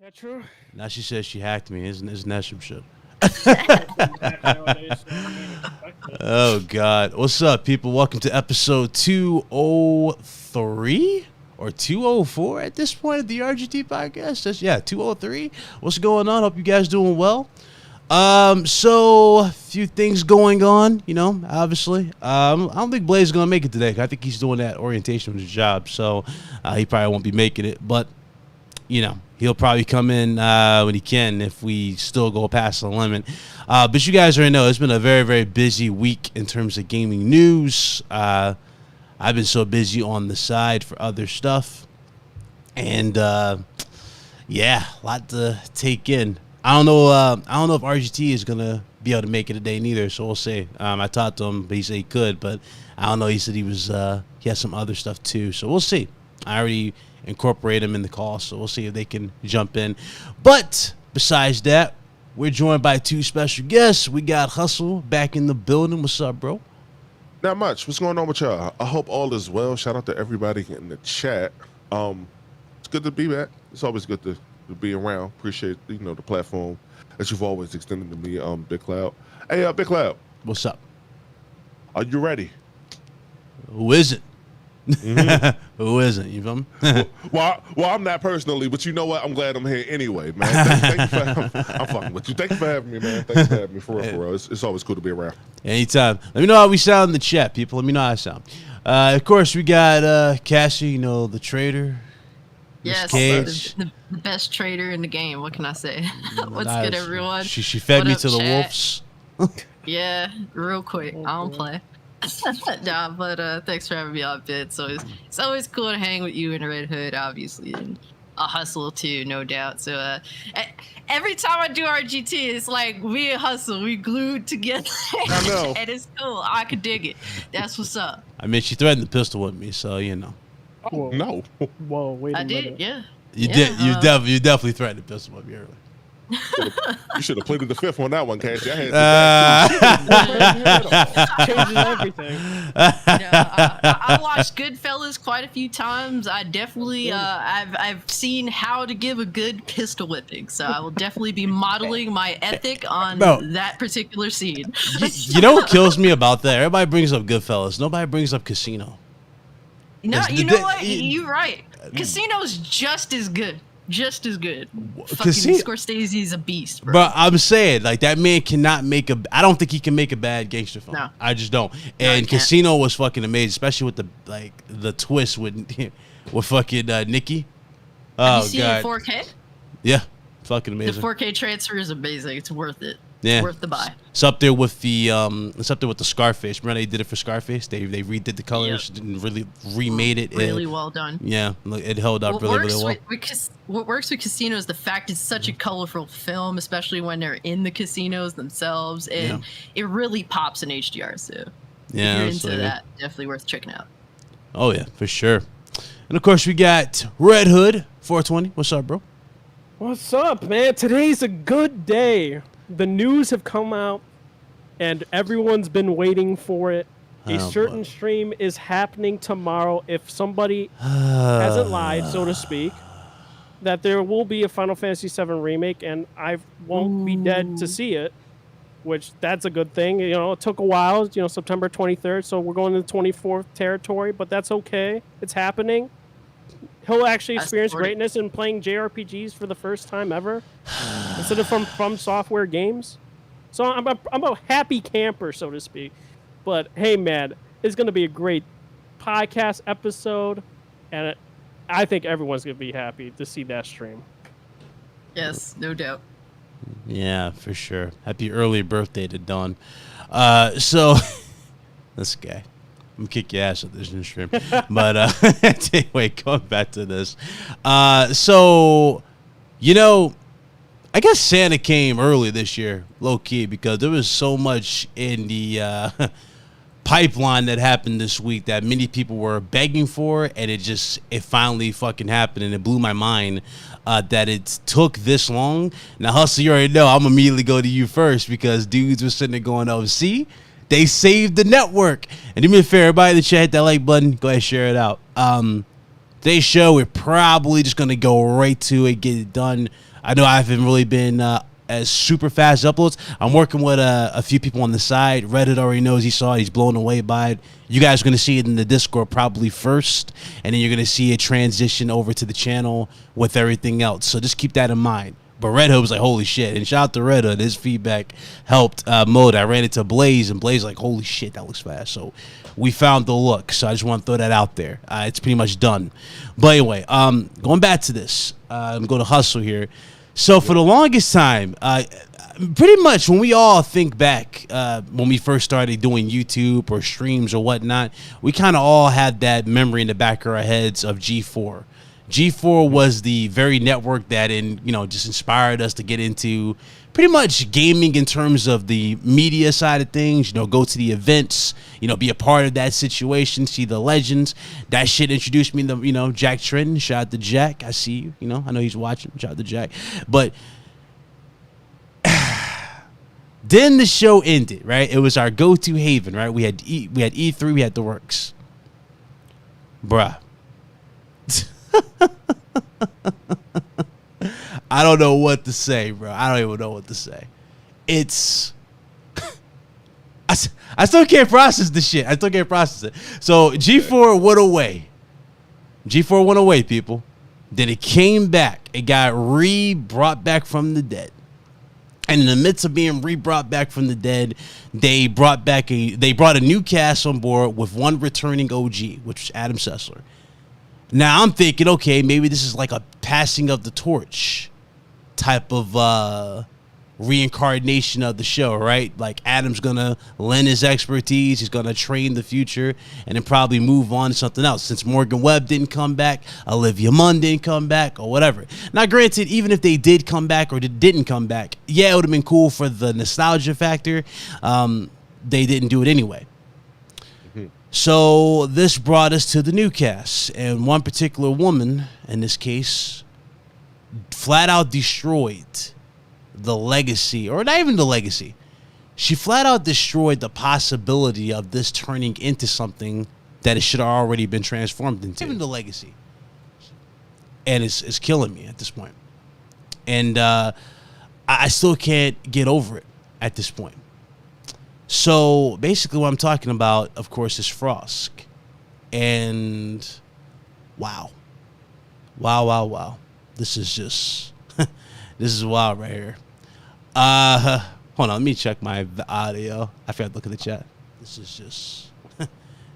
That true? Now she says she hacked me. Isn't that some shit? Oh, God. What's up, people? Welcome to episode 203 or 204 at this point of the RGT podcast. 203. What's going on? Hope you guys doing well. So a few things going on, obviously. I don't think Blaze is going to make it today. I think he's doing that orientation with his job, so he probably won't be making it. But, he'll probably come in when he can if we still go past the limit. But you guys already know it's been a very, very busy week in terms of gaming news. I've been so busy on the side for other stuff. And, a lot to take in. I don't know if RGT is going to be able to make it today neither, so we'll see. I talked to him, but he said he could, but I don't know. He said he has some other stuff too, so we'll see. I already incorporate him in the call, so we'll see if they can jump in. But besides that, we're joined by two special guests. We got Hustle back in the building. What's up, bro? Not much. What's going on with y'all? I hope all is well. Shout out to everybody in the chat. It's good to be back. It's always good to be around. Appreciate the platform that you've always extended to me, Big Cloud. Hey, Big Cloud. What's up? Are you ready? Who isn't? Mm-hmm. Who isn't? You feel me? well, I'm not personally, but you know what? I'm glad I'm here anyway, man. Thank you I'm fucking with you. Thank you for having me, man. Thank you for having me, for real. It's always cool to be around. Anytime. Let me know how we sound in the chat, people. Let me know how I sound. Of course, we got Cassie, the trader. Yes, the best trader in the game. What can I say? What's good, everyone? She fed what me up, to the chat? wolves. Yeah, real quick. I don't play. Nah, but thanks for having me on, Bit. So it's always cool to hang with you in Red Hood, obviously, and I'll hustle too, no doubt. So every time I do RGT, it's like we and Hustle, we glued together. I know. And it's cool. I can dig it. That's what's up. I mean, she threatened the pistol with me, so Oh, no. Whoa, wait a I minute. did, yeah. You Yeah, did. You definitely threatened the pistol with me earlier. You should have pleaded the fifth on that one, Cassie. I had Changes everything. I watched Goodfellas quite a few times. I definitely, I've seen how to give a good pistol whipping, so I will definitely be modeling my ethic on that particular scene. You know what kills me about that? Everybody brings up Goodfellas. Nobody brings up Casino. No, you know what? You're right. Casino's just as good. Just as good. Fucking Scorsese's a beast, bro. But I'm saying, that man cannot make I don't think he can make a bad gangster film. No. I just don't. And Casino was fucking amazing, especially with the twist with fucking Nikki. Oh, Have you seen it in 4K? Yeah. Fucking amazing. The 4K transfer is amazing. It's worth it. Yeah. Worth the buy. It's up there with the Scarface. Remember they did it for Scarface? They redid the colors and really remade it. Really well done. Yeah, it held up really well. What works with Casino is the fact it's such a colorful film, especially when they're in the casinos themselves, and it really pops in HDR. So if you're into that, definitely worth checking out. Oh yeah, for sure. And of course we got Red Hood 420. What's up, bro? What's up, man? Today's a good day. The news have come out, and everyone's been waiting for it. A certain stream is happening tomorrow. If somebody hasn't lied, so to speak, that there will be a Final Fantasy VII remake, and I won't be dead to see it, which that's a good thing. It took a while, September 23rd, so we're going to the 24th territory, but that's okay. It's happening. He'll actually experience greatness in playing JRPGs for the first time ever, instead of from software games. So I'm a happy camper, so to speak. But hey, man, it's going to be a great podcast episode, and I think everyone's going to be happy to see that stream. Yes, no doubt. Yeah, for sure. Happy early birthday to Dawn. So this guy. I'm gonna kick your ass at this stream. But anyway, going back to this. So, I guess Santa came early this year, low key, because there was so much in the pipeline that happened this week that many people were begging for, and it finally fucking happened, and it blew my mind that it took this long. Now, Hustle, you already know I'm immediately go to you first because dudes were sitting there going, "Oh, see? They saved the network." And to be fair, everybody in the chat, hit that like button. Go ahead, share it out. Today's show, we're probably just going to go right to it, get it done. I know I haven't really been as super fast uploads. I'm working with a few people on the side. Reddit already knows he saw it. He's blown away by it. You guys are going to see it in the Discord probably first, and then you're going to see it transition over to the channel with everything else. So just keep that in mind. But Red Hood was like, holy shit. And shout out to Red Hood. His feedback helped mode. I ran into Blaze, and Blaze like, holy shit, that looks fast. So we found the look. So I just want to throw that out there. It's pretty much done. But anyway, going back to this. I'm going to hustle here. So for the longest time, pretty much when we all think back, when we first started doing YouTube or streams or whatnot, we kind of all had that memory in the back of our heads of G4. G4 was the very network that just inspired us to get into pretty much gaming in terms of the media side of things, go to the events, be a part of that situation, see the legends. That shit introduced me to, Jack Trenton. Shout out to Jack. I see you, I know he's watching. Shout out to Jack. But then the show ended, right? It was our go-to haven, right? We had E3, we had the works. Bruh. I don't know what to say, bro. I don't even know what to say. It's I still can't process the shit. I still can't process it. So G4 went away. G4 went away, people. Then it came back. It got brought back from the dead. And in the midst of being brought back from the dead, they brought a new cast on board with one returning OG, which was Adam Sessler. Now I'm thinking, okay, maybe this is like a passing of the torch type of reincarnation of the show, right? Like Adam's gonna lend his expertise, he's gonna train the future, and then probably move on to something else. Since Morgan Webb didn't come back, Olivia Munn didn't come back, or whatever. Now, granted, even if they did come back or didn't come back, yeah, it would have been cool for the nostalgia factor. They didn't do it anyway. So this brought us to the new cast, and one particular woman, in this case, flat out destroyed the legacy, or not even the legacy. She flat out destroyed the possibility of this turning into something that it should have already been transformed into. Even the legacy. And it's killing me at this point. And I still can't get over it at this point. So basically what I'm talking about, of course, is Frosk. And wow. Wow. This is just, this is wild right here. Hold on, let me check the audio. I forgot to look at the chat. This is just,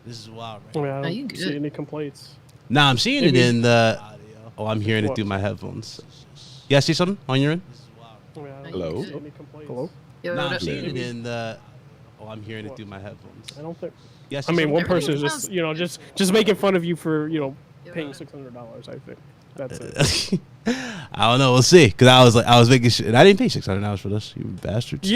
this is wild right here. I don't see any complaints. Nah, I'm seeing it in the audio. Oh, I'm hearing it through my headphones. You guys see something on your end? Hello? Hello? Nah, I'm seeing it in the... Oh, I'm hearing it through my headphones. I don't think. Yes. I mean, one person is just making fun of you for paying $600. I think that's it. I don't know. We'll see. Cause I was making sure, and I didn't pay $600 for this. You bastards.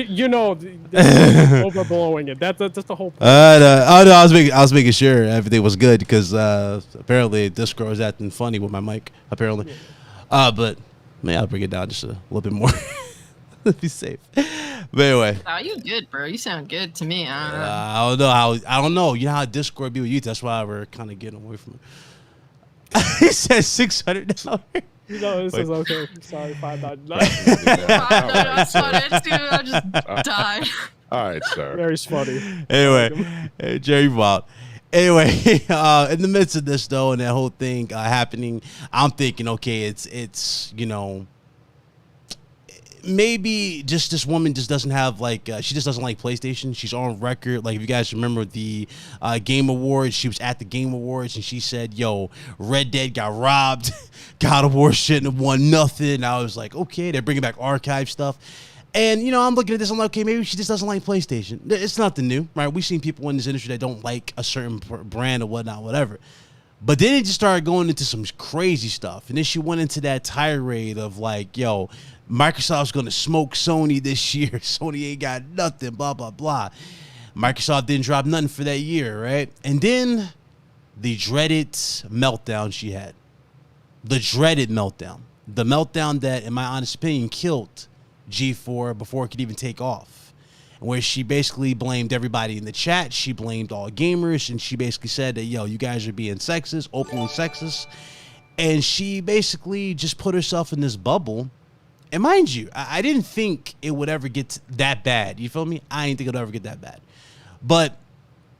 Overblowing it. That's the whole point. No, I was making sure everything was good because apparently Discord was acting funny with my mic. Apparently, but maybe I'll bring it down just a little bit more. Let's be safe. But anyway. Oh, you good, bro. You sound good to me. I don't know. I don't know. You know how Discord be with you. That's why we're kind of getting away from it. He said $600. No, this is okay. Sorry, $5.99. I saw that too. I just died. All right, sir. Very funny. Anyway, Jerry Wild. Anyway, in the midst of this though, and that whole thing happening, I'm thinking, okay, it's maybe just this woman just doesn't have she just doesn't like PlayStation. She's on record. Like if you guys remember the Game Awards, she was at the Game Awards and she said, "Yo, Red Dead got robbed. God of War shouldn't have won nothing." I was like, okay, they're bringing back archive stuff. And, I'm looking at this, I'm like, okay, maybe she just doesn't like PlayStation. It's nothing new, right? We've seen people in this industry that don't like a certain brand or whatnot, whatever. But then it just started going into some crazy stuff. And then she went into that tirade of like, yo, Microsoft's going to smoke Sony this year. Sony ain't got nothing, blah, blah, blah. Microsoft didn't drop nothing for that year, right? And then the dreaded meltdown she had. The dreaded meltdown. The meltdown that, in my honest opinion, killed G4 before it could even take off. Where she basically blamed everybody in the chat. She blamed all gamers. And she basically said that, yo, you guys are being sexist, openly sexist. And she basically just put herself in this bubble. And mind you, I didn't think it would ever get that bad. You feel me? I didn't think it would ever get that bad. But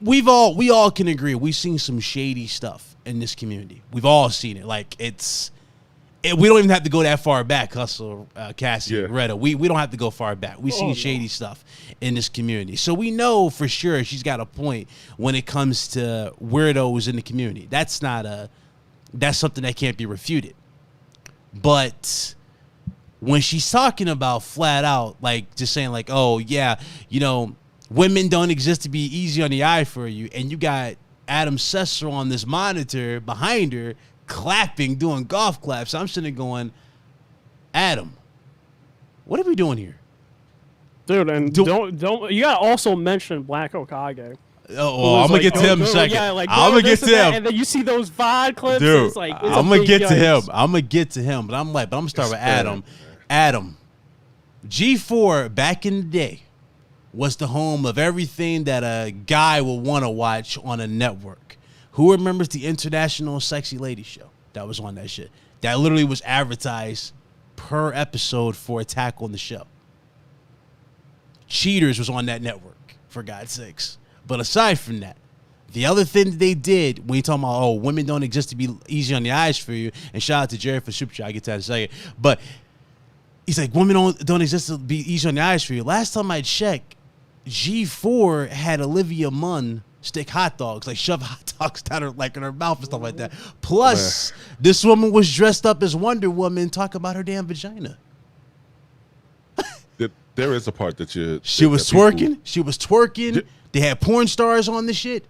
we all can agree we've seen some shady stuff in this community. We've all seen it. Like we don't even have to go that far back, Hustle, Cassie, Greta. We don't have to go far back. We see shady stuff in this community. So we know for sure she's got a point when it comes to weirdos in the community. That's something that can't be refuted. But when she's talking about flat out, like just saying like, oh yeah, you know, women don't exist to be easy on the eye for you, and you got Adam Sessler on this monitor behind her clapping, doing golf claps. I'm sitting there going, Adam, what are we doing here? Dude, and don't you gotta also mention Black Okage. Oh, I'm gonna get to him in a second. Yeah, like, I'm gonna get to him. And then you see those VOD clips. Dude, it's like, I'm gonna get to him. I'm gonna get to him. But I'm gonna start with Adam. Adam, G4 back in the day was the home of everything that a guy would want to watch on a network. Who remembers the International Sexy Lady Show that was on that shit? That literally was advertised per episode for Attack on the Show. Cheaters was on that network, for God's sakes. But aside from that, the other thing that they did when you talking about, oh, women don't exist to be easy on the eyes for you, and shout out to Jerry for Super Chat, I'll get to that in a second. But he's like, women don't exist to be easy on the eyes for you. Last time I checked, G4 had Olivia Munn stick hot dogs, like shove hot dogs down her, like in her mouth and stuff like that. Plus, this woman was dressed up as Wonder Woman, talking about her damn vagina. There is a part that you. She was twerking. She was twerking. They had porn stars on the shit.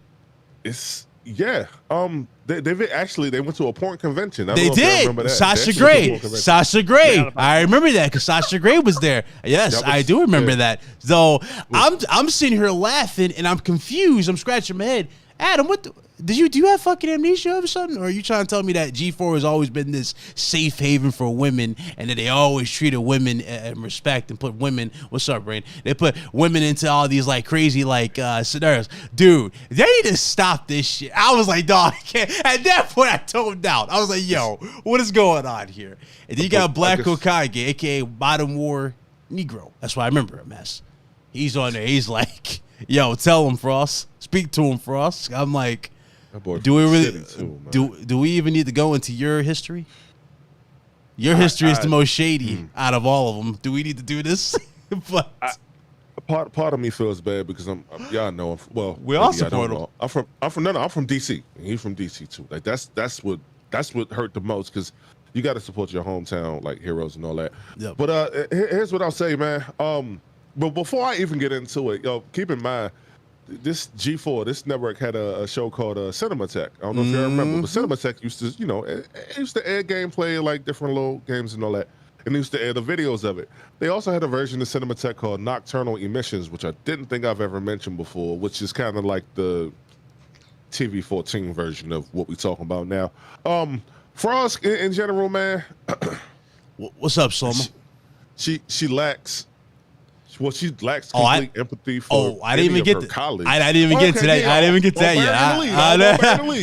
It's They went to a porn convention. They did. Sasha Grey. Sasha Grey. I remember that because Sasha Grey was there. Yes, I do remember that. So I'm sitting here laughing and I'm confused. I'm scratching my head. Adam, do you have fucking amnesia or something? Or are you trying to tell me that G4 has always been this safe haven for women and that they always treated women in respect and put women, what's up, Brain? They put women into all these like crazy like scenarios. Dude, they need to stop this shit. I was like, dog, I can't. At that point, I toned out. I was like, yo, what is going on here? And then you got Black Okage, a.k.a. Bottom War Negro. That's why I remember him as. He's on there. He's like, yo, tell him, Frost. Speak to him, Frost. I'm like, do we really do we even need to go into your history? Your history is the most shady out of all of them. Do we need to do this? But part of me feels bad because y'all know. Well, we all support him. I'm from DC. And he's from DC too. Like that's what hurt the most because you got to support your hometown like heroes and all that. Yep. But here's what I'll say, man. But before I even get into it, keep in mind. This G4, this network had a show called Cinematech. I don't know if you remember, but Cinematech used to, it used to air gameplay, like different little games and all that. And they used to air the videos of it. They also had a version of Cinematech called Nocturnal Emissions, which I didn't think I've ever mentioned before, which is kind of like the TV-14 version of what we're talking about now. Frosk, in general, man. What's up, Soma? She lacks... Well, she lacks complete empathy for I didn't even get her colleagues. I didn't even get to that. I didn't even get to that yet.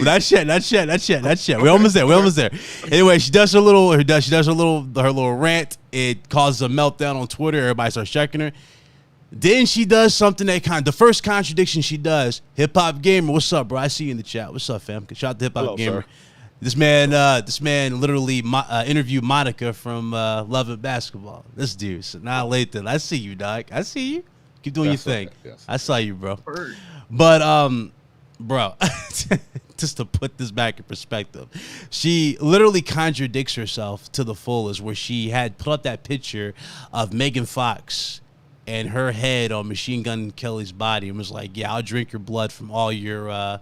Not yet. We almost there. Anyway, she does her little rant. It causes a meltdown on Twitter. Everybody starts checking her. Then she does something the first contradiction she does. Hip Hop Gamer, what's up, bro? I see you in the chat. What's up, fam? Shout out to Hip Hop Gamer. Sir. This man literally interviewed Monica from Love and Basketball. This dude's not late then. I see you, dog. I see you. Keep doing your thing. Yes. I saw you, bro. But bro, just to put this back in perspective, she literally contradicts herself to the fullest. Where she had put up that picture of Megan Fox and her head on Machine Gun Kelly's body and was like, "Yeah, I'll drink your blood from all your."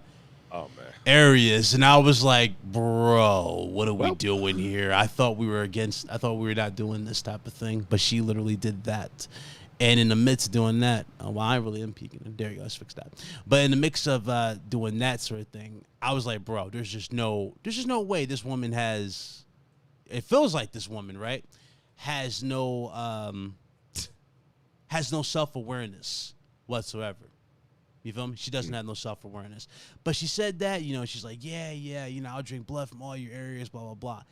Areas, and I was like, bro, what are we doing here? I thought we were not doing this type of thing, but she literally did that. And in the midst of doing that, well, I really am peeking. There you go, let's fix that. But in the mix of doing that sort of thing, I was like, bro, there's just no way this woman has. It feels like this woman, right, has no self-awareness whatsoever. You feel me? She doesn't have no self-awareness. But she said that, she's like, yeah, I'll drink blood from all your areas, blah, blah, blah.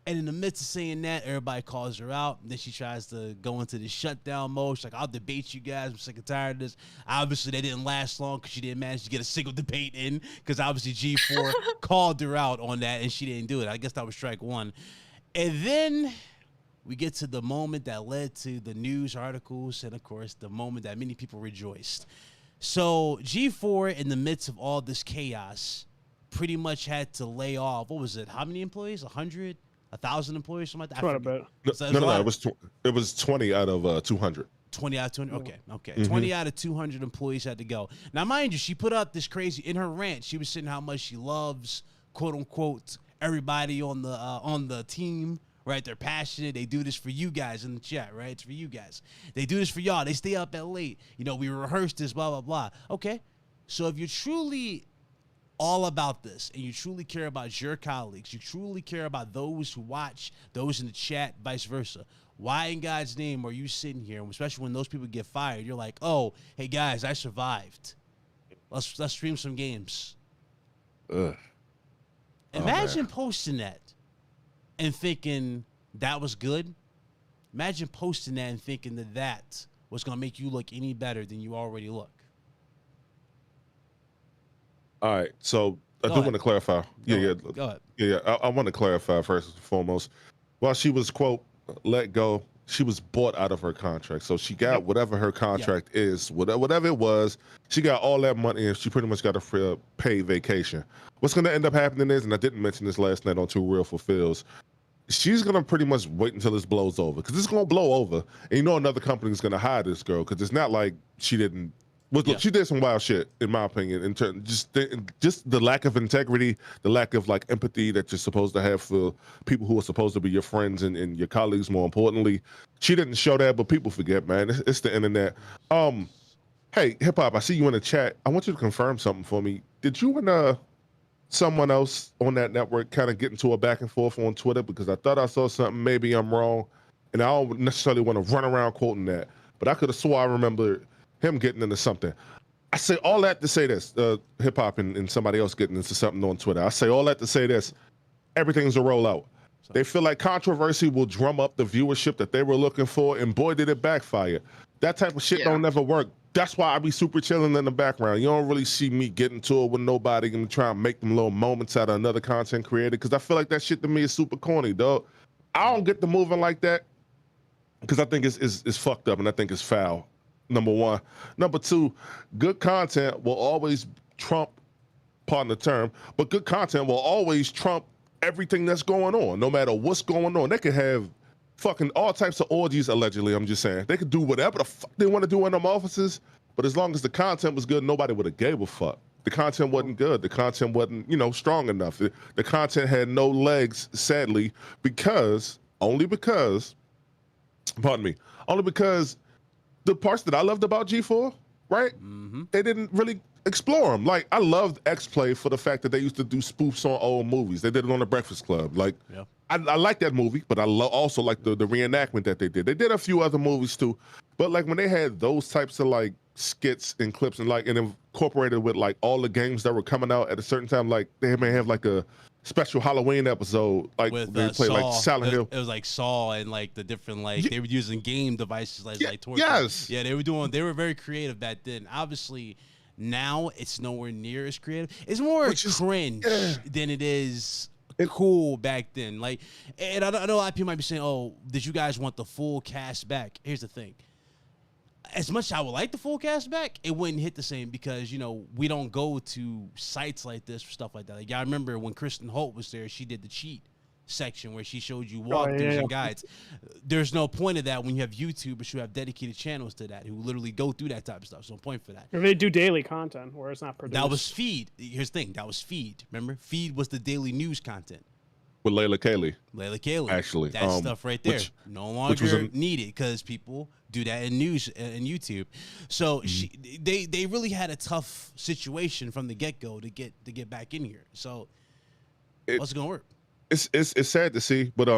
And in the midst of saying that, everybody calls her out. And then she tries to go into the shutdown mode. She's like, I'll debate you guys. I'm sick and tired of this. Obviously, they didn't last long because she didn't manage to get a single debate in because obviously G4 called her out on that and she didn't do it. I guess that was strike one. And then we get to the moment that led to the news articles and, of course, the moment that many people rejoiced. So G4, in the midst of all this chaos, pretty much had to lay off. What was it? How many employees? 100? 1,000 employees, something like that. Quite a bit. No. It was 20 out of 200. 20 out of 200. Okay. Mm-hmm. 20 out of 200 employees had to go. Now, mind you, she put up this crazy in her rant. She was saying how much she loves, quote unquote, everybody on the team. Right, they're passionate. They do this for you guys in the chat. Right, it's for you guys. They do this for y'all. They stay up at late. You know, we rehearse this. Blah blah blah. Okay, so if you're truly all about this and you truly care about your colleagues, you truly care about those who watch, those in the chat, vice versa, why in God's name are you sitting here, especially when those people get fired, you're like, oh, hey guys, I survived, let's stream some games. Imagine posting that and thinking that was good. Imagine posting that and thinking that was going to make you look any better than you already look. All right, so I do want to clarify. Go ahead. Yeah. I want to clarify first and foremost. While she was, quote, let go, she was bought out of her contract. So she got whatever her contract is, whatever it was, she got all that money and she pretty much got a free paid vacation. What's going to end up happening is, and I didn't mention this last night on Too Real Fulfills, she's going to pretty much wait until this blows over because it's going to blow over. And you know another company is going to hire this girl because it's not like she didn't. Look, she did some wild shit, in my opinion, in terms just the lack of integrity, the lack of like empathy that you're supposed to have for people who are supposed to be your friends and your colleagues. More importantly, she didn't show that, but people forget, man. It's the internet. Hey, hip hop, I see you in the chat. I want you to confirm something for me. Did you and someone else on that network kind of get into a back and forth on Twitter? Because I thought I saw something. Maybe I'm wrong, and I don't necessarily want to run around quoting that, but I could have swore I remember him getting into something. I say all that to say this, hip hop and somebody else getting into something on Twitter. I say all that to say this, everything's a rollout. They feel like controversy will drum up the viewership that they were looking for, and boy, did it backfire. That type of shit don't never work. That's why I be super chilling in the background. You don't really see me getting to it with nobody and try and make them little moments out of another content creator because I feel like that shit to me is super corny, dog. I don't get the moving like that because I think it's fucked up and I think it's foul. Number one. Number two, good content will always trump, pardon the term, but good content will always trump everything that's going on, no matter what's going on. They could have fucking all types of orgies, allegedly, I'm just saying. They could do whatever the fuck they want to do in them offices, but as long as the content was good, nobody would have gave a fuck. The content wasn't good. The content wasn't, strong enough. The content had no legs, sadly, only because the parts that I loved about G4, right? Mm-hmm. They didn't really explore them. Like, I loved X-Play for the fact that they used to do spoofs on old movies. They did it on The Breakfast Club. Like, I like that movie, but I also like the reenactment that they did. They did a few other movies too, but like when they had those types of like skits and clips and incorporated with like all the games that were coming out at a certain time, like they may have like a special Halloween episode, like with, they play like Silent Hill. It was like Saw and like the different they were using game devices like torture. Yes. Yeah, they were very creative back then. Obviously, now it's nowhere near as creative. It's more cringe than it is cool back then. Like, and I know a lot of people might be saying, "Oh, did you guys want the full cast back?" Here's the thing. As much as I would like the full cast back, it wouldn't hit the same because, we don't go to sites like this for stuff like that. Like, I remember when Kristen Holt was there, she did the cheat section where she showed you walkthroughs and guides. There's no point of that when you have YouTubers who have dedicated channels to that, who literally go through that type of stuff. So no point for that. Or they do daily content where it's not produced. That was Feed. Here's the thing. That was Feed. Remember? Feed was the daily news content. With Layla Kaylee. Actually. That stuff right there. No longer needed because people do that in news and YouTube. So they really had a tough situation from the get-go to get back in here. So what's it going to work? It's sad to see, but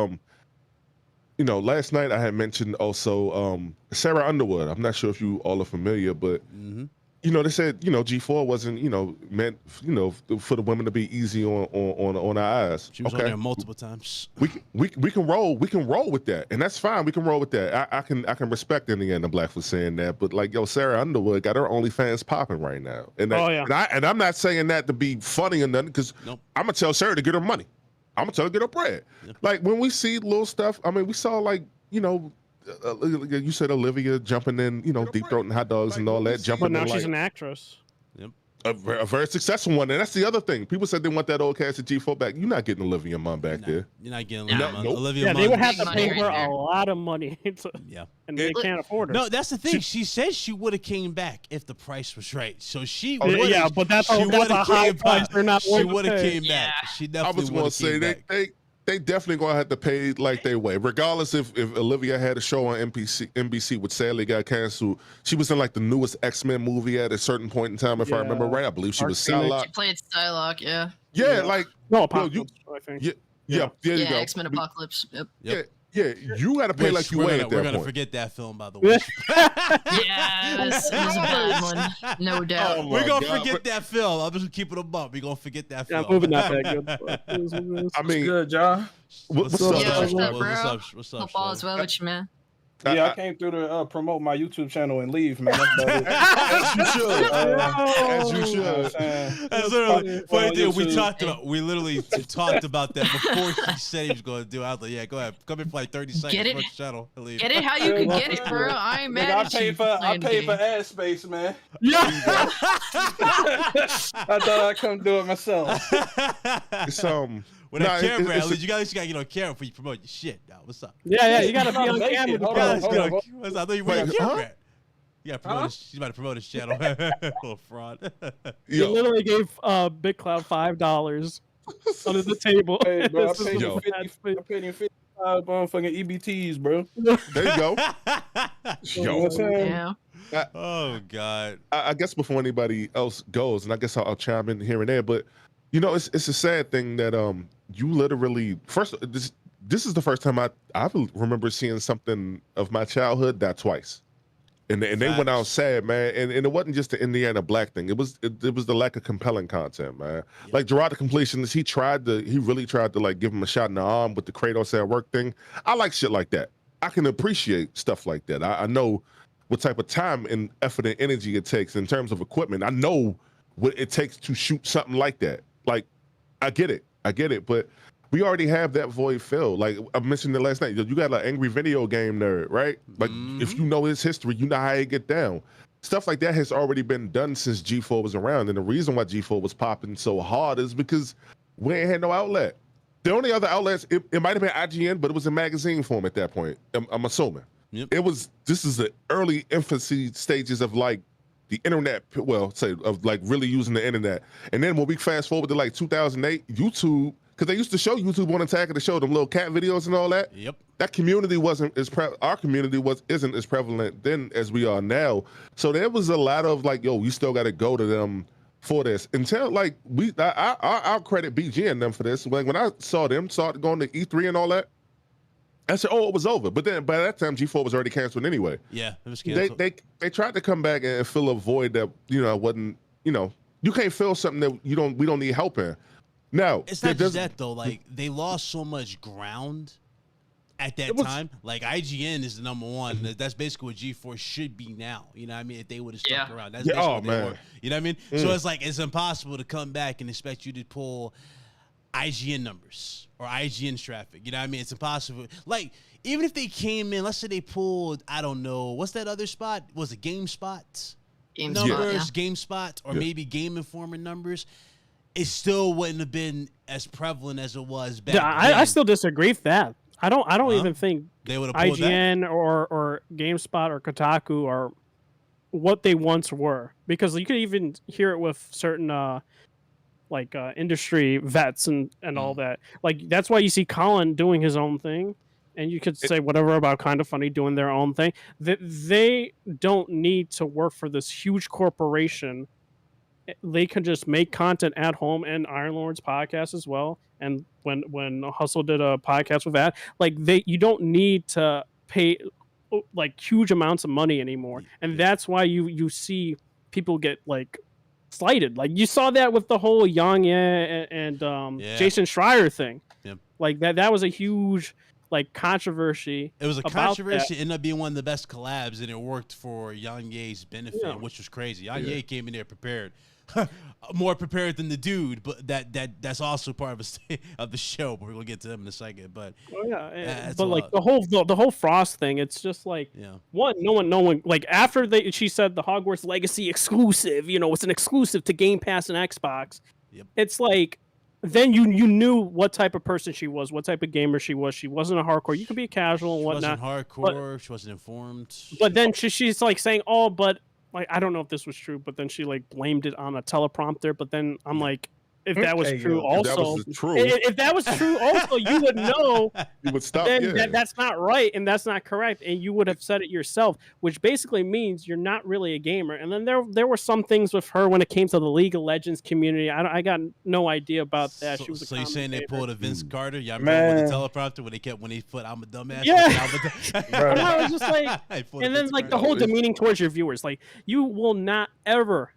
last night I had mentioned also Sarah Underwood. I'm not sure if you all are familiar, but you know, they said, you know, G4 wasn't, you know, meant, you know, for the women to be easy on our eyes. She was on there multiple times. We can roll with that, and that's fine. We can roll with that. I can respect any of the Black for saying that, but like, yo, Sarah Underwood got her OnlyFans popping right now, and and I'm not saying that to be funny or nothing, because I'm gonna tell Sarah to get her money. I'm gonna tell her to get her bread. Like when we see little stuff, I mean, we saw like, you know. You said Olivia jumping in, you know, deep throating hot dogs and all that. Jumping, but now in, she's like, an actress. Yep. A very successful one, and that's the other thing. People said they want that old cast of G4 back. You're not getting Olivia Munn back there. You're not getting Olivia Munn. Nope. Olivia Yeah, Munn. they would have to money pay her right there. a lot of money, and they can't afford her. No, that's the thing. She said she would have came back if the price was right. So she yeah, but that's a high price. They're not. She would have came back. Yeah. She I definitely was would going to have say came back. they definitely gonna have to pay like they weigh, regardless if Olivia had a show on NBC, which sadly got canceled. She was in like the newest X-Men movie at a certain point in time, if I remember right. I believe she was Psylocke. She played Psylocke, yeah. Yeah, like no, Apocalypse, I think. Yeah, there you go. X-Men Apocalypse. Yep. Yeah, you got to pay like you weigh at that We're gonna point. forget that film, by the way. Yeah, it was a bad one, no doubt. Oh, We're gonna forget that film. I'm just keeping it up. We're gonna forget that film. Yeah, movie not that good. I mean, good, y'all. What's Yeah, up, what's bro? up, bro? What's up? Hope all is well with you, man. Yeah, I came through to promote my YouTube channel and leave, man. That's about it. As you should. As you You know what I'm should. saying? That's literally funny thing. We YouTube. talked about. We literally talked about that before he said he was going to do it. I was like, "Yeah, go ahead. Come in for like 30 seconds. Get it? Watch the channel and leave." Get it how you can get it, bro. I ain't mad Nigga, at you. I paid for ad space, man. Yeah. I thought I'd come do it myself. It's With that camera, it's at least you gotta get on camera before you promote your shit. Now, what's up? Yeah, you gotta be on Make it. camera. Hold You on, gotta hold get on. on- I thought you were on Wait, camera. huh? You gotta promote. She's about to promote his channel. Little fraud. You yo, literally gave Big Cloud $5 under the table. Hey, bro, I This is paid Yo. you 50, I paid you 55 motherfucking EBTs, bro. there you go. You know Yo, what I'm saying? Yeah. Oh God. I guess before anybody else goes, and I guess I'll chime in here and there, but you know, it's a sad thing that you literally this is the first time I remember seeing something of my childhood that twice. And they went out sad, man. And it wasn't just the Indiana Black thing. It was the lack of compelling content, man. Yeah. Like Gerard the Completionist, he really tried to like give him a shot in the arm with the Kratos at work thing. I like shit like that. I can appreciate stuff like that. I know what type of time and effort and energy it takes in terms of equipment. I know what it takes to shoot something like that. Like, I get it, but we already have that void filled. Like I mentioned it last night, you got an angry video game nerd, right? Like if you know his history, you know how he get down. Stuff like that has already been done since G4 was around, and the reason why G4 was popping so hard is because we ain't had no outlet. The only other outlets, it might have been IGN, but it was in magazine form at that point. I'm assuming. Yep. This is the early infancy stages of like the internet, of like really using the internet. And then when we fast forward to like 2008, YouTube, because they used to show YouTube on Attack of the Show, them little cat videos and all that. Yep. That community our community isn't as prevalent then as we are now. So there was a lot of like, yo, we still got to go to them for this. Until like I'll credit BG and them for this. When I saw them start going to E3 and all that, I said, oh, it was over. But then by that time, G4 was already canceled anyway. Yeah, it was canceled. They tried to come back and fill a void that wasn't. You can't fill something that we don't need help in. Now It's not just that though. Like they lost so much ground at that time. Like IGN is the number one. That's basically what G4 should be now. You know what I mean? If they would have stuck around. That's basically what they were. You know what I mean? So it's like it's impossible to come back and expect you to pull IGN numbers or IGN traffic. You know what I mean? It's impossible. Like, even if they came in, let's say they pulled, I don't know, what's that other spot? Was it GameSpot? Numbers, GameSpot, or maybe Game Informer numbers. It still wouldn't have been as prevalent as it was back then. I still disagree with that. I don't even think they would have pulled IGN or GameSpot or Kotaku are what they once were, because you could even hear it with certain industry vets and all that. Like that's why you see Colin doing his own thing, and you could say whatever about Kind of Funny doing their own thing. That they don't need to work for this huge corporation. They can just make content at home, and Iron Lord's podcast as well. And when Hustle did a podcast with that, you don't need to pay like huge amounts of money anymore. And that's why you see people get like slighted. Like you saw that with the whole Yang and Jason Schreier thing. Yep. Like that was a huge like controversy. It was a about controversy. that. It ended up being one of the best collabs, and it worked for Yang Ye's benefit, which was crazy. Yang Ye came in there prepared. More prepared than the dude, but that's also part of the show. But we're gonna get to him in a second. But but like the whole Frost thing, it's just like one, no one like after she said the Hogwarts Legacy exclusive, it's an exclusive to Game Pass and Xbox. Yep. It's like then you knew what type of person she was, what type of gamer she was. She wasn't a hardcore. You could be casual and whatnot. She wasn't hardcore. She wasn't informed. But then she's like saying, "Oh, but." Like I don't know if this was true, but then she like blamed it on a teleprompter. But then I'm like, if that was true, also, if that was true, also you would know. You would stop. Then that's not right and that's not correct, and you would have said it yourself, which basically means you're not really a gamer. And then there were some things with her when it came to the League of Legends community. I got no idea about that. So, She was a so you saying they pulled a Vince Carter? Y'all Man. remember with the teleprompter when he put "I'm a dumbass"? Yeah. And I was just like, and then like the whole Carter. demeaning towards your viewers, like you will not ever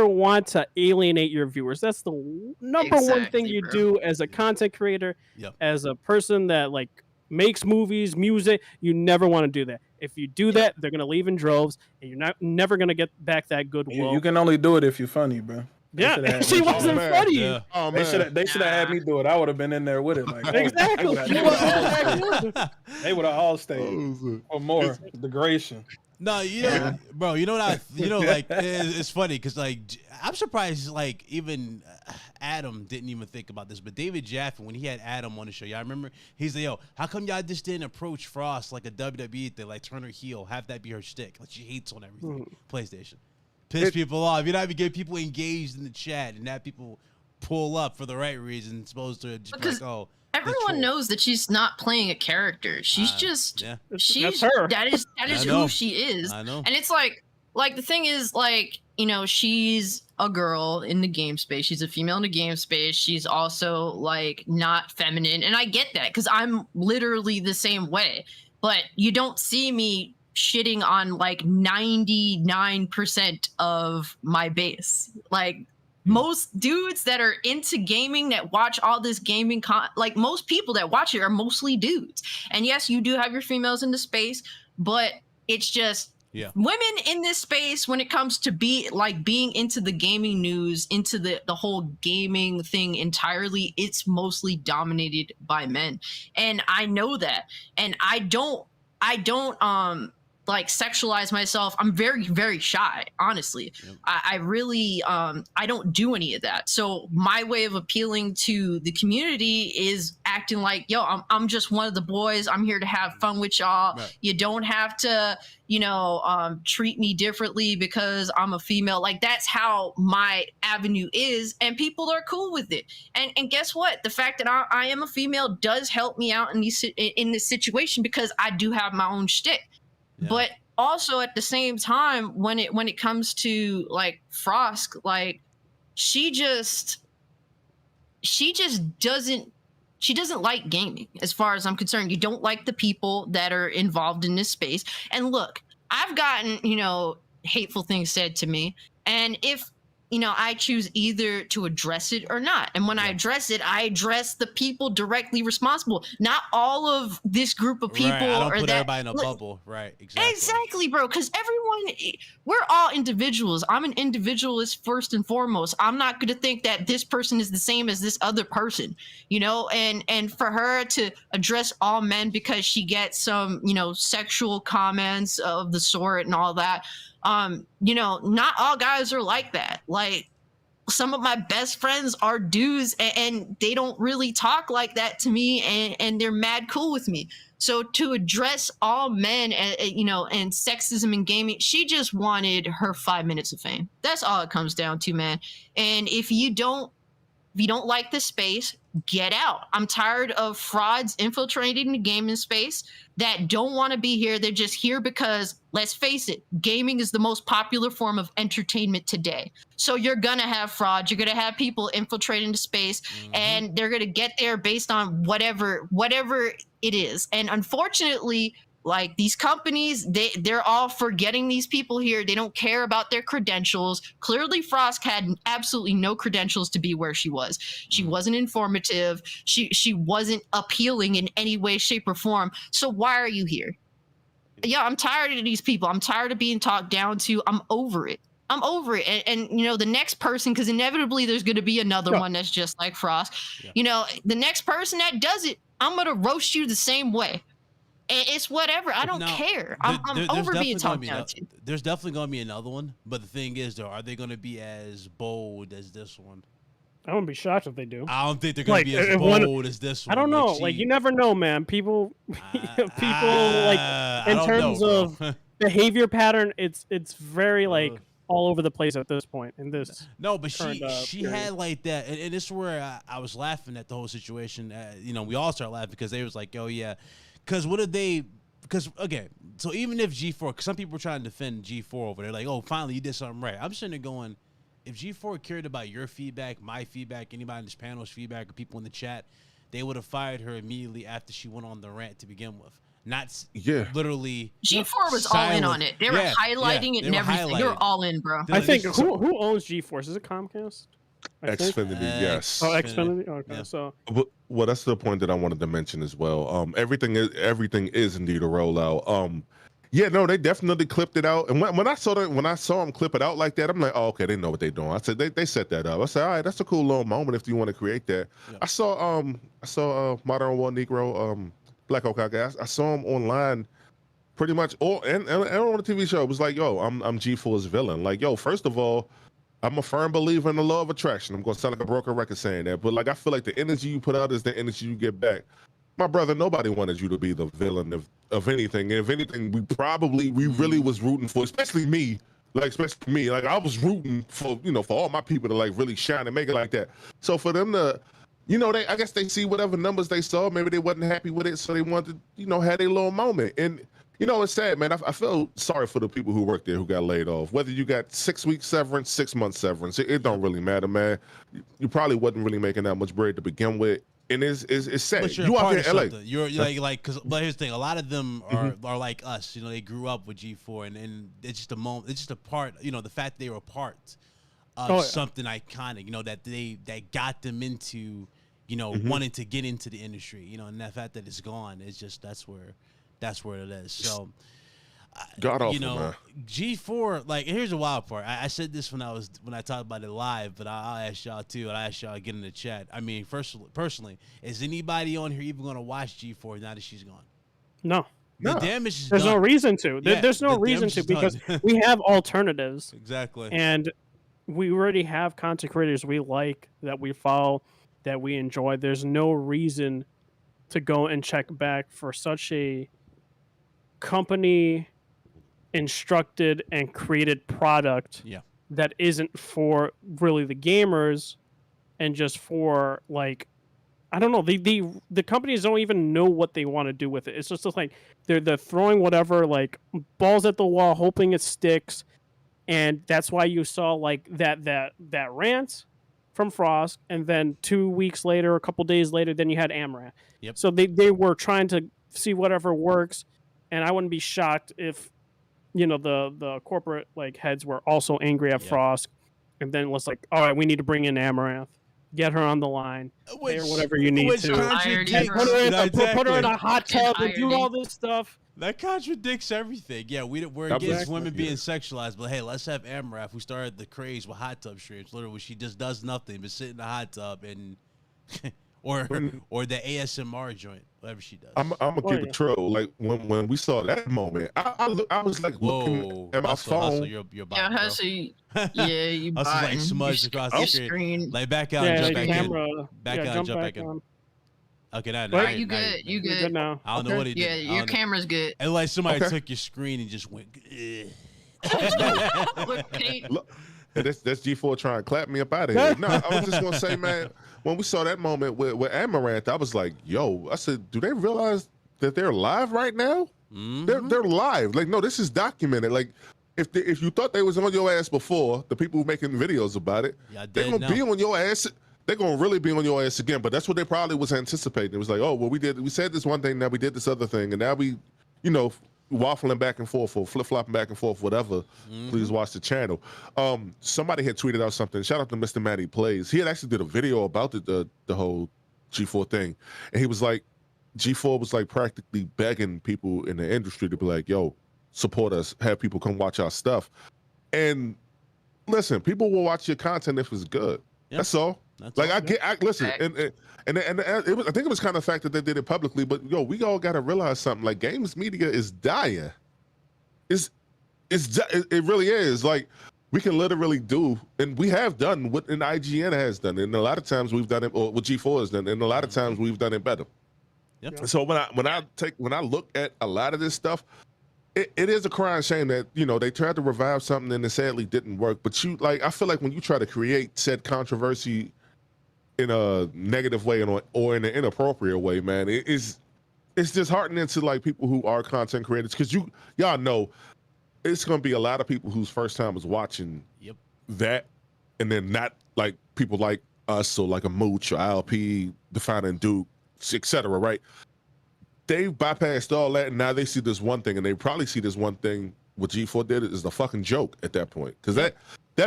want to alienate your viewers. That's the number one thing you do as a content creator, as a person that like makes movies, music. You never want to do that. If you do that, they're gonna leave in droves, and you're never gonna get back that goodwill. You can only do it if you're funny, bro. She wasn't funny. Yeah. Oh They man, should have had me do it. I would have been in there with it. Like Exactly. They would have all stayed or more degradation. No, bro. You know what like it's funny because like I'm surprised like even Adam didn't even think about this, but David Jaffe when he had Adam on the show, y'all remember he's like, yo, how come y'all just didn't approach Frost like a WWE thing, like turn her heel, have that be her shtick, like she hates on everything, PlayStation, piss people off. You know, to get people engaged in the chat and have people pull up for the right reason, supposed to just be like, everyone knows that she's not playing a character. She's just she's That's her. that is who she is. I know. And it's like the thing is like, she's a girl in the game space. She's a female in the game space. She's also like not feminine. And I get that because I'm literally the same way. But you don't see me shitting on like 99% of my base. Like most dudes that are into gaming that watch all this gaming like most people that watch it are mostly dudes. And yes, you do have your females in the space, but it's just women in this space when it comes to being into the gaming news, into the whole gaming thing entirely, it's mostly dominated by men. And I know that. And I don't like sexualize myself. I'm very, very shy, honestly. I really I don't do any of that. So my way of appealing to the community is acting like, yo, I'm just one of the boys. I'm here to have fun with y'all. Right. You don't have to, treat me differently because I'm a female. Like that's how my avenue is, and people are cool with it. And guess what? The fact that I am a female does help me out in this situation because I do have my own shtick. Yeah. But also at the same time, when it comes to like Frosk, like she doesn't like gaming as far as I'm concerned. You don't like the people that are involved in this space. And look, I've gotten, hateful things said to me. And if I choose either to address it or not. And when I address it, I address the people directly responsible, not all of this group of people. Right. I don't put everybody in a bubble. Right. Exactly, bro. Because we're all individuals. I'm an individualist first and foremost. I'm not going to think that this person is the same as this other person, and for her to address all men because she gets some, sexual comments of the sort and all that. Not all guys are like that. Like some of my best friends are dudes and they don't really talk like that to me and they're mad cool with me. So to address all men and sexism in gaming, she just wanted her 5 minutes of fame. That's all it comes down to, man. And if you don't like the space, get out. I'm tired of frauds infiltrating the gaming space that don't want to be here. They're just here because, let's face it, gaming is the most popular form of entertainment today. So you're going to have fraud. You're going to have people infiltrating the space, and they're going to get there based on whatever it is. And unfortunately, Like these companies, they're all forgetting these people here. They don't care about their credentials. Clearly, Frosk had absolutely no credentials to be where she was. She wasn't informative. She wasn't appealing in any way, shape, or form. So why are you here? Yeah, I'm tired of these people. I'm tired of being talked down to. I'm over it. I'm over it. And you know, the next person, because inevitably there's going to be another one that's just like Frost. Yeah. You know, the next person that does it, I'm going to roast you the same way. It's whatever. I don't care. I'm over being talked down to. There's definitely going to be another one. But the thing is, though, are they going to be as bold as this one? I wouldn't be shocked if they do. I don't think they're going to be as bold as this one. I don't know. Like, you never know, man. People, like, in terms of behavior pattern, it's very, like, all over the place at this point. In this, no, but she had like that, and this is where I was laughing at the whole situation. You know, we all started laughing because they was like, "Oh yeah," because what did they? Because okay, so even if G4, because some people were trying to defend G4 over there, like, "Oh, finally you did something right." I'm sitting there going, if G4 cared about your feedback, my feedback, anybody in this panel's feedback, or people in the chat, they would have fired her immediately after she went on the rant to begin with. Not literally. G4 was all in on it. They were highlighting it and everything. They were all in, bro. I think who owns GeForce? Is it Comcast? Xfinity, yes. Oh, Xfinity. Okay, yeah. So. Well, that's the point that I wanted to mention as well. Everything is indeed a rollout. Yeah, no, they definitely clipped it out. And when I saw them clip it out like that, I'm like, oh, okay, they know what they're doing. I said they set that up. I said, all right, that's a cool little moment if you want to create that. Yeah. I saw Modern War Negro, Black Oak guy. I saw him online pretty much and on the TV show. It was like, yo, I'm G4's villain. Like, yo, first of all, I'm a firm believer in the law of attraction. I'm gonna sound like a broken record saying that, but like I feel like the energy you put out is the energy you get back. My brother, nobody wanted you to be the villain of anything. And if anything, we really was rooting for, especially me. Like I was rooting for, for all my people to like really shine and make it like that. So for them to, I guess they see whatever numbers they saw. Maybe they wasn't happy with it, so they wanted to, have their little moment. And it's sad, man. I feel sorry for the people who worked there who got laid off. Whether you got 6 weeks severance, 6 months severance, it don't really matter, man. You probably wasn't really making that much bread to begin with. And it's sad. But you out here in LA. You're like, but here's the thing. A lot of them are like us. They grew up with G4, and it's just a moment. It's just a part. The fact they were a part of something iconic. That got them into, wanting to get into the industry. And the fact that it's gone, it's just that's where it is. So, God awful, man. G4. Like, here's the wild part. I said this when I talked about it live, but I'll ask y'all too, and I ask y'all again in the chat. I mean, personally, is anybody on here even gonna watch G4 now that she's gone? No. The damage is There's done. no reason to. There's no reason to because we have alternatives. Exactly. And we already have content creators we like, that we follow, that we enjoy. There's no reason to go and check back for such a company instructed and created product that isn't for really the gamers and just for, like, I don't know, the companies don't even know what they want to do with it. It's just like they're throwing whatever, like, balls at the wall, hoping it sticks. And that's why you saw like that rant from Frosk, and then 2 weeks later, a couple days later, then you had Amaranth. Yep. So they were trying to see whatever works, and I wouldn't be shocked if the corporate like heads were also angry at Frosk, and then was like, all right, we need to bring in Amaranth, get her on the line, pay her whatever you need to, put her in a hot tub and do all this stuff. That contradicts everything. Yeah, we're against women being sexualized, but hey, let's have Amaranth, who started the craze with hot tub streams. Literally, she just does nothing but sit in the hot tub and or the ASMR joint, whatever she does. I'm gonna keep it true. Like when we saw that moment, I was like looking at my phone. Hustle, you're bottom, you like smudged across the screen. Like back out and jump back in. Back out and jump back in. Okay, now right, you good. You good now. I don't know what he did. Yeah, your camera's good. And like somebody took your screen and just went. Look, that's G4 trying to clap me up out of here. No, I was just gonna say, man, when we saw that moment with Amaranth, I was like, yo, I said, do they realize that they're live right now? Mm-hmm. They're live. Like, no, this is documented. Like, if you thought they was on your ass before, the people who making videos about it, they're gonna be on your ass. They're gonna really be on your ass again. But that's what they probably was anticipating. It was like, oh, well, we said this one thing, now we did this other thing, and now we waffling back and forth or flip-flopping back and forth, whatever, please watch the channel. Somebody had tweeted out something. Shout out to Mr. Matty Plays. He had actually did a video about the whole G4 thing. And he was like, G4 was like practically begging people in the industry to be like, yo, support us, have people come watch our stuff. And listen, people will watch your content if it's good. Yep. That's all. That's like all. I listen, and it was, I think it was kind of the fact that they did it publicly, but yo, we all got to realize something. Like, games media is dying. It really is. Like, we can literally do, and we have done what an IGN has done, and a lot of times we've done it, or what G4 has done, and a lot of times we've done it better. Yep. So when I look at a lot of this stuff, it is a crying shame that, they tried to revive something and it sadly didn't work. But I feel like when you try to create said controversy in a negative way or in an inappropriate way, man, it's disheartening to like people who are content creators, because y'all know it's gonna be a lot of people whose first time is watching that, and then not like people like us, so like a Mooch or ILP, Defining Duke, etc. Right? They bypassed all that, and now they see this one thing, and they probably see this one thing what G4 did is the fucking joke at that point, because that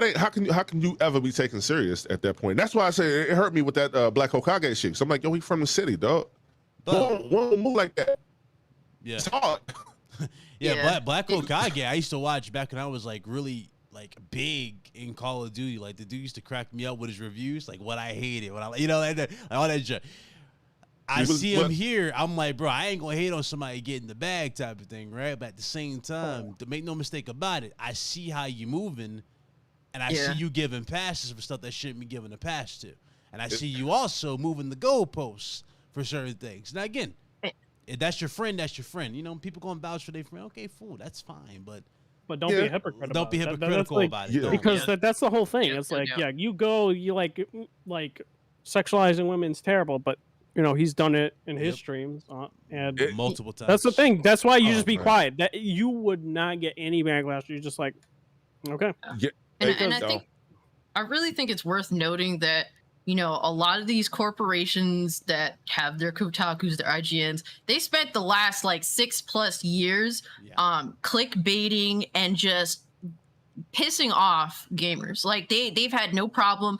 ain't how can you ever be taken serious at that point? That's why I say it hurt me with that Black Hokage shit. So I'm like, yo, he from the city, dog. Won't move like that. Yeah, it's hard. Black Hokage, I used to watch back when I was like really like big in Call of Duty. Like, the dude used to crack me up with his reviews, like what I hated, what I like all that shit. I see him here, I'm like, bro, I ain't gonna hate on somebody getting the bag type of thing, right? But at the same time, to make no mistake about it, I see how you moving, and I see you giving passes for stuff that shouldn't be given a pass to. And I see you also moving the goalposts for certain things. Now, again, if that's your friend, that's your friend. People going to vouch for their friend. Okay, fool, that's fine, but don't be hypocritical. Don't be hypocritical about it. Because that's the whole thing. It's like, you like sexualizing women's terrible, but he's done it in his streams and multiple times. That's the thing. That's why you just be quiet. That you would not get any backlash. You're just like, okay. Yeah. And I really think it's worth noting that, a lot of these corporations that have their Kotakus, their IGNs, they spent the last like 6+ years clickbaiting and just pissing off gamers. Like, they've had no problem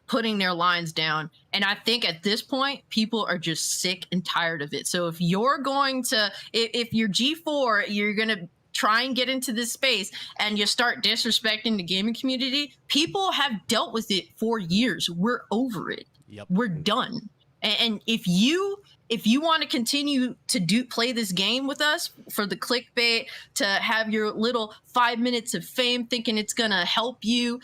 putting their lines down, and I think at this point people are just sick and tired of it. So if you're going to, if you're G4, you're gonna try and get into this space and you start disrespecting the gaming community, people have dealt with it for years. We're over it. We're done. And if you want to continue to play this game with us for the clickbait, to have your little 5 minutes of fame thinking it's going to help you,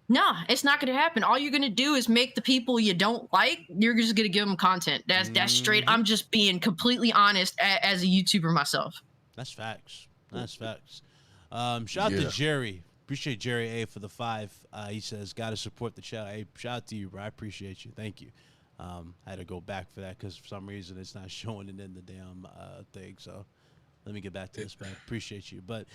nah, it's not going to happen. All you're going to do is make the people you don't like, you're just going to give them content. That's straight. I'm just being completely honest as a YouTuber myself. That's facts. That's facts. Shout out to Jerry. Appreciate Jerry A for the 5. He says, got to support the channel. Hey, shout out to you, bro. I appreciate you. Thank you. I had to go back for that because for some reason it's not showing it in the damn thing. So let me get back to this, man. Appreciate you. But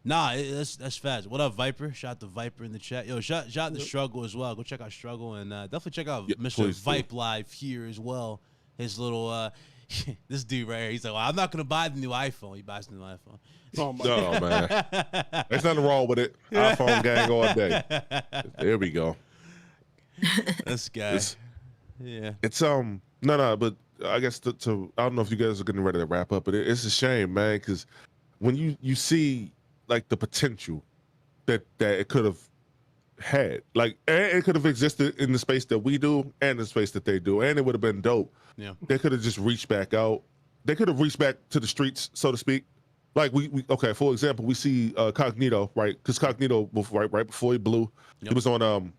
nah, that's fast. What up, Viper? Shout out to Viper in the chat. Yo, shout out to Struggle as well. Go check out Struggle, and definitely check out Mr. Vipe Live here as well. His little this dude right here. He's like, well, I'm not gonna buy the new iPhone. He buys the new iPhone. Oh my God, man. There's nothing wrong with it. iPhone gang all day. There we go. This guy. It's no, but I guess to I don't know if you guys are getting ready to wrap up, but it's a shame, man, because when you see like the potential that it could have had, like, it could have existed in the space that we do and the space that they do, and it would have been dope. Yeah, they could have just reached back out. They could have reached back to the streets, so to speak. Like we okay, for example, we see Cognito, right? Because Cognito, right before he blew, he was on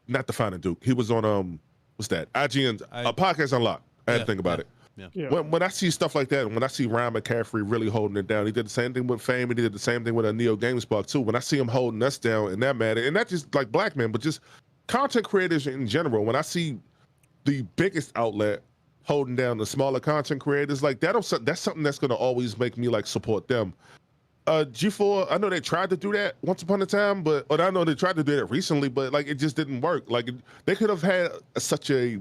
not Defining Duke. He was on what's that? IGN's Podcast Unlocked. I had to think about it. Yeah. When I see stuff like that, and when I see Ryan McCaffrey really holding it down, he did the same thing with Fame. He did the same thing with a Neo GameSpot too. When I see him holding us down in that matter, and not just like black men, but just content creators in general. When I see the biggest outlet holding down the smaller content creators, like that's something that's gonna always make me like support them. G4, I know they tried to do that once upon a time, or I know they tried to do that recently, but like it just didn't work. Like they could have had such a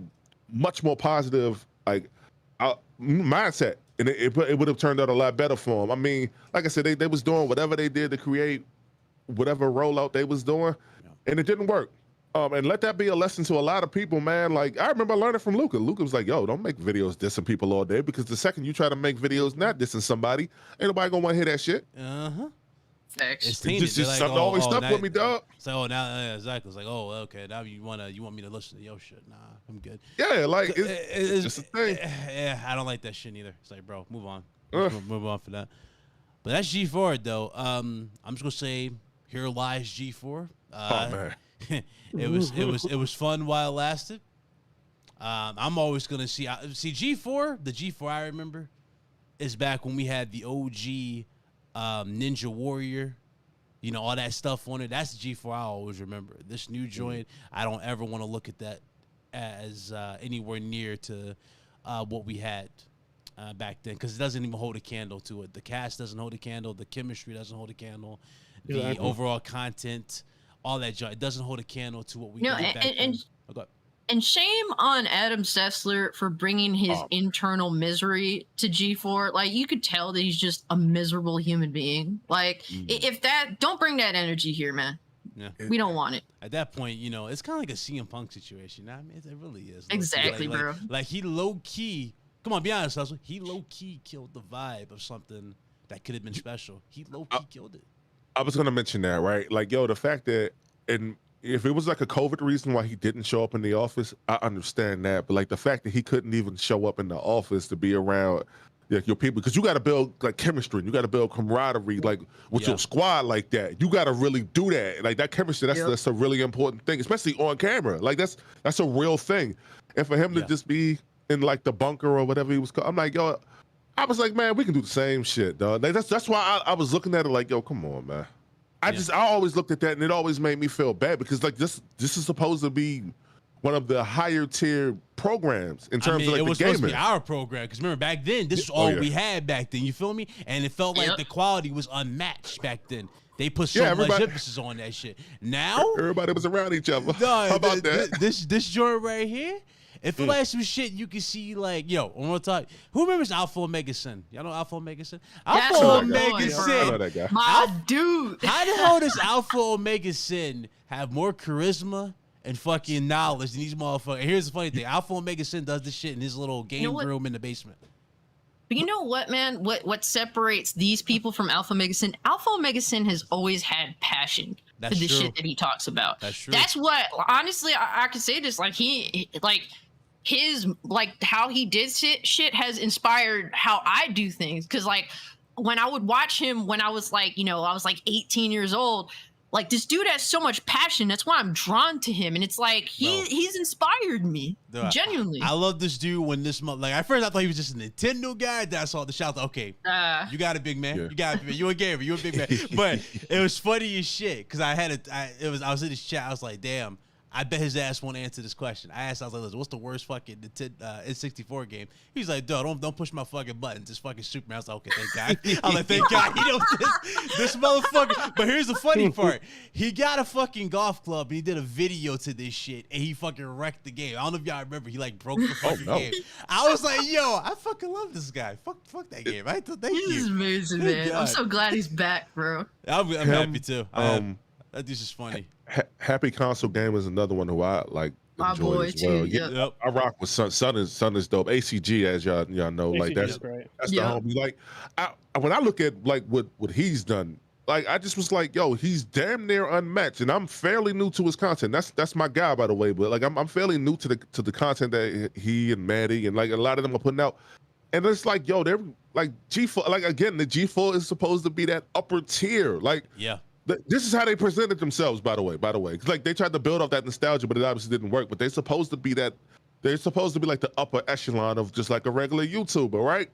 much more positive like mindset and it would have turned out a lot better for him. I mean, like I said, they was doing whatever they did to create whatever rollout they was doing, and it didn't work. And let that be a lesson to a lot of people, man. Like, I remember learning from Luca. Luca was like, yo, don't make videos dissing people all day, because the second you try to make videos not dissing somebody, ain't nobody gonna want to hear that shit. Facts. It's just something always stuck with me, dog. So now, exactly. It's like, oh, okay, now you want me to listen to your shit? Nah, I'm good. Yeah, like it's just a thing. Yeah, I don't like that shit either. It's like, bro, move on. Move on for that. But that's G4 though. I'm just gonna say, here lies G4. Oh man. it was fun while it lasted. I'm always gonna see G4. The G4 I remember is back when we had the OG Ninja Warrior, you know, all that stuff on it. That's the G4 I always remember. This new joint, I don't ever want to look at that as anywhere near to what we had back then, because it doesn't even hold a candle to it. The cast doesn't hold a candle. The chemistry doesn't hold a candle. The overall content, all that junk, it doesn't hold a candle to what we did back then. And shame on Adam Sessler for bringing his internal misery to G4. Like, you could tell that he's just a miserable human being. Like, don't bring that energy here, man. Yeah. We don't want it. At that point, you know, it's kind of like a CM Punk situation. I mean, it really is. Exactly, bro. Like he low key, come on, be honest, Hustle. He low key killed the vibe of something that could have been special. He low key killed it. I was gonna mention that, right? Like, yo, the fact that, and if it was like a COVID reason why he didn't show up in the office, I understand that. But like the fact that he couldn't even show up in the office to be around your people, because you got to build like chemistry, and you got to build camaraderie, like with your squad like that. You got to really do that. Like that chemistry, that's a really important thing, especially on camera. Like that's a real thing. And for him to just be in like the bunker or whatever he was called, I'm like, yo, I was like, man, we can do the same shit, dog. Like, that's why I was looking at it like, yo, come on, man. I always looked at that, and it always made me feel bad, because like this is supposed to be one of the higher tier programs in terms of like it was the gaming. Supposed to be our program, because remember back then, this was all we had back then. You feel me? And it felt like the quality was unmatched back then. They put so much emphasis on that shit. Now everybody was around each other. How about that? This joint right here. It feel like some shit you can see, like, yo, one more time. Who remembers Alpha Omega Sin? Y'all know Alpha Omega Sin? Alpha Omega Sin. My dude. How the hell does Alpha Omega Sin have more charisma and fucking knowledge than these motherfuckers? And here's the funny thing. Alpha Omega Sin does this shit in his little game room in the basement. But you know what, man? What separates these people from Alpha Omega Sin? Alpha Omega Sin has always had passion for the shit that he talks about. That's true. That's what, honestly, I could say this. Like, his how he did shit has inspired how I do things. Because like when I would watch him when I was like, I was like 18 years old, like this dude has so much passion. That's why I'm drawn to him. And it's like he's inspired me. Dude, genuinely. I love this dude when at first I thought he was just a Nintendo guy. Then I saw the shout. Okay, you got a big man. Yeah. You got a big man. You a gamer. You a big man. But it was funny as shit, because I was in this chat. I was like, damn. I bet his ass won't answer this question. I was like, listen, what's the worst fucking N64 game? He's like, dude, don't push my fucking buttons. It's fucking Superman. I was like, okay, thank God. I'm like, thank God. He knows this motherfucker. But here's the funny part. He got a fucking golf club, and he did a video to this shit, and he fucking wrecked the game. I don't know if y'all remember. He like broke the fucking game. I was like, yo, I fucking love this guy. Fuck that game. Thank you. He's amazing, man. I'm so glad he's back, bro. I'm happy too. That dude's just funny. Happy Console Game is another one who I like. My boy as well. Too. Yep. I rock with Son is dope. ACG, as y'all know, like that's the homie. Like when I look at like what he's done, like I just was like, yo, he's damn near unmatched, and I'm fairly new to his content. That's my guy, by the way. But like I'm fairly new to the content that he and Maddie and like a lot of them are putting out. And it's like, yo, they're like G4. Like again, the G4 is supposed to be that upper tier. Like this is how they presented themselves, by the way. Like they tried to build off that nostalgia, but it obviously didn't work. But they're supposed to be like the upper echelon of just like a regular YouTuber, right?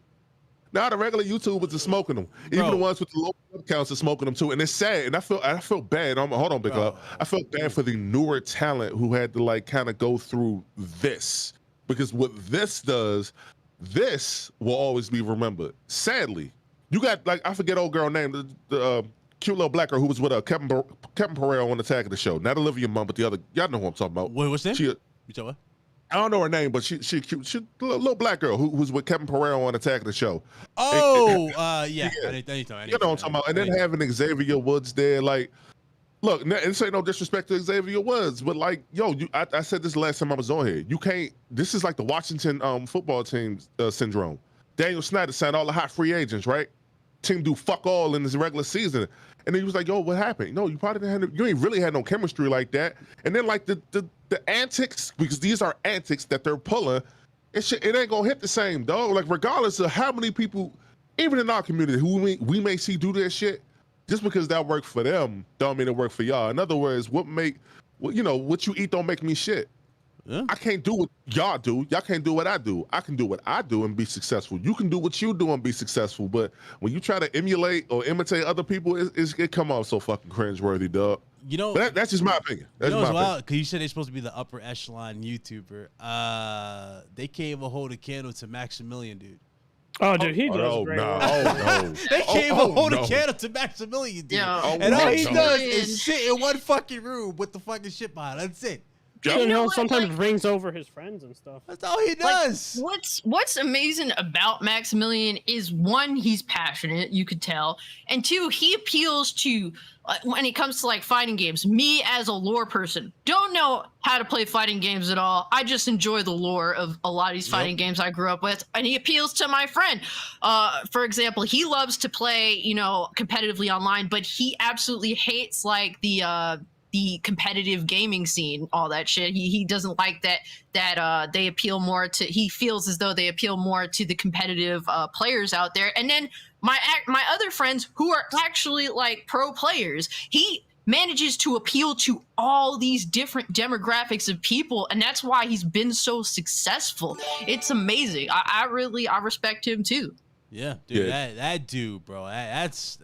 Now the regular YouTubers are smoking them. Even the ones with the low counts are smoking them too. And it's sad. And I feel bad. Hold on, Big Love. I felt bad for the newer talent who had to like kind of go through this. Because what this does, this will always be remembered. Sadly, you got like, I forget old girl name, the cute little black girl who was with Kevin Pereira on the tag of the show. Not Olivia Munn, but the other. Y'all know who I'm talking about. Wait, what's that? You talking about? I don't know her name, but she cute. She a little black girl who's with Kevin Pereira on Attack of the Show. Oh, yeah. You I know need what I'm talking about. And then having Xavier Woods there, like, look, this ain't no disrespect to Xavier Woods, but like, yo, I said this last time I was on here. You can't. This is like the Washington football team syndrome. Daniel Snyder signed all the hot free agents, right? Team do fuck all in this regular season, and then he was like, "Yo, what happened? No, you probably didn't. You ain't really had no chemistry like that." And then like the antics, because these are antics that they're pulling, it ain't gonna hit the same, dog. Like regardless of how many people, even in our community, who we may see do this shit, just because that worked for them, don't mean it worked for y'all. In other words, what you eat don't make me shit. Yeah. I can't do what y'all do. Y'all can't do what I do. I can do what I do and be successful. You can do what you do and be successful. But when you try to emulate or imitate other people, it come off so fucking cringeworthy, dog. You know, that's just my opinion. That's my opinion. Because you said they're supposed to be the upper echelon YouTuber. They came and hold a candle to Maximilian, dude. Oh, dude, he does great. No. They came and hold a candle to Maximilian, dude. And all he does is sit in one fucking room with the fucking shit behind. That's it. You know, sometimes brings over his friends and stuff. That's all he does. Like, what's amazing about Maximilian is, one, he's passionate, you could tell, and two, he appeals to, when it comes to like fighting games, me as a lore person, don't know how to play fighting games at all. I just enjoy the lore of a lot of these fighting games I grew up with, and he appeals to my friend. For example, he loves to play, competitively online, but he absolutely hates like the competitive gaming scene, all that shit. He doesn't like that they appeal more to, he feels as though they appeal more to the competitive players out there. And then my other friends who are actually like pro players, he manages to appeal to all these different demographics of people, and that's why he's been so successful. It's amazing. I respect him too. Yeah, dude, that dude, bro, that's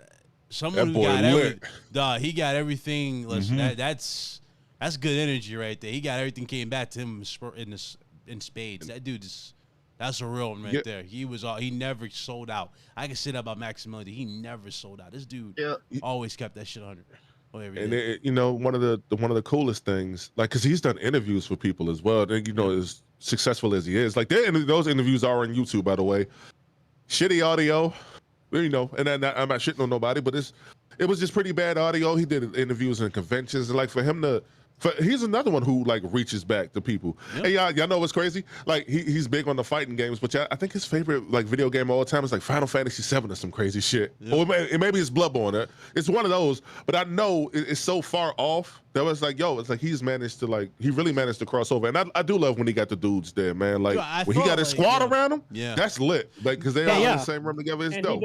someone who got everything. He got everything. Listen, that's good energy right there. He got everything came back to him in spades. That dude that's a real one right there. He never sold out. I can say that about Maximilian. He never sold out. This dude always kept that shit 100. And one of the coolest things, like, because he's done interviews for people as well. And as successful as he is, like those interviews are on YouTube, by the way. Shitty audio. And I'm not shitting on nobody, but it was just pretty bad audio. He did interviews and conventions, and like for him to, he's another one who like reaches back to people. Yep. Hey, y'all know what's crazy? Like he's big on the fighting games, but I think his favorite like video game of all time is like Final Fantasy VII or some crazy shit. Yep. Or maybe it's Bloodborne. It's one of those, but I know it's so far off that was like, it's like he really managed to cross over. And I do love when he got the dudes there, man. Like when he got his squad around him, that's lit. Like because they all in the same room together. It's dope.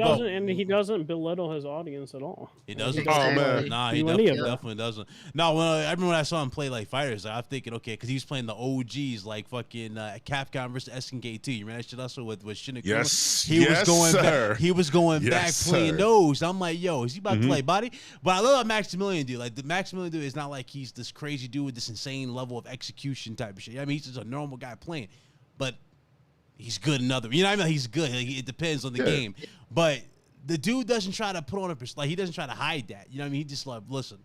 He doesn't belittle his audience at all. He doesn't. Oh man, nah, he definitely doesn't. No, I remember when I saw him play like fighters, I'm thinking, okay, because he was playing the OGs like fucking Capcom versus SNK 2. You remember that shit also with Shinigami? Yes, he was going back playing those. I'm like, yo, is he about to play body? But I love about Maximilian dude. Like the Maximilian dude is not like he's this crazy dude with this insane level of execution type of shit. I mean, he's just a normal guy playing, but he's good in other. You know what I mean? He's good. Like, it depends on the game, but the dude doesn't try to put on he doesn't try to hide that. You know what I mean? He just like, listen,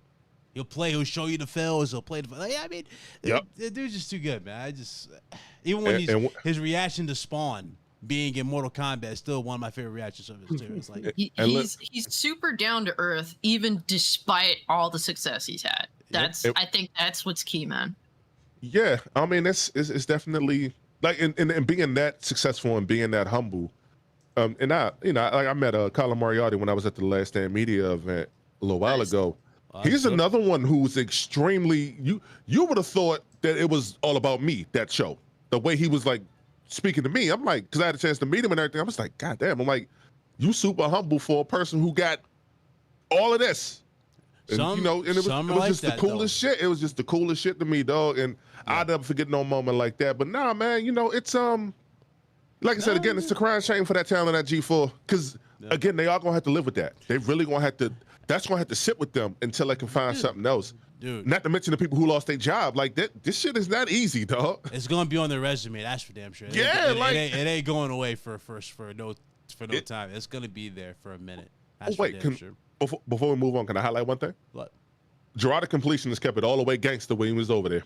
he'll play. He'll show you the fails. He'll play the. Like, I mean, the dude's just too good, man. Even when his reaction to Spawn being in Mortal Kombat is still one of my favorite reactions of his too. It's like he's super down to earth, even despite all the success he's had. I think that's what's key, man. Yeah, I mean, it's definitely like in being that successful and being that humble. I met Colin Moriarty when I was at the Last Stand Media event a little while ago. He's another one who's extremely. You would have thought that it was all about me, that show. The way he was like speaking to me, I'm like, because I had a chance to meet him and everything. I was like, God damn! I'm like, you super humble for a person who got all of this. And, and it was just the coolest shit. It was just the coolest shit to me, dog. And I'll never forget no moment like that. But nah, man, it's like I said again, it's a crying shame for that talent at G4. Because again, they are gonna have to live with that. They really gonna have to. That's gonna have to sit with them until they can find something else. Dude. Not to mention the people who lost their job. Like that, this shit is not easy, dog. It's gonna be on their resume. That's for damn sure. It ain't going away for no time. It's gonna be there for a minute. That's for damn sure. Before we move on, can I highlight one thing? What? Gerard Completion has kept it all the way gangster when he was over there.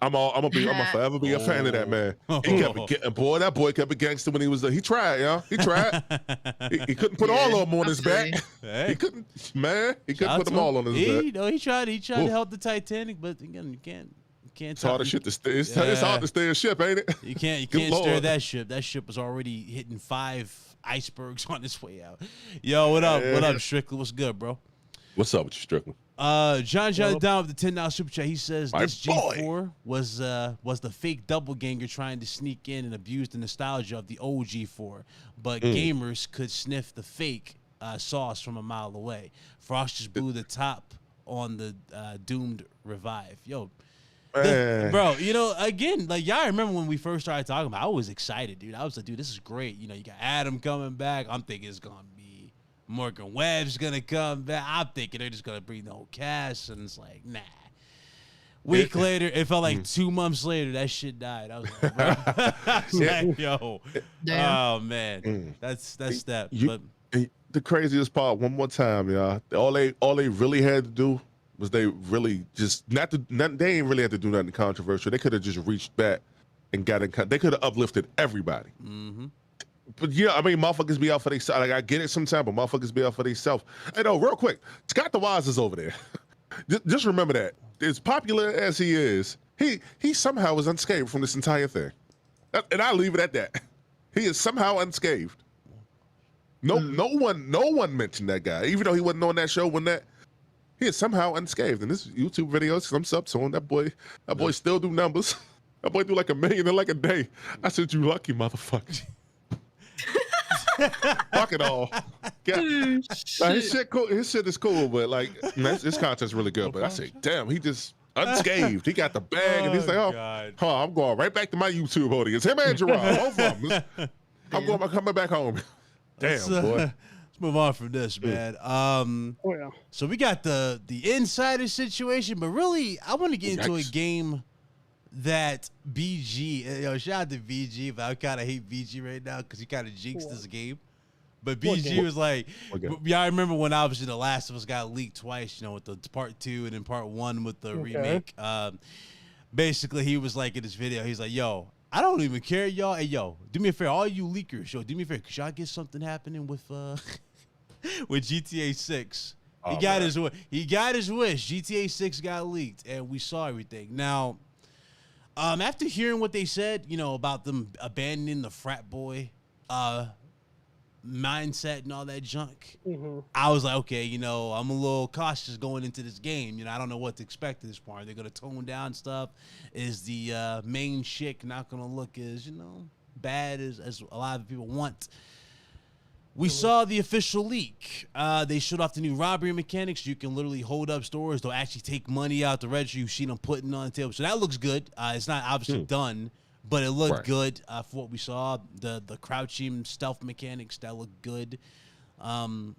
I'm gonna forever be a fan of that man. He kept getting, boy, that boy kept a gangster when he was there. He tried, he tried. He couldn't put all of them on his back. Hey. He couldn't, man. He couldn't put them all on his back. You know, he tried to help the Titanic, but again, you can't. It's hard to stay. It's hard to stay a ship, ain't it? You can't steer that ship. That ship was already hitting 5 icebergs on its way out. Yo, what up? What up, Strickland? What's good, bro? What's up with you, Strickland? John down with the $10 super chat. He says this G4 was the fake doppelganger trying to sneak in and abuse the nostalgia of the old G4, but gamers could sniff the fake sauce from a mile away. Frosk just blew the top on the doomed revive. Yo. Bro, you know, again, like y'all remember when we first started talking about it, I was excited, dude. I was like, dude, this is great. You know, you got Adam coming back. I'm thinking it's gonna be Morgan Webb's gonna come back. I'm thinking they're just gonna bring the whole cast, and it's like, nah. Week later, it felt like 2 months later, that shit died. I was like, bro. I was like, yo. Oh man. That's that. But the craziest part, one more time, y'all. All they really had to do was they really just they ain't really had to do nothing controversial. They could have just reached back and got in. They could have uplifted everybody. But yeah, I mean, motherfuckers be out for themselves. Like I get it sometimes, but motherfuckers be out for themselves. Hey, no, real quick, Scott the Wise is over there. Just remember that. As popular as he is, he somehow was unscathed from this entire thing, and I'll leave it at that. He is somehow unscathed. No one mentioned that guy, even though he wasn't on that show when that. He is somehow unscathed in this YouTube videos. I'm sub to him. That boy still do numbers. That boy do like 1 million in like a day. I said, you lucky motherfucker. Fuck it all. His shit cool. His shit is cool, but like his content's really good. But I say, damn, he just unscathed. He got the bag, and he's like, I'm going right back to my YouTube audience. Him and Gerard, both of them. I'm coming back home. Damn, boy. Let's move on from this, man. So we got the insider situation, but really, I want to get into a game that BG. Yo, shout out to BG, but I kind of hate BG right now because he kind of jinxed this game. But BG was like, y'all remember when obviously The Last of Us got leaked twice, you know, with the part 2 and then part 1 with the remake. Basically, he was like in this video, he's like, yo, I don't even care, y'all. Hey, yo, do me a favor, all you leakers, yo, do me a favor. Could y'all get something happening with with GTA 6? He got his wish. GTA 6 got leaked, and we saw everything. Now, after hearing what they said, you know, about them abandoning the frat boy mindset and all that junk, I was like, okay, you know, I'm a little cautious going into this game. You know, I don't know what to expect at this point. They're going to tone down stuff. Is the main chick not going to look as, you know, bad as a lot of people want? We saw the official leak. They showed off the new robbery mechanics. You can literally hold up stores. They'll actually take money out the register. You've seen them putting on the table. So that looks good. It's not obviously done, but it looked good for what we saw. The crouching stealth mechanics, that looked good. Then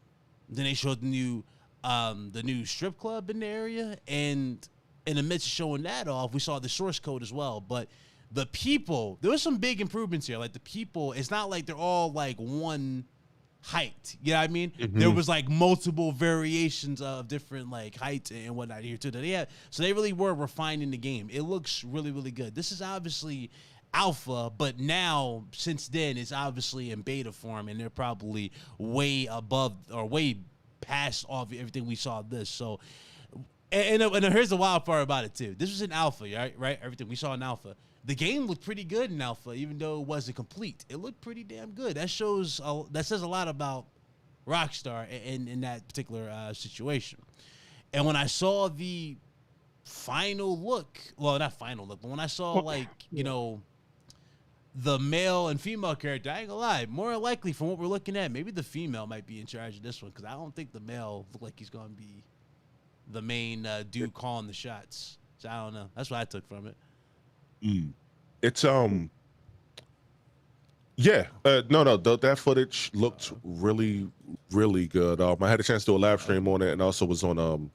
they showed the new strip club in the area. And in the midst of showing that off, we saw the source code as well. But the people, there was some big improvements here. Like the people, it's not like they're all like one height, you know what I mean? There was like multiple variations of different like heights and whatnot here too that they had. So they really were refining the game. It looks really, really good. This is obviously alpha, but now since then it's obviously in beta form, and they're probably way above or way past all of everything we saw this. So and here's the wild part about it too. This was in alpha, right? Everything we saw in alpha. The game looked pretty good in alpha, even though it wasn't complete. It looked pretty damn good. That says a lot about Rockstar in that particular situation. And when I saw the final look, well, not final look, but when I saw like, you know, the male and female character, I ain't gonna lie, more likely from what we're looking at, maybe the female might be in charge of this one, because I don't think the male looked like he's gonna be the main dude calling the shots. So I don't know. That's what I took from it. It's that footage looked really, really good. I had a chance to do a live stream on it, and also was on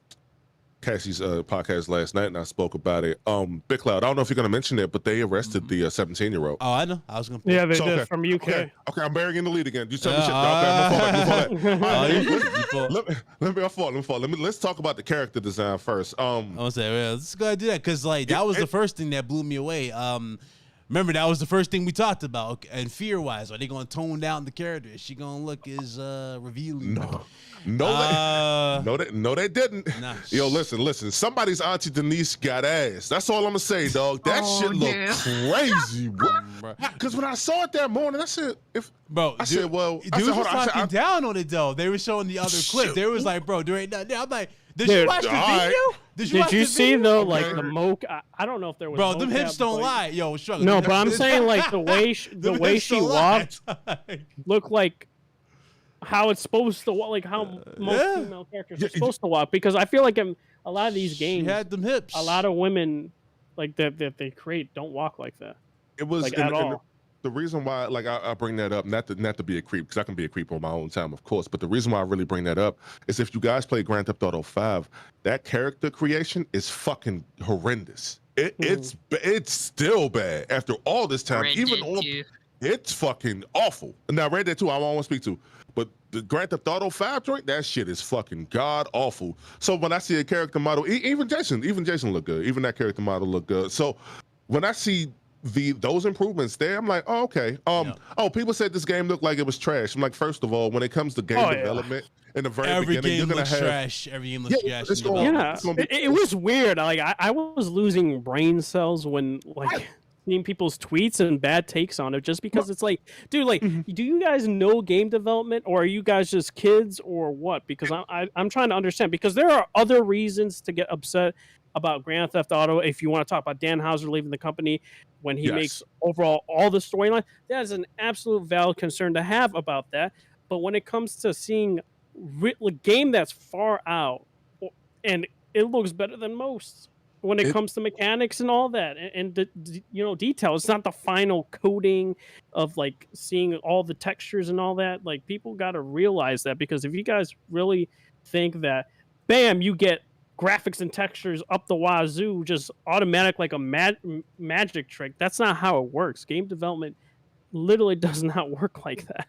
Cassie's podcast last night, and I spoke about it. Big Cloud, I don't know if you're gonna mention it, but they arrested the 17-year-old. Oh, I know. I was gonna. Yeah, they did from UK. Okay, I'm bearing in the lead again. You tell me shit. Let's talk about the character design first. I'm gonna say, well, let's go ahead and do that because like that was the first thing that blew me away. Remember that was the first thing we talked about. And fear-wise, are they gonna tone down the character? Is she gonna look as revealing? No, they didn't. Nah. Yo, listen. Somebody's Auntie Denise got ass. That's all I'm gonna say, dog. That shit looked crazy, bro. Because when I saw it that morning, I said, dudes was fucking down on it though. They were showing the other clip. They was like, bro, there ain't nothing there. I'm like, did you watch the video? Did you see though, like the moke? I don't know if there was. Bro, them hips don't lie. Yo, struggle. No, but I'm saying like the way she walked looked like how it's supposed to walk, like how most female characters are supposed to walk. Because I feel like in a lot of these games, she had them hips. A lot of women like that they create don't walk like that. It was like at all. The reason why, like, I bring that up, not to be a creep, because I can be a creep on my own time, of course. But the reason why I really bring that up is if you guys play Grand Theft Auto 5, that character creation is fucking horrendous. It's still bad after all this time. It's fucking awful. Now, Red Dead 2, I won't speak to, but the Grand Theft Auto 5 joint, that shit is fucking god awful. So when I see a character model, even Jason look good. Even that character model look good. So when I see those improvements there, I'm like, oh, okay. Oh, people said this game looked like it was trash. I'm like, first of all, when it comes to game development, in the very beginning, you're gonna have trash. Every game looks trash. It was weird. Like I was losing brain cells when like seeing people's tweets and bad takes on it, just because it's like, dude, like, do you guys know game development, or are you guys just kids, or what? Because I'm trying to understand, because there are other reasons to get upset about Grand Theft Auto. If you want to talk about Dan Houser leaving the company when he makes overall all the storyline, that is an absolute valid concern to have about that. But when it comes to seeing a game that's far out and it looks better than most when it comes to mechanics and all that, and the detail, it's not the final coding of like seeing all the textures and all that. Like, people got to realize that, because if you guys really think that bam, you get graphics and textures up the wazoo, just automatic like a magic trick. That's not how it works. Game development literally does not work like that.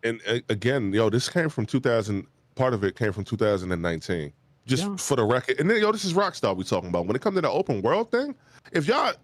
And again, this came from 2000. Part of it came from 2019. Just for the record. And then, this is Rockstar we talking about. When it comes to the open world thing, if y'all,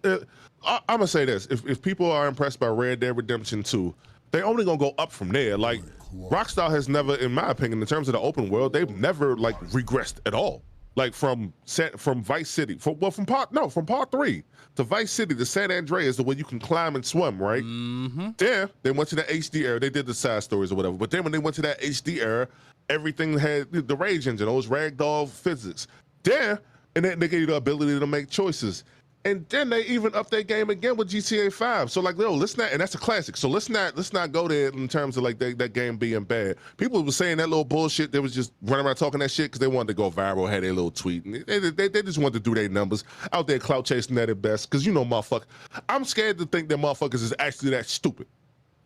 I'm gonna say this: if people are impressed by Red Dead Redemption 2, they only gonna go up from there. Like, Rockstar has never, in my opinion, in terms of the open world, they've never like regressed at all. Like from Vice City, from part 3 to Vice City to San Andreas, the way you can climb and swim, right? Mm-hmm. There, they went to the HD era. They did the side stories or whatever. But then when they went to that HD era, everything had the Rage Engine, those ragdoll physics. There, and then they gave you the ability to make choices. And then they even upped their game again with GTA 5. So like, let's not, and that's a classic. So let's not go there in terms of like that game being bad. People were saying that little bullshit. They was just running around talking that shit because they wanted to go viral, had their little tweet. And they just wanted to do their numbers out there, clout chasing at their best. Because motherfucker, I'm scared to think that motherfuckers is actually that stupid.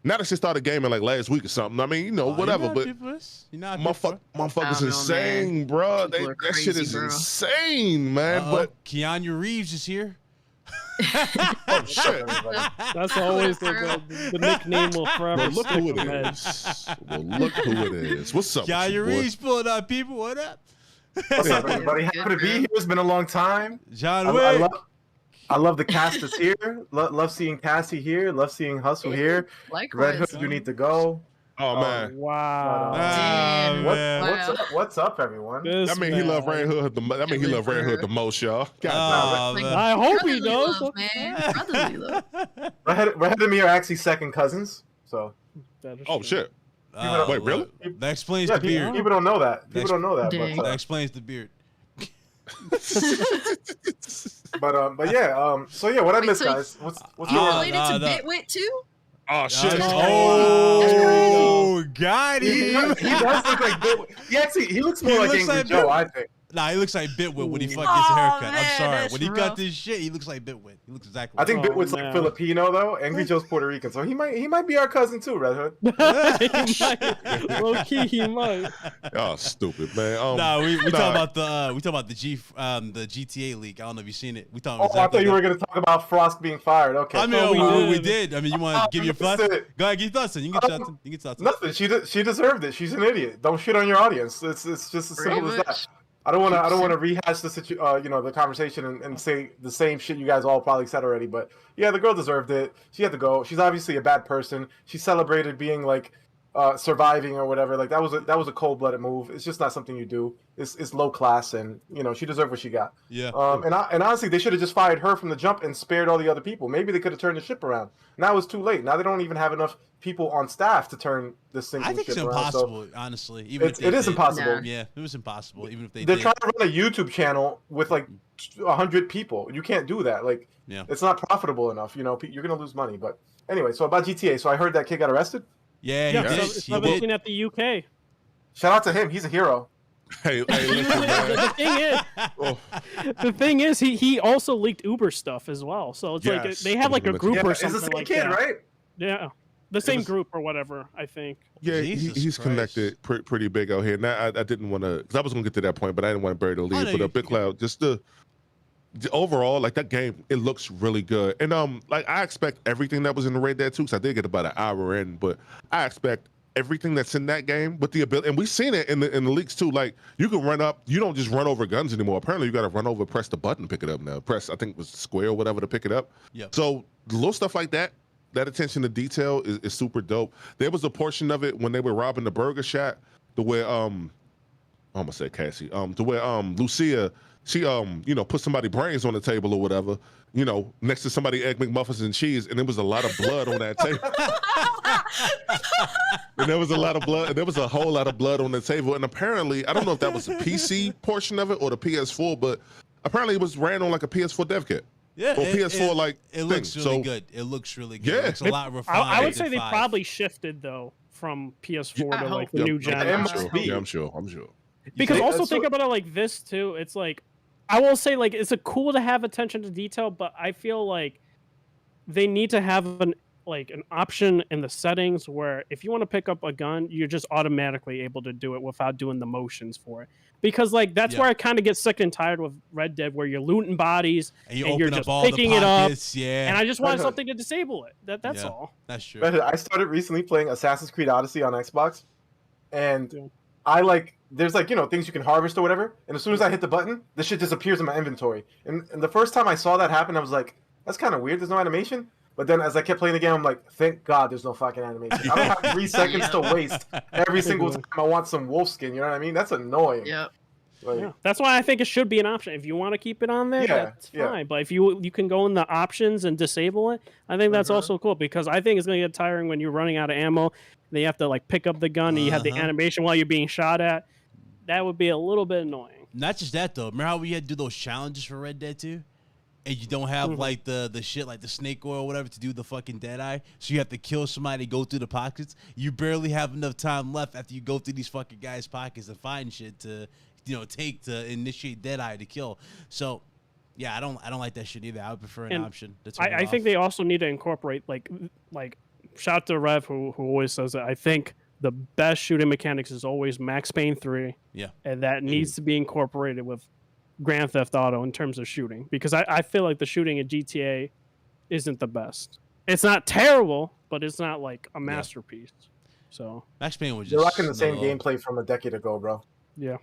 Now that she started gaming like last week or something. I mean, whatever. But motherfuckers insane, bro. That shit is insane, man. But Keanu Reeves is here. Oh shit! That's always the nickname will forever. Well, look who it is. What's up? Keanu Reeves pulling up, people. What up? What's up, everybody? Happy to be here. It's been a long time. John Wick. I love the cast that's here. Love seeing Cassie here. Love seeing Hustle here. Likewise. Red Hood, you need to go. Oh man! Wow! What's up, everyone? He love Red Hood. He love Red Hood the most, y'all. I hope he does. Brotherly love. Red Hood and me are actually second cousins. So. Oh shit! Wait, really? That explains the beard. People don't know that. That explains the beard. But yeah. So yeah, what I missed, guys? What's you related to Bitwit too? Oh shit! Oh, got him. He does look like Bitwit. He looks more like Angry Joe, I think. Nah, he looks like Bitwit when he fucking gets a haircut. Man, I'm sorry. that's When he rough. got this shit, he looks like Bitwit. He looks exactly. I think Oh, Bitwit's man. like Filipino though. Angry Joe's Puerto Rican, so he might be our cousin too, Red Hood. He might. Low key, he might. Y'all stupid, man. Nah, we nah. talking about the GTA leak. I don't know if you've seen it. We talking. Oh, I thought you were gonna talk about Frosk being fired. Okay. I mean, Oh, we we did. I mean, you want to give your thoughts? Go Listen. ahead, give your thoughts. You can get shots. You can get shots. Nothing. She deserved it. She's an idiot. Don't shit on your audience. It's just as Pretty simple as much. that. I don't want to rehash the conversation and say the same shit you guys all probably said already. But yeah, the girl deserved it. She had to go. She's obviously a bad person. She celebrated being like surviving or whatever. Like that was a cold-blooded move. It's just not something you do. It's low class, and she deserved what she got. Yeah. And honestly, they should have just fired her from the jump and spared all the other people. Maybe they could have turned the ship around. Now it's too late. Now they don't even have enough people on staff to turn this thing. I think it's around. impossible, So honestly. Even if it is impossible. Nah. Yeah, it was impossible. Even if they They're did. trying to run a YouTube channel with like 100 people. You can't do that. Like, Yeah. it's not profitable enough. You're gonna lose money. But anyway, so about GTA. So I heard that kid got arrested. Yeah, Yeah, he so did. it's He looking did. at the UK. Shout out to him. He's a hero. Hey, listen, man. The thing is, Oh, the thing is, he also leaked Uber stuff as well. So it's like Yes. they have like a group Yeah, or it's the something same like kid, that. right? Yeah, the same was- group or whatever. I think. yeah, Jesus he's Christ. connected pretty big out here. Now I didn't want to, because I was gonna get to that point, but I didn't want to bury the know lead. But you- Big Cloud, just the overall, like that game, it looks really good. And like I expect everything that was in the Red Dead 2, because I did get about an hour in, but I expect everything that's in that game with the ability, and we've seen it in the leaks too. Like you can run up, you don't just run over guns anymore. Apparently, you got to run over, press the button, pick it up now. Press, I think it was square or whatever to pick it up. Yep. So little stuff like that. That attention to detail is super dope. There was a portion of it when they were robbing the burger shack, the way I'm gonna say Cassie, to where Lucia, she put somebody brains on the table or whatever, next to somebody Egg McMuffins and cheese, and there was a lot of blood on that table. And there was a lot of blood, and there was a whole lot of blood on the table. And apparently, I don't know if that was the PC portion of it or the PS4, but apparently it was ran on like a PS4 dev kit. Yeah, Or PS4 like it looks thing. really So- good. It looks really good. Yeah. It looks a lot refined. I would say than they 5. probably shifted though from PS4 I to like hope- the Yeah, new I'm gen. sure. MSB. Yeah, I'm sure. Because think also that's think what- about it like this too. It's like I will say like it's a cool to have attention to detail, but I feel like they need to have an option in the settings where if you want to pick up a gun, you're just automatically able to do it without doing the motions for it. Because like that's Yeah. where I kind of get sick and tired with Red Dead, where you're looting bodies And you and open you're up just all picking the it up, pockets. Yeah. and I just wanted Right. something to disable it. That's Yeah. all. That's true. I started recently playing Assassin's Creed Odyssey on Xbox, and Yeah. there's things you can harvest or whatever, and as soon as I hit the button, the shit disappears in my inventory. And the first time I saw that happen, I was like, that's kind of weird. There's no animation. But then as I kept playing the game, I'm like, thank God there's no fucking animation. I don't have 3 seconds to waste every single time I want some wolf skin. You know what I mean? That's annoying. Yep. Like, Yeah. That's why I think it should be an option. If you want to keep it on there, Yeah, that's yeah. fine. But if you can go in the options and disable it, I think that's also cool because I think it's gonna get tiring when you're running out of ammo. Then you have to like pick up the gun and you have the Uh-huh. animation while you're being shot at. That would be a little bit annoying. Not just that though. Remember how we had to do those challenges for Red Dead 2? And you don't have like the shit like the snake oil or whatever to do the fucking dead eye. So you have to kill somebody, go through the pockets. You barely have enough time left after you go through these fucking guys' pockets and find shit to take to initiate dead eye to kill. So yeah, I don't like that shit either. I would prefer an And option. To turn it I think off. they also need to incorporate like shout out to Rev who always says that. I think the best shooting mechanics is always Max Payne 3. Yeah. And that needs to be incorporated with Grand Theft Auto in terms of shooting because I feel like the shooting in GTA isn't the best. It's not terrible, but it's not like a masterpiece. So Max Payne was just they're rocking the same slow. gameplay from a decade ago, bro. yeah,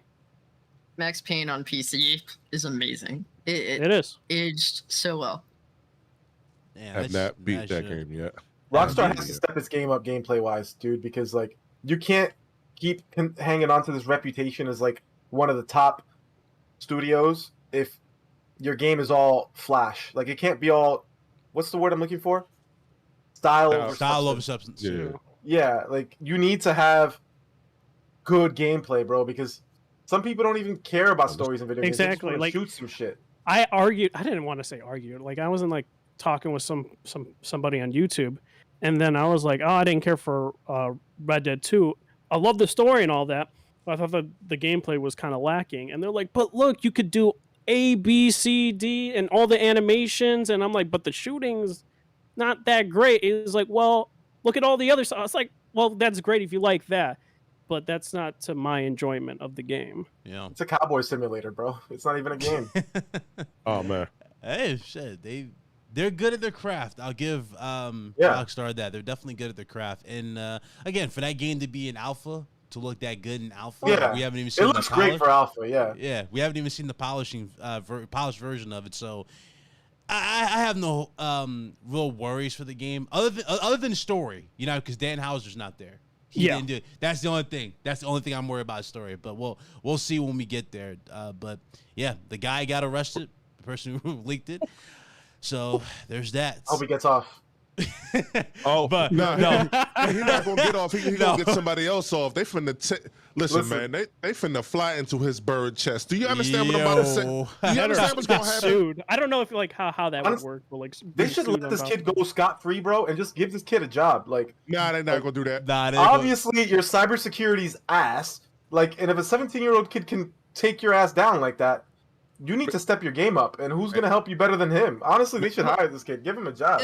Max Payne on PC is amazing. it is. Aged so well. Yeah, Have not beat that game yet. Rockstar has to step its game up gameplay wise, dude, because like you can't keep hanging on to this reputation as like one of the top studios if your game is all flash. Like it can't be all what's the word I'm looking for? Style over Style over substance. substance. Yeah. Yeah, like you need to have good gameplay, bro, because some people don't even care about stories in video games. They just Exactly, wanna like- shoot some shit. I didn't want to say argued. Like I wasn't like talking with somebody on YouTube, and then I was like, oh, I didn't care for Red Dead 2. I love the story and all that, I thought the gameplay was kind of lacking, and they're like, "But look, you could do A, B, C, D, and all the animations," and I'm like, "But the shooting's not that great." It's like, "Well, look at all the other stuff." It's like, "Well, that's great if you like that, but that's not to my enjoyment of the game." Yeah. It's a cowboy simulator, bro. It's not even a game. Oh man. Hey, shit, they're good at their craft. I'll give Yeah. Rockstar that. They're definitely good at their craft. And again, for that game to be in alpha, to look that good in alpha, Yeah. we haven't even seen It looks the great for alpha, yeah. Yeah, we haven't even seen the polished version of it. So I have no real worries for the game other than story, you know, because Dan Houser's not there. He didn't do it. That's the only thing. That's the only thing I'm worried about story. But we'll see when we get there. But yeah, the guy got arrested, the person who leaked it. So there's that. Hope he gets off. Oh, But no, no. he's not gonna get off. He gonna get somebody else off. They finna listen, man. They finna fly into his bird chest. Do you understand what I'm about to say? Do you understand what's gonna happen? Sued. I don't know if like how that would work, but like They should let this kid go scot-free, bro, and just give this kid a job. Like, Nah, they're not gonna do that. Nah, obviously, your cybersecurity's ass. Like, and if a 17-year-old kid can take your ass down like that, you need to step your game up. And who's gonna help you better than him? Honestly, they should hire this kid. Give him a job.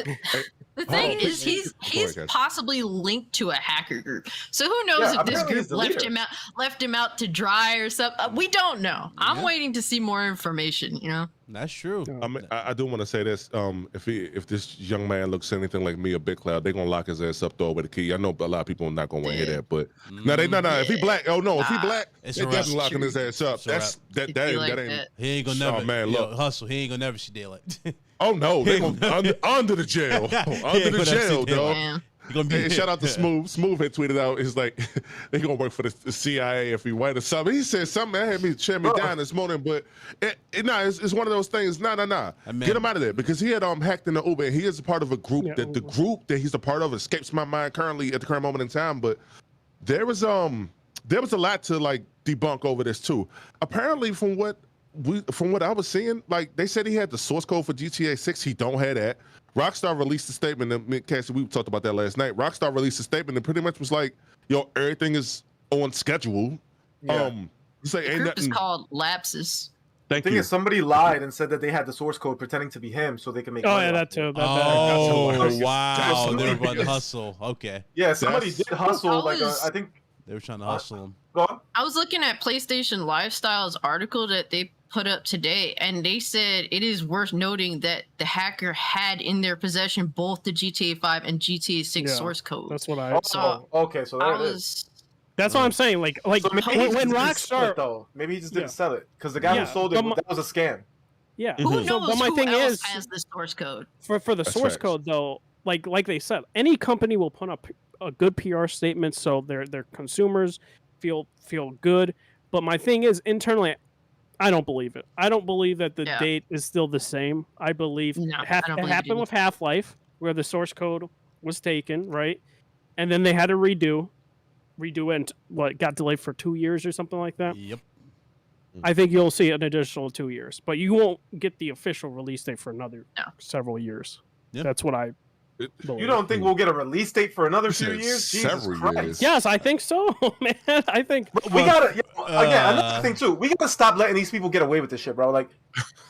The thing is, he's guys. possibly linked to a hacker group. So who knows Yeah, if this apparently group he's the left leader. him out to dry or something? We don't know. I'm waiting to see more information. You know. That's true. I mean, I do want to say this. If this young man looks anything like me or Big Cloud, they're gonna lock his ass up, throw away the key. I know a lot of people are not gonna want to hear that, but no. If he black, if he black, It's they're a wrap. definitely locking his ass up. It's a That's that It'd be like ain't. that. He ain't gonna never. Oh, man, yo, look. Hustle. He ain't gonna never see daylight. Oh no, they gonna under the jail, under the jail, dog. Man. He gonna be Hey, shout out to Smooth. Smooth had tweeted out, he's like, they gonna work for the CIA if he white or something. He said something that had me shut me down this morning, but it's one of those things. Nah. Get him out of there because he had hacked in the Uber. And he is a part of a group the group that he's a part of escapes my mind currently at the current moment in time. But there was a lot to like debunk over this too. Apparently, from what I was seeing, like they said he had the source code for GTA 6. He don't have that. Rockstar released a statement, and Cassie, we talked about that last night. Rockstar released a statement and pretty much was like, "Yo, everything is on schedule." Yeah. It's like The ain't group is nothing. called Lapses. Thank The thing you. is, somebody lied and said that they had the source code pretending to be him so they can make Oh money yeah, off that it. too. Oh hilarious. wow, That's they were about to hilarious. hustle. Okay, Yeah, somebody That's- did hustle. I Like, was- I think. they were trying to hustle him. Go on. I was looking at PlayStation Lifestyle's article that they put up today, and they said it is worth noting that the hacker had in their possession both the GTA 5 and GTA 6 Yeah, source code. That's what I. So, Okay, so I there it is. was. That's what I'm saying. Like So maybe he when just didn't sell it, Rockstar. though. Maybe he just didn't Yeah. sell it because the guy Yeah, who sold but it, that was a scam. Yeah. Who knows So, but my who thing else is, has the source code? for the That's source facts. code though, like they said, any company will put up a good PR statement so their consumers feel good. But my thing is internally, I don't believe it. I don't believe that the Yeah. date is still the same. I believe No, it I don't believe it happened either. with Half-Life where the source code was taken, right? And then they had to redo and what got delayed for 2 years or something like that. Yep. I think you'll see an additional 2 years, but you won't get the official release date for another No. several years. Yeah. That's what I believe. You don't think we'll get a release date for another few said years? Jesus several Christ. years. Yes, I think so, man. I think We gotta, again, another uh, thing too. We gotta stop letting these people get away with this shit, bro. Like,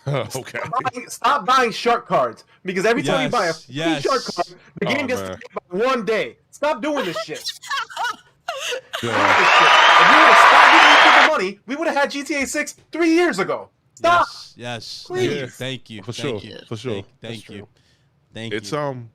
Okay. stop buying shark cards because every time you buy a Yes, free yes. shark card, the Oh, game gets man. delayed by 1 day. Stop doing this shit. Yeah. If we would have stopped giving these people money, we would have had GTA 6 3 years ago. Stop. Yes. Please. Thank you. For Thank sure. you. For sure. Thank you. true. Thank It's you.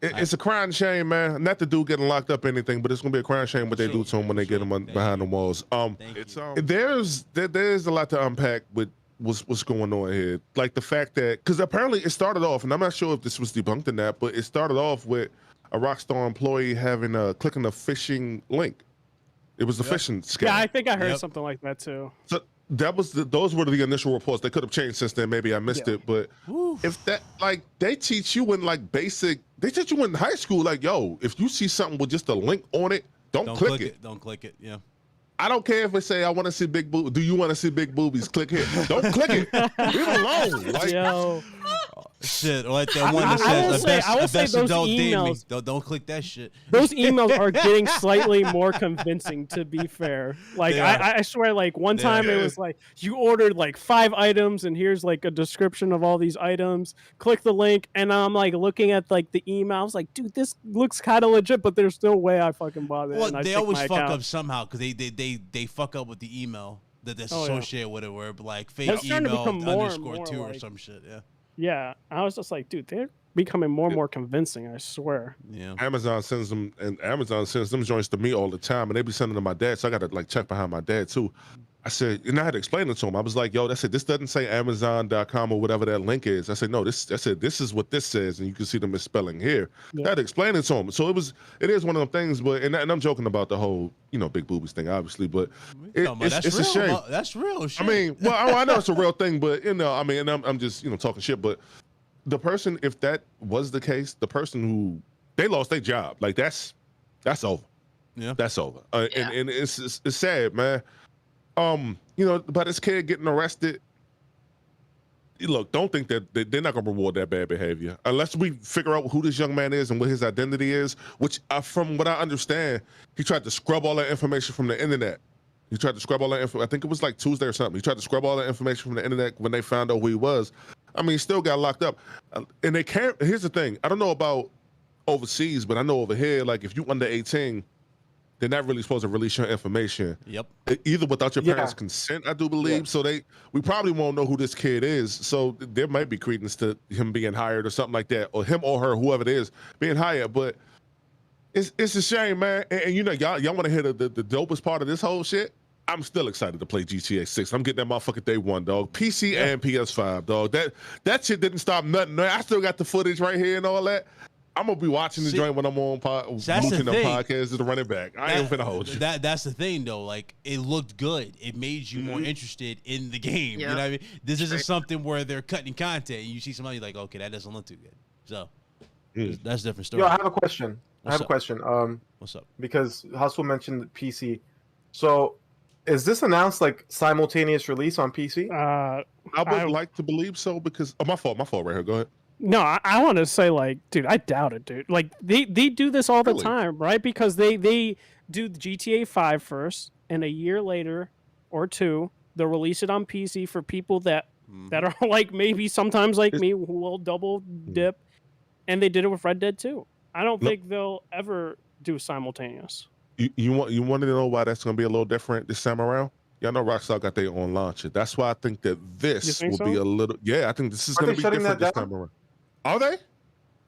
it's a crying shame, man. Not the dude getting locked up or anything, but it's gonna be a crying shame what they do to him when they get him behind the walls. Thank It's you. there's a lot to unpack with what's going on here. Like the fact that because apparently it started off, and I'm not sure if this was debunked in that, but it started off with a Rockstar employee having clicking a phishing link. It was the phishing scam. yeah, I think I heard Yep. something like that too. So that was those were the initial reports. They could have changed since then. Maybe I missed Yeah. it, but Woo. if that like they teach you in like basic, they teach you in high school. Like, yo, if you see something with just a link on it, don't click it. Don't click it. Yeah. I don't care if it say I want to see big boob. Do you want to see big boobies? Click here. Don't click it. Leave it alone. Like, Yo, Shit, or like that one that says I will say those emails. Don't click that shit. Those emails are getting slightly more convincing, to be fair. Like I swear, like one time it was like you ordered like 5 items, and here's like a description of all these items. Click the link, and I'm like looking at like the email. I was like, dude, this looks kind of legit, but there's no way I fucking bought it. Well, and I they stick always my fuck account. up somehow because they fuck up with the email that's Oh, yeah. associated with it, where like fake That's starting to email become more and underscore more 2 or like- some shit. Yeah. Yeah, I was just like, dude, they're becoming more and more convincing. I swear. Yeah. Amazon sends them joints to me all the time, and they be sending them to my dad. So I got to like check behind my dad too. I said, and I had to explain it to him. I was like, yo, that's it. This doesn't say Amazon.com or whatever that link is. I said, no, this is what this says, and you can see the misspelling here. Yeah. I had to explain it to him. So it is one of them things, but and I'm joking about the whole, big boobies thing, obviously, but it's a shame. That's real shit. I mean, well, I know it's a real thing, but I mean, and I'm just talking shit. But the person, if that was the case, the person who they lost their job, like that's over. Yeah, that's over. And it's sad, man. About this kid getting arrested. Look, don't think that they're not gonna reward that bad behavior unless we figure out who this young man is and what his identity is. Which, from what I understand, he tried to scrub all that information from the internet. He tried to scrub all that info. I think it was like Tuesday or something. He tried to scrub all that information from the internet when they found out who he was. I mean, he still got locked up. And they can't. Here's the thing. I don't know about overseas, but I know over here, like if you under 18, they're not really supposed to release your information. Yep. Either without your parents' consent, I do believe. Yeah. So we probably won't know who this kid is. So there might be credence to him being hired or something like that, or him or her, whoever it is, being hired. But it's a shame, man. And y'all want to hear the dopest part of this whole shit? I'm still excited to play GTA 6. I'm getting that motherfucker day one, dog. PC and PS5, dog. That shit didn't stop nothing. I still got the footage right here and all that. I'm gonna be watching the joint when I'm on watching the podcast to run it back. I ain't finna hold you. That's the thing, though. Like, it looked good. It made you more interested in the game. You know what I mean? This isn't something where they're cutting content and you see somebody like, okay, that doesn't look too good. So that's a different story. Yo, I have a question. What's up? Because Hustle mentioned PC. So, is this announced like simultaneous release on PC? I would like to believe so because my fault right here. Go ahead. No, I want to say, like, dude, I doubt it, dude. Like, they do this all the time, right? Because they do the GTA 5 first, and a year later or two, they'll release it on PC for people that are like maybe sometimes like me who will double dip, and they did it with Red Dead 2. I don't think they'll ever do simultaneous. You want to know why that's going to be a little different this time around? Y'all know Rockstar got their own launcher. That's why I think that this will be a little. Yeah, I think this is going to be different this time around. Are they?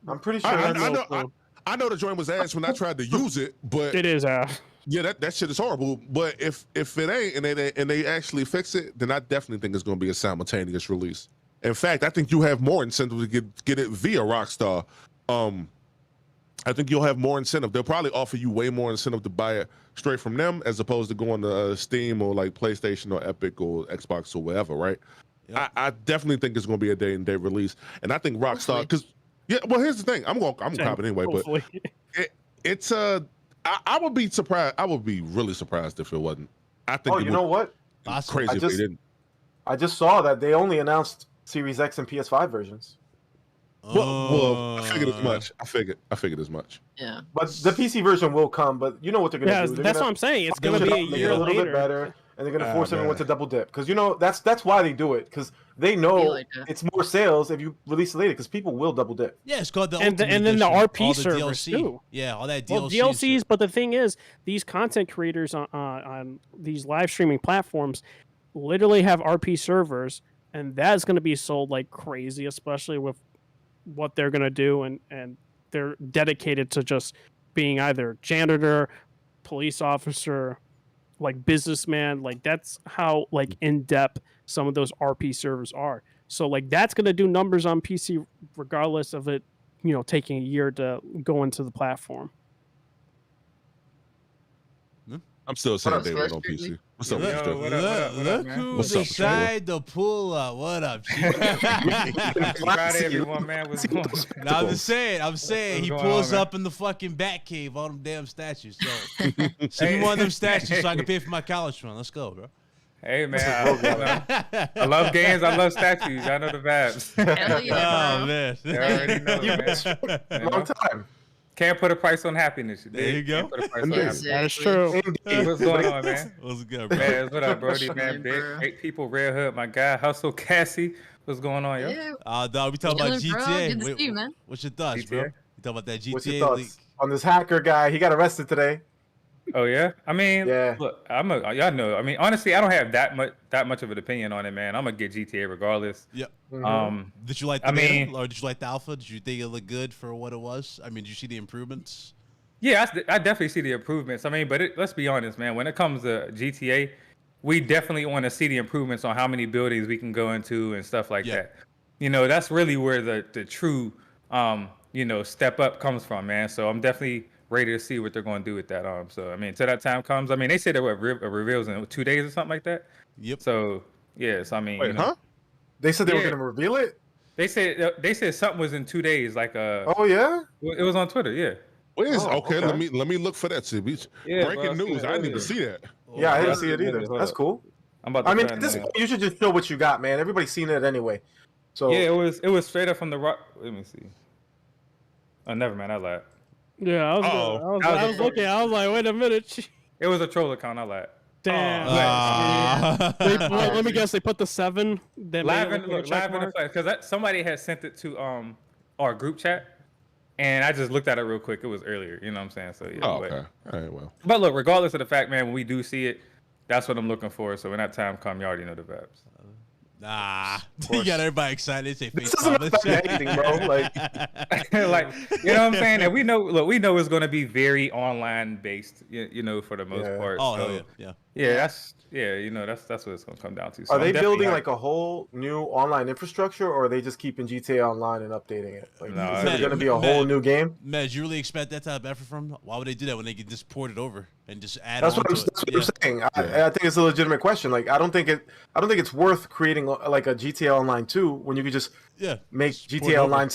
I'm pretty sure. I know the joint was ass when I tried to use it, but it is ass. Yeah, that shit is horrible. But if it ain't and they actually fix it, then I definitely think it's going to be a simultaneous release. In fact, I think you have more incentive to get it via Rockstar. I think you'll have more incentive. They'll probably offer you way more incentive to buy it straight from them as opposed to going to Steam or like PlayStation or Epic or Xbox or whatever, right? Yep. I definitely think it's going to be a day and date release, and I think Rockstar because well, here's the thing. I'm gonna cop it anyway, but it's I would be surprised. I would be really surprised if it wasn't. I think. Oh, you know what? Crazy if they didn't. I just saw that they only announced Series X and PS5 versions. Well, I figured as much. I figured as much. Yeah, but the PC version will come. But you know what they're gonna do? That's what I'm saying. It's gonna be a year little later. bit better, and they're gonna force everyone to double dip because that's why they do it because they know it's more sales if you release it later because people will double dip. Yeah, it's called the and then the RP servers too. Yeah, all that DLC. Well, DLCs, but the thing is, these content creators on these live streaming platforms literally have RP servers, and that's going to be sold like crazy, especially with what they're going to do, and they're dedicated to just being either janitor, police officer, like businessman. Like that's how like in depth some of those RP servers are. So like that's going to do numbers on PC regardless of it, taking a year to go into the platform. I'm still saying they went on PC. What's up, Look who decided to pull up. What up, Friday, everyone, man. What's going on? Now, I'm saying he pulls up in the fucking Batcave, all them damn statues. So send me one of them statues so I can pay for my college fund. Let's go, bro. Hey man, I love games. I love statues. I know the vibes. Hell yeah, Oh bro. man. You already know, man. You Long know? time. Can't put a price on happiness. There you go. Can't put a price on Look. happiness. That is true. Indeed. What's going on, man? What's good, bro? Man, what up, Brody, man? Chilling, Big, bro. great people, Red Hood, my guy, Hustle, Cassie. What's going on, yo? Yeah, Dog, we talking about Chilling, bro. GTA. Good to see you, man. What's your thoughts, bro? GTA? You talking about that GTA What's your leak? thoughts on this hacker guy? He got arrested today. Oh yeah, I mean, Yeah. look, y'all know. I mean, honestly, I don't have that much of an opinion on it, man. I'm gonna get GTA regardless. Yep. Did you like the I beta, mean- or did you like the alpha? Did you think it looked good for what it was? I mean, did you see the improvements? Yeah, I definitely see the improvements. I mean, but let's be honest, man. When it comes to GTA, we definitely want to see the improvements on how many buildings we can go into and stuff like Yeah. that. You know, that's really where the true, step up comes from, man. So I'm definitely ready to see what they're going to do with that. So I mean, till that time comes, I mean, they said there were reveals in 2 days or something like that. Yep. So yes, I mean, Wait, you know, huh? They said they were Yeah. going to reveal it. they said something was in 2 days, like Oh yeah. it was on Twitter, yeah. Where is? Oh, okay, okay. let me look for that. See, Yeah, breaking bro, I seen news. it I need earlier. to see that. Yeah, I Yeah, didn't see it either. hold That's up. cool. I'm about to I mean, find at this that. point, you should just show what you got, man. Everybody's seen it anyway. So Yeah, it was straight up from the rock. Let me see. Oh, never mind. I lied. Yeah, I was, Uh-oh. I was looking. I was like, wait a minute. It was a troll account. I lied. Damn. Ah. Well, let me guess. They put the 7. They Live made in it look like a check live in the mark? flesh, because somebody had sent it to our group chat, and I just looked at it real quick. It was earlier. You know what I'm saying? So yeah. Oh, but, okay. All right, well. but look, regardless of the fact, man, when we do see it, that's what I'm looking for. So when that time comes, you already know the vibes. Nah, you got everybody excited. Say this face doesn't comments. affect anything, bro. Like, Like, you know what I'm saying? And we know it's going to be very online based, you know, for the most Yeah. part. Oh so, hell yeah, Yeah, that's what it's gonna come down to. So are I'm they definitely building hyped. like a whole new online infrastructure, or are they just keeping GTA Online and updating it? Like, No, is man, it going to be a man. whole new game? Mez, you really expect that type of effort from? Why would they do that when they can just port it over and just add That's on what I'm. to it? That's what I'm saying. I think it's a legitimate question. Like, I don't think it's worth creating like a GTA Online 2 when you could just Yeah, make just port it GTA over. Online.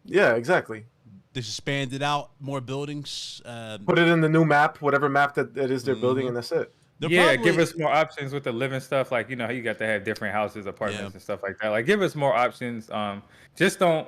Yeah, exactly. They just expand it out, more buildings. Put it in the new map, whatever map that it is they're building, and that's it. They're Yeah, probably- give us more options with the living stuff. Like, you know how you got to have different houses, apartments, Yeah. and stuff like that. Like, give us more options. Just don't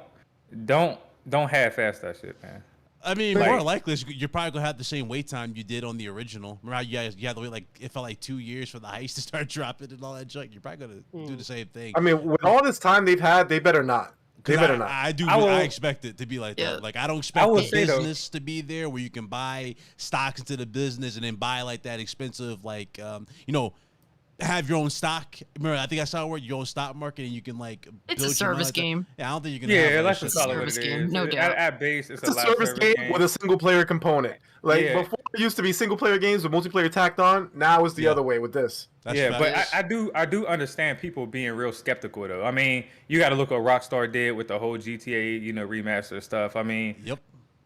half-ass that shit, man. I mean, Like- more likely you're probably gonna have the same wait time you did on the original. Remember how you had to wait it felt like 2 years for the heist to start dropping and all that junk. You're probably gonna do the same thing. I mean, with all this time they've had, they better not. They 'Cause better not. I expect it to be like Yeah. that. Like I don't expect will the say, though- business to be there where you can buy stocks into the business and then buy like that expensive have your own stock. Remember, I think I saw where your own stock market and you can like It's a build your money service like that. game. Yeah, I don't think you can. Yeah, have that's that just shit. solid what it Service game, is. no doubt. At base, it's It's a a live service game with a single player component. Like Yeah. before, it used to be single player games with multiplayer tacked on. Now it's the Yeah. other way with this. That's Yeah, but facts. I do understand people being real skeptical though. I mean, you got to look what Rockstar did with the whole GTA, remaster stuff. I mean, Yep.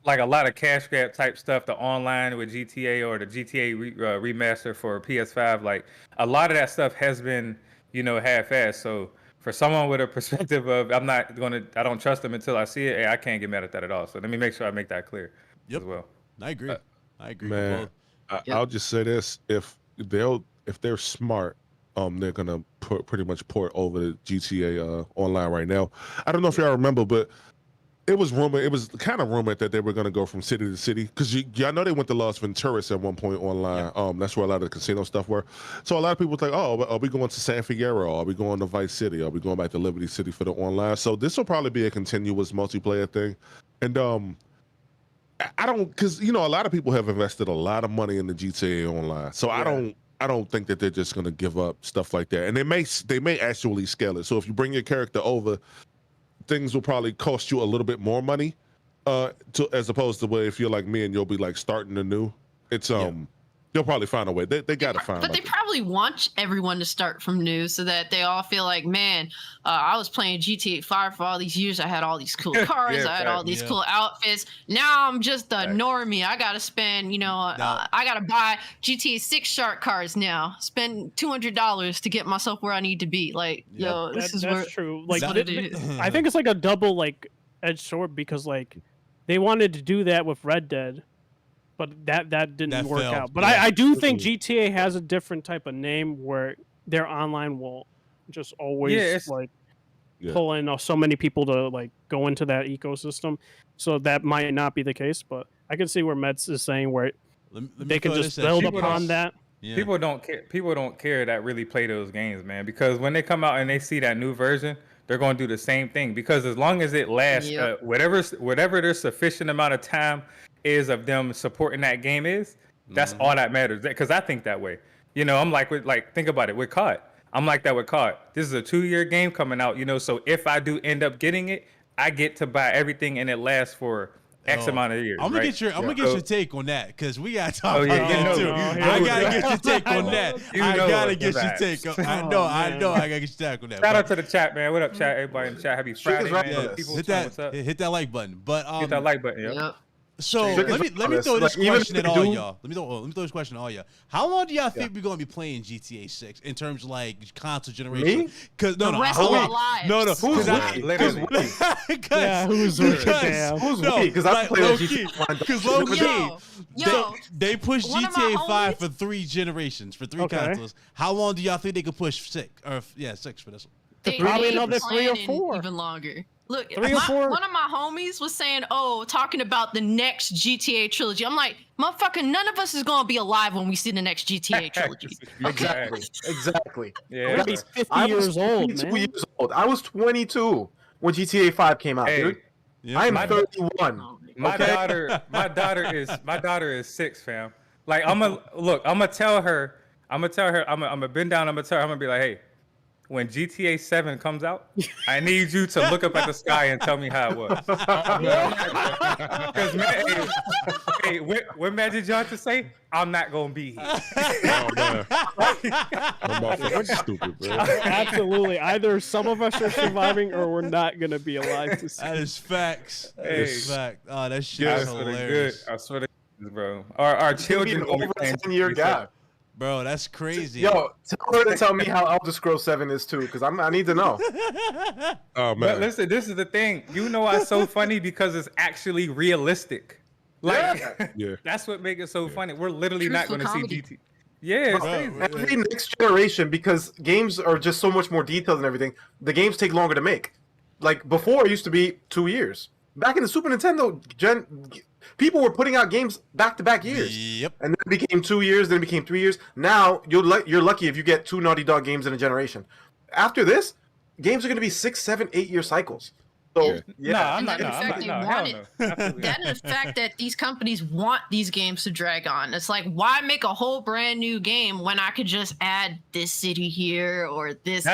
like a lot of cash grab type stuff, the online with GTA or the GTA remaster for PS5, like a lot of that stuff has been, half-assed. So for someone with a perspective of I don't trust them until I see it, hey, I can't get mad at that at all. So let me make sure I make that clear Yep. as well. I agree. I agree. Man, Well, I'll just say this: if they're smart, they're gonna pretty much port over the GTA Online right now. I don't know if y'all remember, but it was kind of rumored that they were gonna go from city to city because y'all know they went to Las Venturas at one point online. That's where a lot of the casino stuff were. So a lot of people think, oh, are we going to San Fierro? Are we going to Vice City? Are we going back to Liberty City for the online? So this will probably be a continuous multiplayer thing, and I don't, because a lot of people have invested a lot of money in the GTA Online, so I don't think that they're just gonna give up stuff like that, and they may actually scale it. So if you bring your character over, things will probably cost you a little bit more money, as opposed to where if you're like me and you'll be like starting anew. It's they'll probably find a way. They gotta find. But they probably want everyone to start from new so that they all feel like, man, I was playing GTA 5 for all these years. I had all these cool cars. Yeah, I had all these yeah. cool outfits. Now I'm just a normie. I got to spend, I got to buy GTA 6 shark cars now. Spend $200 to get myself where I need to be. Like, yo, this is that's where true. Like, what it is. I think it's like a double edged sword because they wanted to do that with Red Dead, but that didn't That work failed, out. But yeah. I do think GTA has a different type of name where their online will just always Yeah. pull in so many people to like go into that ecosystem. So that might not be the case, but I can see where Mets is saying where they can just build upon that. Yeah. People don't care. People don't care that really play those games, man. Because when they come out and they see that new version, they're going to do the same thing. Because as long as it lasts, whatever their sufficient amount of time is of them supporting that game is, that's all that matters. Because I think that way. You know, I'm like think about it with COD. I'm like that with COD. This is a 2-year game coming out. You know, so if I do end up getting it, I get to buy everything and it lasts for X amount of years. I'm gonna get your take on that because we gotta talk about that too. I gotta get your take on that. I gotta get your take. I know. I gotta get your take on that. Shout out to the chat, man. What up, chat? Everybody in the chat. Happy Friday, man. Yes. People hit that like button. But hit that like button. Yep. So let me throw this question at all y'all. Let me throw this question at all y'all. How long do y'all think we're gonna be playing GTA 6 in terms of like console generation? Because no, rest of our lives. no. Who's Who's because I play GTA. Because low key, they pushed GTA 5 for 3 generations, for 3 consoles. How long do y'all think they could push 6 for this one? Probably another 3 or 4. Even longer. Look, 3 or 4. One of my homies was saying, talking about the next GTA trilogy. I'm like, motherfucker, none of us is going to be alive when we see the next GTA trilogy. Exactly. Yeah. He's 50 years old, man. I was 22 when GTA 5 came out, dude. Yeah. I'm 31. My daughter is 6, fam. Like I'm gonna tell her, I'm gonna bend down, I'm gonna be like, hey, when GTA 7 comes out, I need you to look up at the sky and tell me how it was. Because what Magic Johnson say? I'm not gonna be here. Oh man, that's stupid, bro. Absolutely. Either some of us are surviving or we're not gonna be alive to see. That is facts. Hey. That's fact. Oh, that shit is hilarious. I swear to God, bro. Our children over a 10-year gap. Bro, that's crazy. Yo, tell her to tell me how Elder Scrolls 7 is too, because I need to know. Oh man, But listen, this is the thing. You know why it's so funny? Because it's actually realistic. Like, yeah. that's what makes it so funny. We're literally not Truthful going to see comedy. GT. Yeah, it's Bro, crazy. every next generation, because games are just so much more detailed and everything, the games take longer to make. Like before, it used to be 2 years. Back in the Super Nintendo people were putting out games back-to-back years. Yep. And then it became 2 years, then it became 3 years. Now you're lucky if you get 2 Naughty Dog games in a generation. After this, games are going to be 6, 7, 8 year cycles. So I'm not. That and the fact that these companies want these games to drag on. It's like, why make a whole brand new game when I could just add this city here or this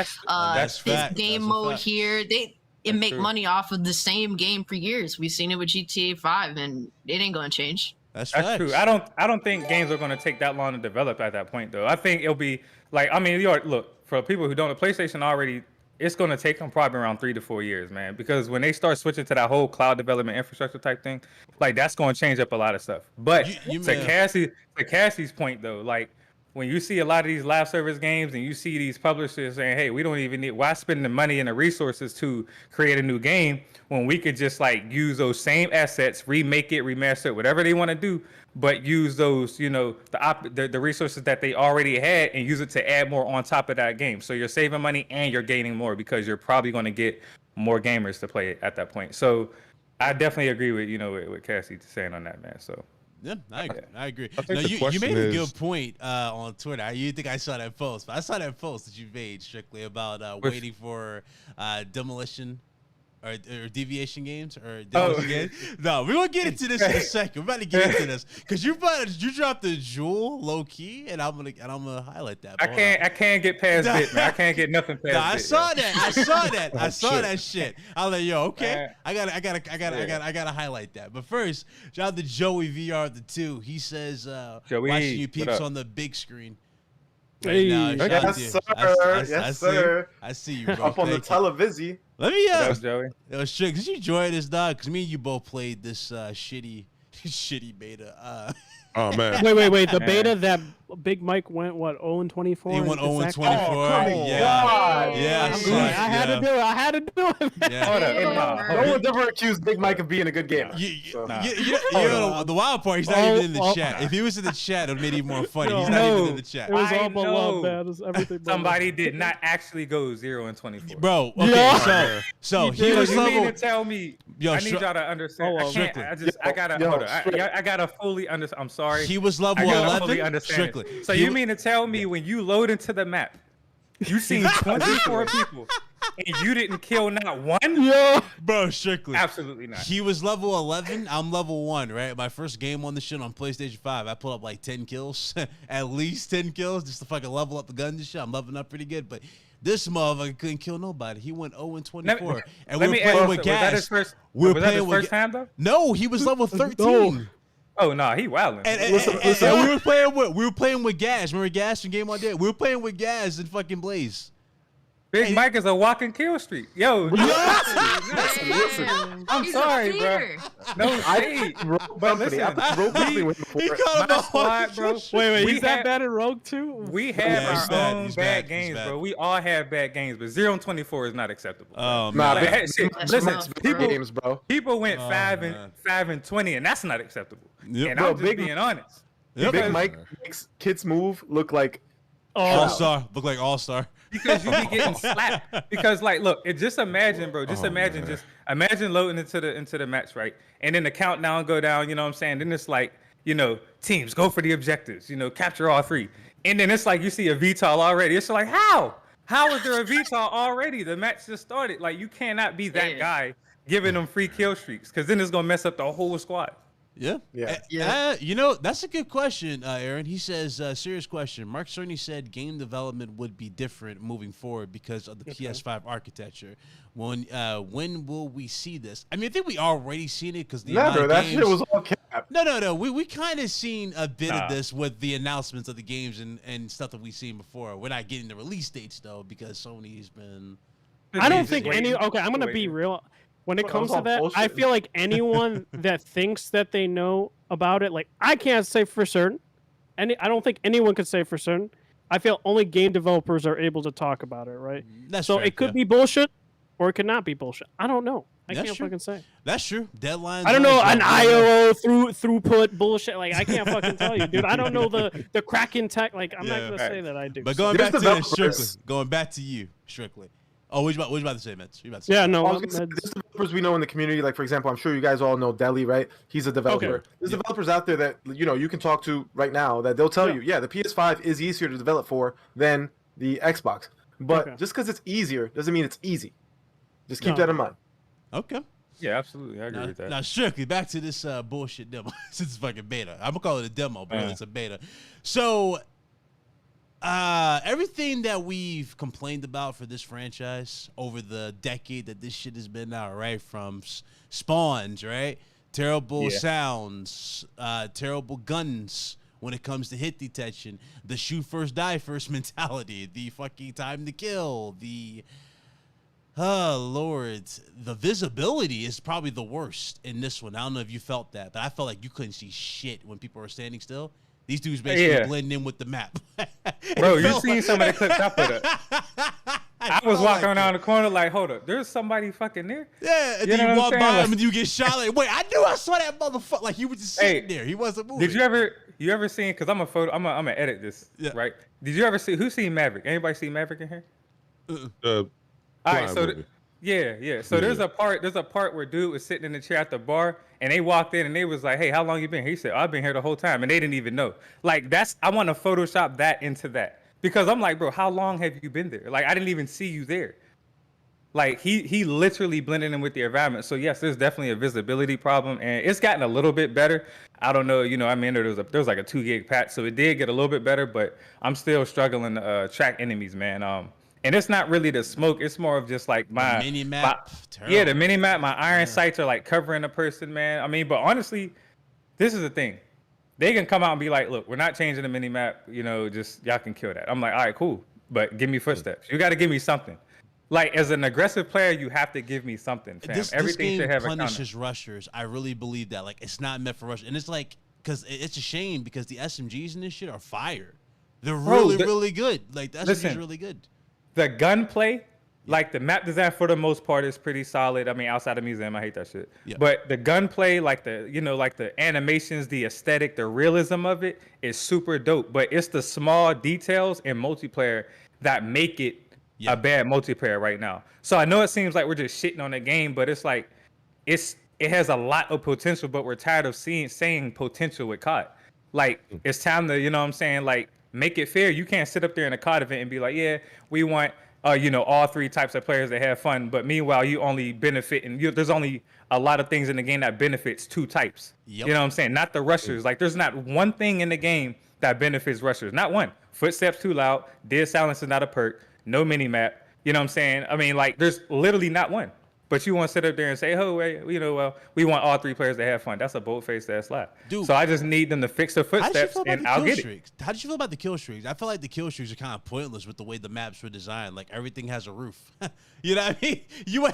game mode here? They make money off of the same game for years. We've seen it with GTA 5, and it ain't gonna change. That's true. I don't think games are gonna take that long to develop at that point, though. I think it'll be like, I mean, look, for people who don't know, PlayStation already, it's gonna take them probably around 3 to 4 years, man. Because when they start switching to that whole cloud development infrastructure type thing, like that's gonna change up a lot of stuff. But to Cassie's point, though, like, when you see a lot of these live service games and you see these publishers saying, hey, we don't even need, why spend the money and the resources to create a new game when we could just like use those same assets, remake it, remaster it, whatever they want to do, but use those, the resources that they already had and use it to add more on top of that game. So you're saving money and you're gaining more because you're probably going to get more gamers to play it at that point. So I definitely agree with, what Cassie saying on that, man. So. Yeah, I agree. No, you made a good point on Twitter. You think I saw that post, but I saw that post that you made strictly about waiting for demolition or deviation games or demolition games. No, we're gonna get into this in a second. We're about to get into this because you dropped the jewel low key, and I'm gonna highlight that. I can't get past it, man. I can't get nothing past it. I saw that. I saw that shit. I was like, yo, okay. I gotta highlight that. But first, shout out to Joey VR the 2. He says, Joey, watching you peeps on the big screen. Hey. Yes, sir. I see you, bro. Up on the television. Let me Joey. Yo, Strick, did you enjoy this, dog? Because me and you both played this shitty beta. Oh man. Wait. The beta that Big Mike went what 0-24. He went 0-24. Yeah, God. yeah. I'm sorry. I had to do it. I had to do it. Yeah. Hold up. No one's ever accused Big Mike of being a good gamer. You So. know, the wild part, he's not even in the chat. If he was in the chat, it would make it more funny. He's not even in the chat. It was I all but love, know. man. It was everything but Somebody did not actually go 0-24. Bro, okay, Yeah. so He he did. was You mean level. to tell me? Yo, I need y'all to understand. Hold I on. can't. Strictly. I gotta Yo, hold on. strictly. I gotta fully understand. I'm sorry. He was level I gotta fully 11. understand. Strictly. So He you wa- mean to tell me when you load into the map, you seen 24 people and you didn't kill not one? Yeah. Bro, strictly. Absolutely not. He was level 11. I'm level 1, right? My first game on the shit on PlayStation 5, I pulled up like 10 kills. At least 10 kills just to fucking level up the guns and shit. I'm leveling up pretty good. But this motherfucker couldn't kill nobody. He went 0-24. And we were playing with Was that his gas. first? We were Was that his playing with first time though? No, he was level 13. Oh no, he wilding. And we were playing with Gas. Remember Gas from Game On Day? We were playing with Gas and fucking Blaze. Big Mike is a walking kill streak. Yo, Damn. I'm He's sorry, a bro. feeder. No shade. But listen, I've played rogue company with him He before. called him my a squad, bro. Wait, We he's that had- bad at Rogue too? We Yeah, have he's our bad, own he's bad bad, games, he's bad. bro. We all have bad games, but 0-24 is not acceptable. Oh, Nah, man. Like, hey, shit, That's listen, rough, bro. people, games, bro. people went Oh, 5-20, and that's not acceptable. Yep. And Bro, I'm just Big- being honest. Yep. Big Mike makes kids move look like All-Star. Look like All-Star. Because you be getting slapped. Because like, look, just imagine, bro. Just imagine loading into the match, right? And then the countdown go down. You know what I'm saying? Then it's like, teams go for the objectives. Capture all 3. And then it's like you see a VTOL already. It's like how? How is there a VTOL already? The match just started. Like you cannot be that Yeah. guy giving them free kill streaks because then it's gonna mess up the whole squad. Yeah. Yeah. That's a good question, Aaron. He says, serious question. Mark Cerny said game development would be different moving forward because of the PS5 architecture. When will we see this? I mean, I think we already seen it because the amount never. of That games... shit was all cap. No. We kind of seen a bit Nah. of this with the announcements of the games and stuff that we've seen before. We're not getting the release dates, though, because Sony's been... I don't Just think waiting. Okay, I'm gonna be Waiting. real. When it Bro, comes that to was all that, I bullshit. feel like anyone that thinks that they know about it, like I can't say for certain. I don't think anyone could say for certain. I feel only game developers are able to talk about it, right? That's So fair, it could yeah. be bullshit, or it could not be bullshit. I don't know. I That's can't true. fucking say. That's true. Deadlines... I don't know an IO. IOO throughput bullshit. Like I can't fucking tell you, dude. I don't know the Kraken tech. Like I'm Yeah. not gonna say that I do. But so- going There's back to developers- Strictly. Going back to you, Strictly. Oh, what you about to say, Mets? You about to say? yeah, no. I was gonna say, there's developers we know in the community, like for example, I'm sure you guys all know Deli, right? He's a developer. Okay. There's developers out there that you can talk to right now that they'll tell Yeah. you, yeah, the PS5 is easier to develop for than the Xbox. But Okay. just because it's easier doesn't mean it's easy. Just keep No. that in mind. Okay. Yeah, absolutely. I agree with that. Now, Strictly, back to this bullshit demo. Since it's fucking beta. I'm going to call it a demo, but it's a beta. So, everything that we've complained about for this franchise over the decade that this shit has been out, right? From spawns, right? Terrible sounds, terrible guns when it comes to hit detection, the shoot first, die first mentality, the fucking time to kill, the... Oh, Lord. The visibility is probably the worst in this one. I don't know if you felt that, but I felt like you couldn't see shit when people were standing still. These dudes basically blend in with the map. Bro, you seen some of the clips I put up. I was walking around the corner like, hold up, there's somebody fucking there? Yeah, and You then know you what walk I'm by saying? him and you get shot. Like, wait, I knew I saw that motherfucker. Like, he was just sitting there. He wasn't moving. Did you ever seen, because I'm gonna edit this, Yeah. right? Did you ever see, who seen Maverick? Anybody see Maverick in here? All right, so movie. yeah. So there's a part where dude was sitting in the chair at the bar, and they walked in and they was like, "Hey, how long you been here?" He said, "I've been here the whole time," and they didn't even know. Like I want to Photoshop that into that because I'm like, bro, how long have you been there? Like I didn't even see you there. Like he literally blended in with the environment. So yes, there's definitely a visibility problem, and it's gotten a little bit better. I don't know, I mean, there was like a 2 gig patch, so it did get a little bit better, but I'm still struggling to track enemies, man. And it's not really the smoke; it's more of just like my mini map. yeah, the mini map. My iron sights are like covering a person, man. I mean, but honestly, this is the thing. They can come out and be like, "Look, we're not changing the mini map. Just y'all can kill that." I'm like, "All right, cool, but give me footsteps. You got to give me something." Like as an aggressive player, you have to give me something, fam. This Everything game should have a punishes rushers. I really believe that. Like, it's not meant for rush, and it's like because it's a shame because the SMGs in this shit are fire. They're really good. Like that's just really good. The gunplay, like the map design for the most part is pretty solid. I mean, outside of museum, I hate that shit. Yeah. But the gunplay, like the animations, the aesthetic, the realism of it is super dope. But it's the small details in multiplayer that make it a bad multiplayer right now. So I know it seems like we're just shitting on the game, but it's like it has a lot of potential, but we're tired of saying potential with COD. Like it's time to, you know what I'm saying, like make it fair. You can't sit up there in a COD event and be like, yeah, we want all three types of players that have fun, but meanwhile you only benefit and there's only a lot of things in the game that benefits two types. You know what I'm saying? Not the rushers. Like there's not one thing in the game that benefits rushers. Not one. Footsteps too loud. Dead silence is not a perk. No mini map. You know what I'm saying? I mean, like there's literally not one. But you want to sit up there and say, oh, wait, we want all three players to have fun. That's a bold-faced ass lie. Dude, so I just need them to fix the footsteps, and I'll get it. How did you feel about the kill streaks? I feel like the kill streaks are kind of pointless with the way the maps were designed. Like, everything has a roof. You know what I mean? You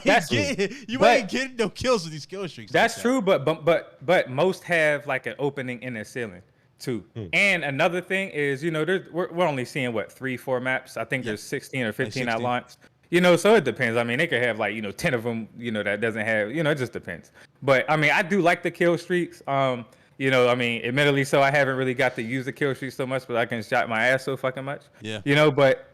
ain't getting no kills with these kill streaks. That's true, but most have, like, an opening in their ceiling, too. And another thing is, we're only seeing, 3-4 maps? I think there's 16 or 15 at launch. So it depends. I mean, they could have 10 of them, that doesn't have, it just depends. But I mean, I do like the kill streaks. I mean, admittedly, so I haven't really got to use the kill streaks so much, but I can shot my ass so fucking much. Yeah. But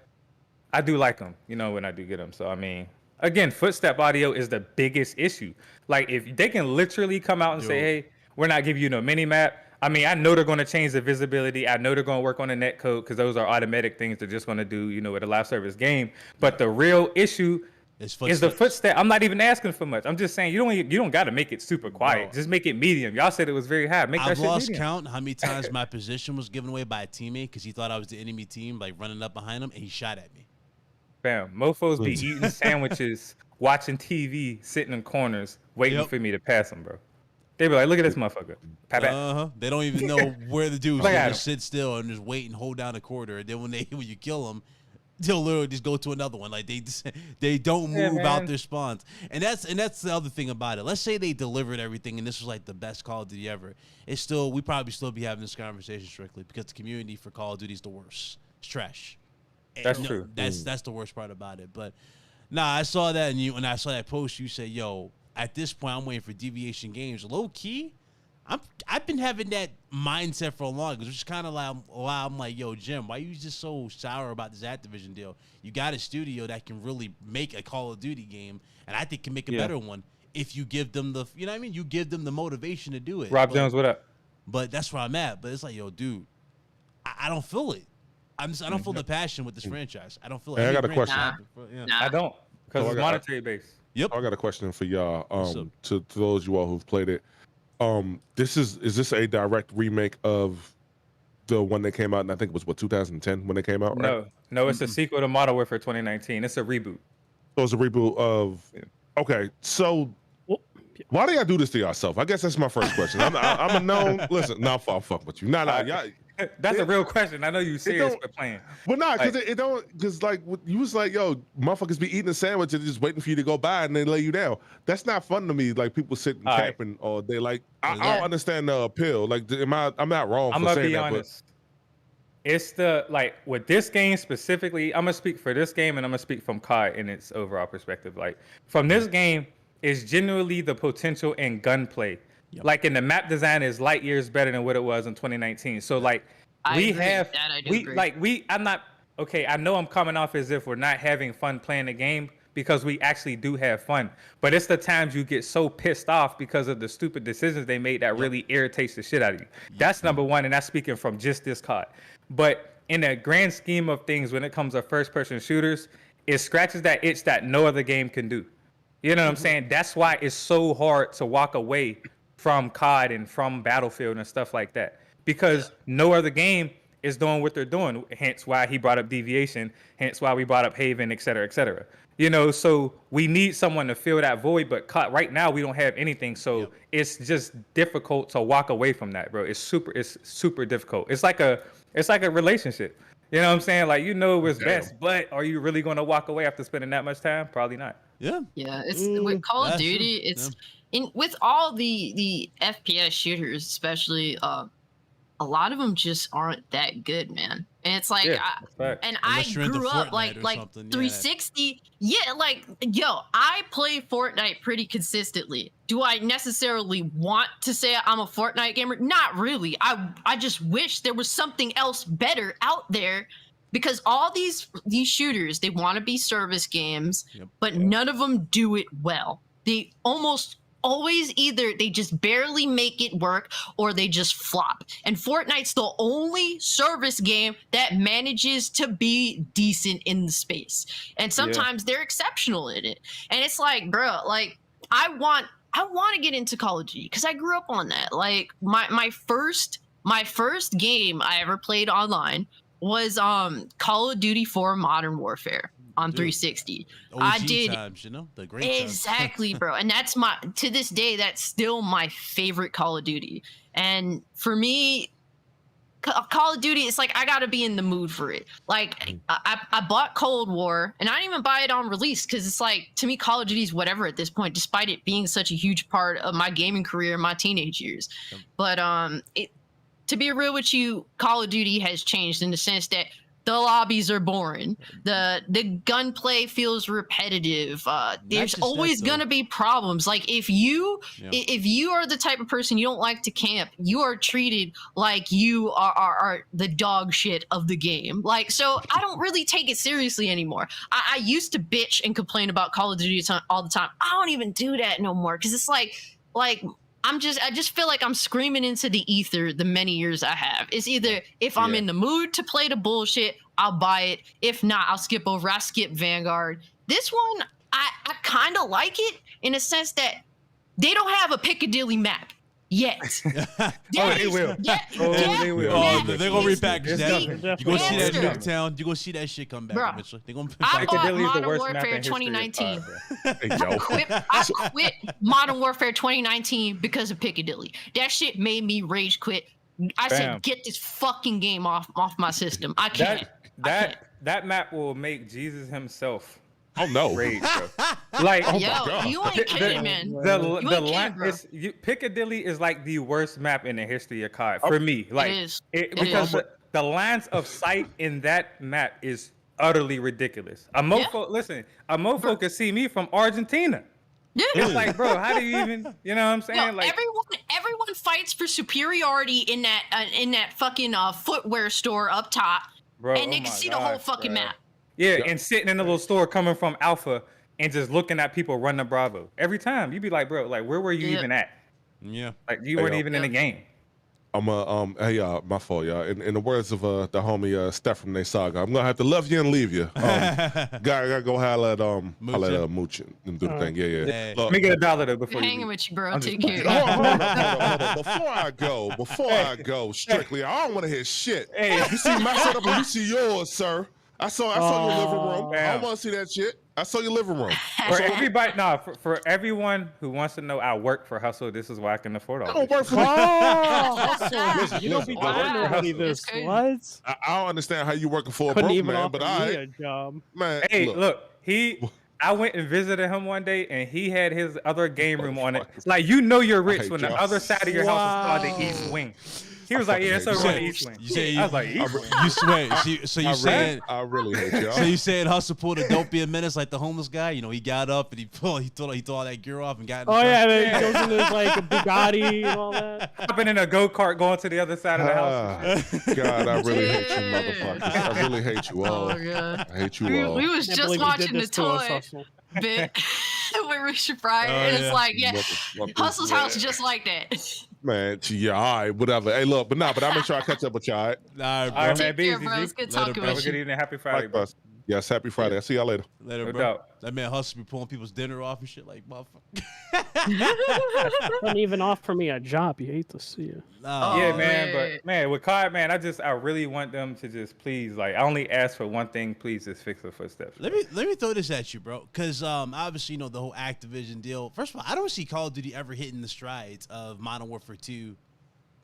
I do like them, when I do get them. So, I mean, again, footstep audio is the biggest issue. Like, if they can literally come out and say, hey, we're not giving you no mini map. I mean, I know they're going to change the visibility. I know they're going to work on the net code because those are automatic things they're just going to do, with a live service game. But the real issue is the footstep. I'm not even asking for much. I'm just saying you don't got to make it super quiet. Just make it medium. Y'all said it was very high. I've lost count how many times my position was given away by a teammate because he thought I was the enemy team, like running up behind him, and he shot at me. Bam. Mofos be eating sandwiches, watching TV, sitting in corners, waiting for me to pass them, bro. They be like, look at this motherfucker. They don't even know where the dude's. They just sit still and just wait and hold down the quarter. And then when you kill them, they'll literally just go to another one. Like they don't move out their spawns. And that's the other thing about it. Let's say they delivered everything and this was like the best Call of Duty ever. We probably still be having this conversation strictly because the community for Call of Duty is the worst. It's trash. That's true. That's the worst part about it. But nah, I saw that and when I saw that post, you said, yo, at this point, I'm waiting for Deviation Games. Low key, I've been having that mindset for a long, which is kind of like I'm like, yo, Jim, why you just so sour about this Activision deal? You got a studio that can really make a Call of Duty game, and I think can make a better one if you give them the, you know what I mean? You give them the motivation to do it. Jones, what up? But that's where I'm at. But it's like, yo, dude, I don't feel it. I don't feel the passion with this franchise. I don't feel it. Hey, I got a question. I don't, because it's monetary based. Yep. I got a question for y'all. To those you all who've played it. Is this a direct remake of the one that came out? And I think it was 2010 when it came out. Right? No, it's a sequel to Modern Warfare 2019. It's a reboot. So it's a reboot of. Okay, so why do y'all do this to yourself? I guess that's my first question. I'm a known. Listen, no, I'll fuck with you. Y'all. That's a real question. I know you serious for playing. Well, nah, because it don't. Because like you was like, yo, motherfuckers be eating a sandwich and just waiting for you to go by and they lay you down. That's not fun to me. Like people sitting camping all day. Like I don't understand the appeal. Like, I'm not wrong. I'm gonna be honest. It's with this game specifically. I'm gonna speak for this game and I'm gonna speak from COD in its overall perspective. Like from this game, is genuinely the potential in gunplay. Yep. Like, in the map design is light years better than what it was in 2019. So, like, I know I'm coming off as if we're not having fun playing the game because we actually do have fun. But it's the times you get so pissed off because of the stupid decisions they made that really irritates the shit out of you. That's number one, and that's speaking from just this COD. But in the grand scheme of things, when it comes to first-person shooters, it scratches that itch that no other game can do. You know what I'm saying? That's why it's so hard to walk away from COD and from Battlefield and stuff like that, because no other game is doing what they're doing. Hence why he brought up Deviation. Hence why we brought up Haven, et cetera, et cetera. So we need someone to fill that void. But COD, right now we don't have anything, so it's just difficult to walk away from that, bro. It's super difficult. It's like a relationship. You know what I'm saying? Like, it was best, but are you really going to walk away after spending that much time? Probably not. Yeah. Yeah. It's with Call of Duty. It's with all the FPS shooters, especially a a lot of them just aren't that good, man. And it's like, I grew up like 360. Yeah, like, yo, I play Fortnite pretty consistently. Do I necessarily want to say I'm a Fortnite gamer? Not really. I just wish there was something else better out there, because all these shooters, they want to be service games, but none of them do it well. They almost always either they just barely make it work or they just flop. And Fortnite's the only service game that manages to be decent in the space. And sometimes they're exceptional in it. And it's like, bro, like I want to get into Call of Duty because I grew up on that. Like my first game I ever played online was Call of Duty 4 Modern Warfare on 360. I did times, you know, the great exactly, bro. And that's to this day, that's still my favorite Call of Duty. And for me, Call of Duty, it's like I gotta be in the mood for it. Like I bought Cold War, and I didn't even buy it on release because it's like, to me, Call of Duty is whatever at this point, despite it being such a huge part of my gaming career in my teenage years. But to be real with you, Call of Duty has changed in the sense that the lobbies are boring. The gunplay feels repetitive. There's always gonna be problems. Like if you are the type of person you don't like to camp, you are treated like you are the dog shit of the game. Like, so I don't really take it seriously anymore. I used to bitch and complain about Call of Duty all the time. I don't even do that no more because it's like I just feel like I'm screaming into the ether the many years I have. It's either if I'm in the mood to play the bullshit, I'll buy it. If not, I'll skip over. I skip Vanguard. This one, I kind of like it in a sense that they don't have a Piccadilly map yet. They will. They will. Oh, they're gonna repackage that. You gonna see that Hamster. Nuketown. You gonna see that shit come back Bruh. eventually. They're gonna I bought Piccadilly is the Modern worst map Warfare in history. 2019. Hey, yo. I quit Modern Warfare 2019 because of Piccadilly. That shit made me rage quit. I said, get this fucking game off my system. I can't. That map will make Jesus himself Oh no! rage, bro. Like, Yo, you ain't kidding, man. The line is Piccadilly is like the worst map in the history of COD for me. Like, because the lines of sight in that map is utterly ridiculous. A mofo could see me from Argentina. Yeah. It's like, bro, how do you even, you know what I'm saying? No, like, everyone fights for superiority in that fucking footwear store up top, bro, and they can see the whole fucking map. Yeah, and sitting in a little store coming from Alpha and just looking at people run the Bravo. Every time you'd be like, bro, like where were you even at? Yeah. Like you weren't even in the game. I'm hey y'all, my fault, y'all. In the words of the homie Steph from Nate Saga, I'm gonna have to love you and leave you. Gotta go holla at Mooch and do the thing. Yeah. Let me get $1 though before hanging with you, bro. Take care. Hold on. Before I go, strictly, I don't want to hear shit. Hey, you see my setup and you see yours, sir. I saw your living room. I don't want to see that shit. I saw your living room. For everybody, for everyone who wants to know, I work for Hustle. This is why I can afford all. I don't work for Hustle. You don't be telling nobody this. What? I don't understand how you working for a Couldn't broke even man, offer but me a job. Man, hey, look, I went and visited him one day, and he had his other game room on it. Like, you know you're rich when the other side of your house is called the East Wing. He was like, yeah, that's over on the East Wing. I was like, East Wing? You swear. So you saying I really hate y'all. So you saying Hustle pulled a don't be a menace like the homeless guy? You know, he got up and he threw all that gear off and got in the Oh front. yeah, then he goes in his like a Bugatti and all that. Hopping in a go-kart going to the other side of the house. God, I really hate you motherfuckers. I really hate you all. Oh, God. I hate you all. We was Can't just believe you did watching the this to us, toy Hustle. bit with Richard Pryor, and it's like, Hustle's house just like that. Man, yeah, all right, whatever. Hey, look, but I'll make sure I catch up with y'all. All right? Nah, bro. All right, man. Take care, Busy, bro. G. It's good Later, talking bro. with Good you. evening. Happy Friday, bro. Likewise. Yes, happy Friday. I'll see y'all later. Later, No bro. doubt. That man Hustle be pulling people's dinner off and shit like motherfucker. Couldn't even offer me a job. You hate to see it. Nah. Yeah, Oh, man, man. but man, with COD, man, I really want them to just please, like, I only ask for one thing, please, just fix the footsteps. Let me throw this at you, bro, because obviously, you know, the whole Activision deal. First of all, I don't see Call of Duty ever hitting the strides of Modern Warfare 2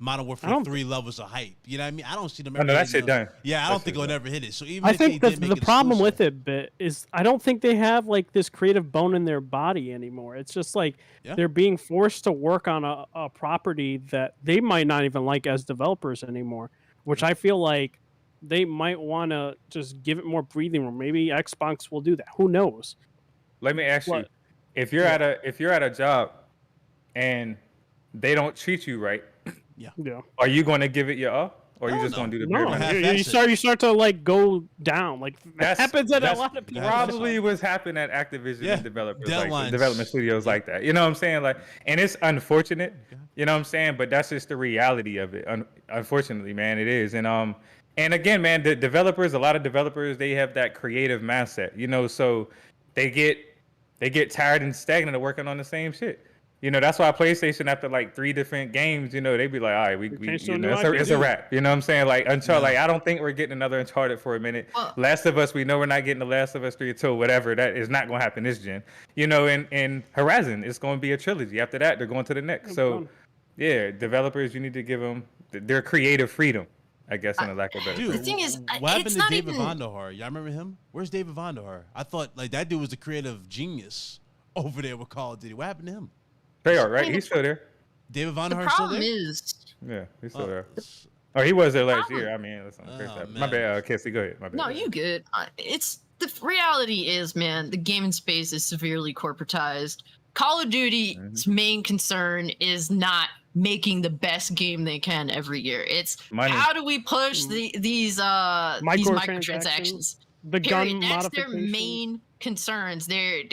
Modern Warfare 3 levels of hype. You know what I mean? I don't see them ever. No, that shit done. Yeah, I don't think it'll ever hit it. So even I if think they did make the it problem with exclusive- it bit is I don't think they have like this creative bone in their body anymore. It's just like they're being forced to work on a property that they might not even like as developers anymore, which I feel like they might want to just give it more breathing room. Maybe Xbox will do that. Who knows? Let me ask you, if you're at a job and they don't treat you right, are you going to give it your all, or are you just going to do the bare minimum? You start to like go down. Like that happens at a lot of people. Probably what's happened at Activision and developers, like development studios like that. You know what I'm saying? Like, and it's unfortunate. You know what I'm saying? But that's just the reality of it. Unfortunately, man, it is. And again, man, the developers, a lot of developers, they have that creative mindset. You know, so they get tired and stagnant of working on the same shit. You know, that's why PlayStation, after like 3 different games, you know, they be like, all right, we you know, it's a wrap. You know what I'm saying? Like, Uncharted, like, I don't think we're getting another Uncharted for a minute. Last of Us, we know we're not getting the Last of Us 3 until whatever. That is not going to happen this gen. You know, and Horizon, it's going to be a trilogy. After that, they're going to the next. So, yeah, developers, you need to give them their creative freedom, I guess, in a lack of better. Dude, the thing is, what happened it's to not David even... Vonderhaar? Y'all remember him? Where's David Vonderhaar? I thought like that dude was the creative genius over there with Call of Duty. What happened to him? Treyarch, right? He's still there. David The Vonderhaar still problem there? is... Yeah, he's still there. Oh, he was there last Problem- year. I mean, listen, man. my bad, Casey, go ahead. My bad. No, you good. It's the reality is, man, the gaming space is severely corporatized. Call of Duty's main concern is not making the best game they can every year. It's Money. how do we push these microtransactions? The gun That's their modifications. main concerns. They're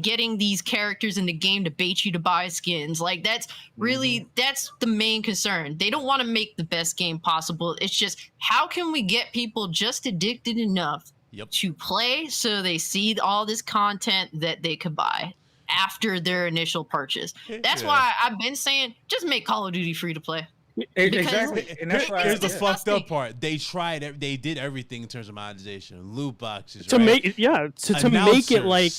getting these characters in the game to bait you to buy skins. Like that's really that's the main concern. They don't want to make the best game possible. It's just how can we get people just addicted enough to play so they see all this content that they could buy after their initial purchase. That's why I've been saying just make Call of Duty free to play. Exactly. And that's why Here's the fucked up part. They tried. They did everything in terms of monetization, loot boxes, to right? make to make it like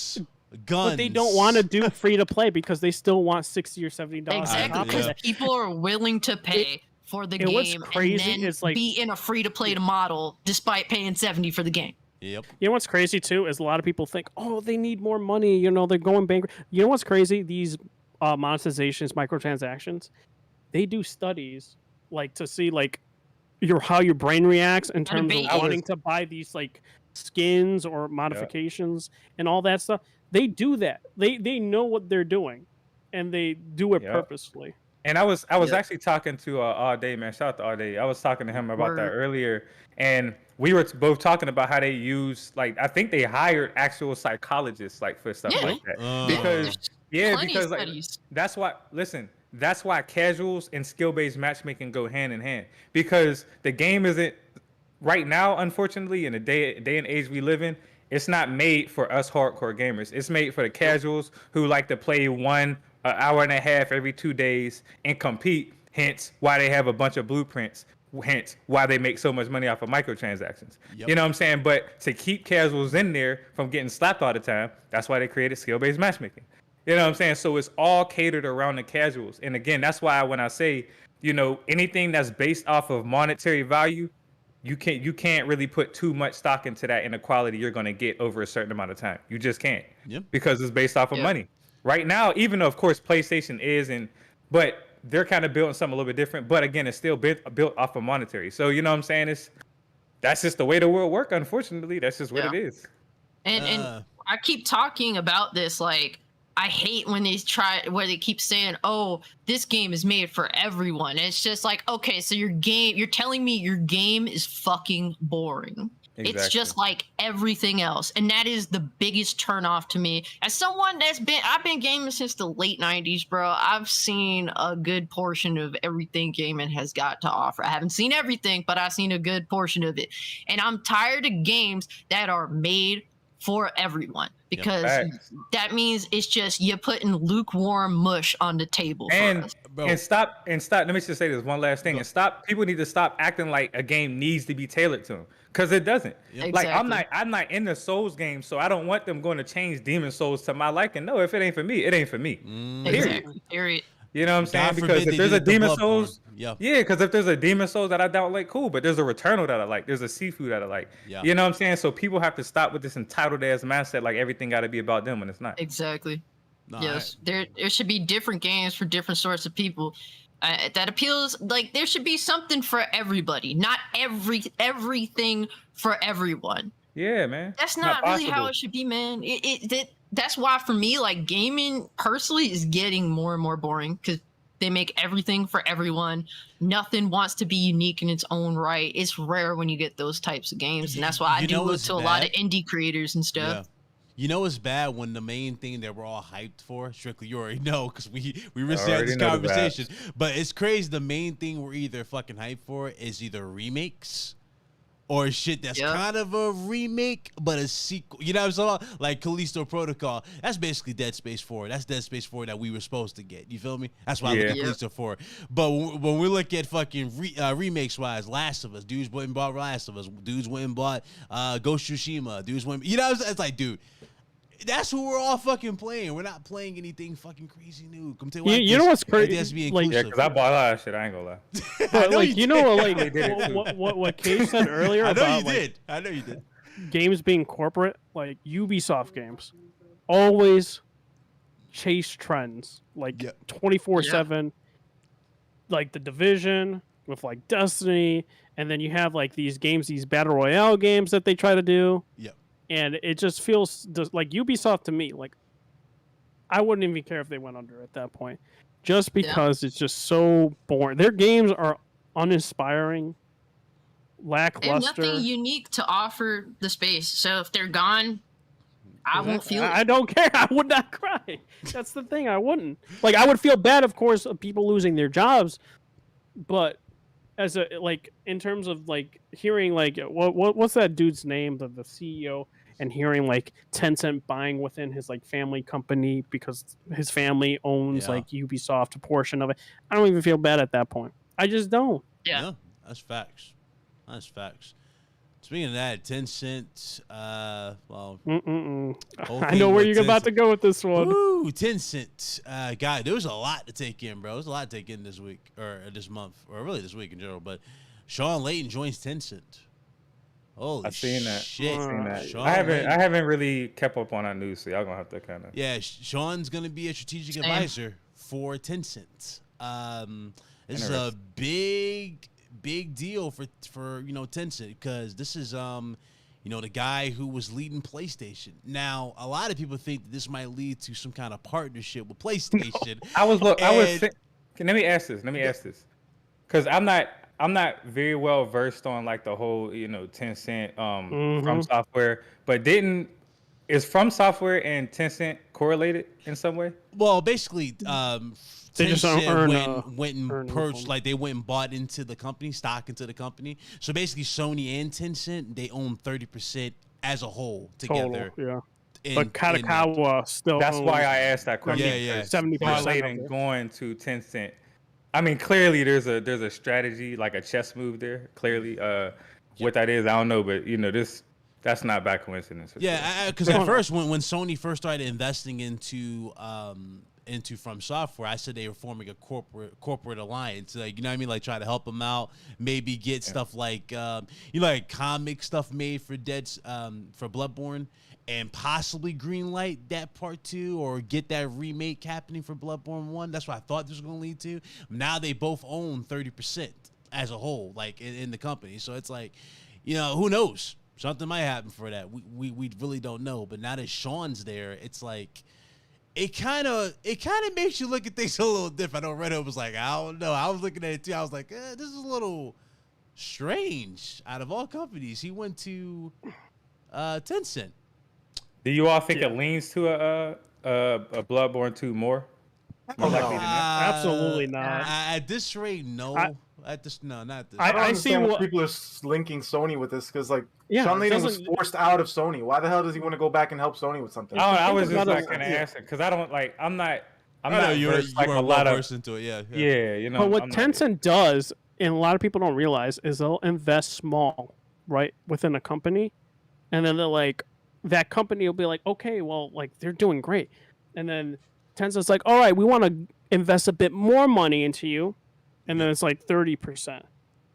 guns. But they don't want to do free to play because they still want $60 or $70. Exactly, because people are willing to pay for the game what's crazy and then is, like, be in a free to play model despite paying $70 for the game. Yep. You know what's crazy too is a lot of people think, oh, they need more money. You know, they're going bankrupt. You know what's crazy? These monetizations, microtransactions, they do studies like to see like how your brain reacts in terms of wanting to buy these like skins or modifications and all that stuff. They do that. They know what they're doing, and they do it purposefully. And I was actually talking to All Day, man. Shout out to All Day. I was talking to him about that earlier, and we were both talking about how they use, like, I think they hired actual psychologists, like, for stuff like that. Because like, that's why. Listen, that's why casuals and skill-based matchmaking go hand in hand. Because the game isn't right now, unfortunately, in the day and age we live in. It's not made for us hardcore gamers. It's made for the casuals who like to play 1 hour and a half every 2 days and compete. Hence, why they have a bunch of blueprints. Hence, why they make so much money off of microtransactions. You know what I'm saying? But to keep casuals in there from getting slapped all the time, that's why they created skill-based matchmaking. You know what I'm saying? So it's all catered around the casuals. And again, that's why when I say, you know, anything that's based off of monetary value, you can't really put too much stock into that inequality you're going to get over a certain amount of time. You just can't, because it's based off of money. Right now, even though of course PlayStation is, but they're kind of building something a little bit different. But again, it's still built off of monetary. So you know what I'm saying? That's just the way the world works. Unfortunately, that's just what it is. And I keep talking about this like. I hate when they keep saying, "Oh, this game is made for everyone." It's just like, okay, so you're telling me your game is fucking boring. Exactly. It's just like everything else, and that is the biggest turnoff to me. As someone I've been gaming since the late '90s, bro. I've seen a good portion of everything gaming has got to offer. I haven't seen everything, but I've seen a good portion of it, and I'm tired of games that are made for everyone, because that means it's just you're putting lukewarm mush on the table. And stop. Let me just say this one last thing. And stop. People need to stop acting like a game needs to be tailored to them, because it doesn't. Like I'm not in the Souls game, so I don't want them going to change Demon Souls to my liking. No, if it ain't for me, it ain't for me. Exactly. Period. You know what I'm saying? God Because forbid if they there's did a it to Demon Bloodborne. Souls, Yeah. yeah, because if there's a Demon Souls that I don't like, cool. But there's a Returnal that I like. There's a Seafood that I like. Yeah. You know what I'm saying? So people have to stop with this entitled ass mindset, like everything got to be about them when it's not. Exactly. No, Yes, there should be different games for different sorts of people. That appeals. Like there should be something for everybody, not everything for everyone. Yeah, man. That's not really how possible. it should be, man. That's why for me, like gaming personally is getting more and more boring because they make everything for everyone. Nothing wants to be unique in its own right. It's rare when you get those types of games, and that's why I You do know look what's to a lot of bad? indie creators and Yeah. stuff. You know what's bad when the main thing that we're all hyped for, strictly you already know because we recently had Already this know the conversation. But it's crazy. The main thing we're either fucking hyped for is either remakes or shit that's Yep. kind of a remake but a sequel. You know what I'm saying? Like Callisto Protocol. That's basically Dead Space 4. That's Dead Space 4 that we were supposed to get. You feel me? That's why I look Yeah. at Callisto 4. But when we look at fucking remakes wise, Last of Us, dudes went and bought Last of Us. Dudes went and bought Ghost of Tsushima. Dudes went, you know what I'm saying? It's like, dude, that's who we're all fucking playing. We're not playing anything fucking crazy new. Come tell You know what's crazy? Has to be Like- Yeah, inclusive. because I bought a lot of shit. I ain't gonna lie. But know like you you know, like They did it too. what Cage said earlier I know about you like, did. I know you did. games being corporate, like Ubisoft games, always chase trends, like Yep. 24/7, like The Division with like Destiny, and then you have like these games, these battle royale games that they try to do, Yep. and it just feels like Ubisoft to me. Like I wouldn't even care if they went under at that point, just because it's just so boring. Their games are uninspiring, They have lackluster. nothing unique to offer the space. So if they're gone, I won't feel it. I don't care. I would not cry. That's the thing. I wouldn't. Like, I would feel bad, of course, of people losing their jobs, but as a like in terms of like hearing like what's that dude's name, the CEO, and hearing like Tencent buying within his like family company because his family owns Yeah. like Ubisoft, a portion of it. I don't even feel bad at that point. I just don't. Yeah. That's facts. That's facts. Speaking of that, Tencent, well, whole I thing know where with you're about to go with this one. Woo, Tencent, God, there was a lot to take in, bro. There's a lot to take in this week or this month, or really this week in general. But Sean Layton joins Tencent. Holy I've seen that. shit! I've seen that. Sean I Layton. haven't really kept up on that news, so y'all gonna have to kind of. Yeah, Sean's gonna be a strategic Same. advisor for Tencent. This is a big deal for Tencent because this is the guy who was leading PlayStation. Now, a lot of people think that this might lead to some kind of partnership with PlayStation. Let me ask this, because I'm not very well versed on like the whole Tencent From Software, but is From Software and Tencent correlated in some way? Well, basically, They just don't Tencent went and earn purged, income. like they went and bought into the company, stock into the company. So basically, Sony and Tencent, they own 30% as a whole together. Total, yeah. in- But in, Kadokawa still. That's why I owns asked that question. Yeah. 70% Correlating of it. going to Tencent. I mean, clearly there's a strategy, like a chess move there. Clearly, what that is, I don't know, but that's not by coincidence. for sure. Yeah, because at first, when Sony first started investing into From Software, I said they were forming a corporate alliance, like, you know what I mean, like try to help them out, maybe get stuff like like comic stuff made for for Bloodborne, and possibly greenlight that part 2 or get that remake happening for Bloodborne 1. That's what I thought this was going to lead to. Now they both own 30% as a whole, like in the company. So it's like, who knows? Something might happen for that. We really don't know. But now that Sean's there, it's like it kind of makes you look at things a little different. I know Red Hook was like, I don't know. I was looking at it too. I was like, this is a little strange. Out of all companies, he went to Tencent. Do you all think it leans to a Bloodborne 2 more? More likely than not? Absolutely not. At this rate, no. I- not at this. I don't I understand see why what- people are linking Sony with this because Yeah, Sean it Layden was doesn't- forced out of Sony. Why the hell does he want to go back and help Sony with something? I was think just about like it- kind of asking because I don't like. I'm not you versed like were a lot of. versed into it. Yeah. Yeah, But what I'm not- Tencent does, and a lot of people don't realize, is they'll invest small, right, within a company, and then they're like, that company will be like, okay, well, like they're doing great, and then Tencent's like, all right, we want to invest a bit more money into you, and then it's like 30%.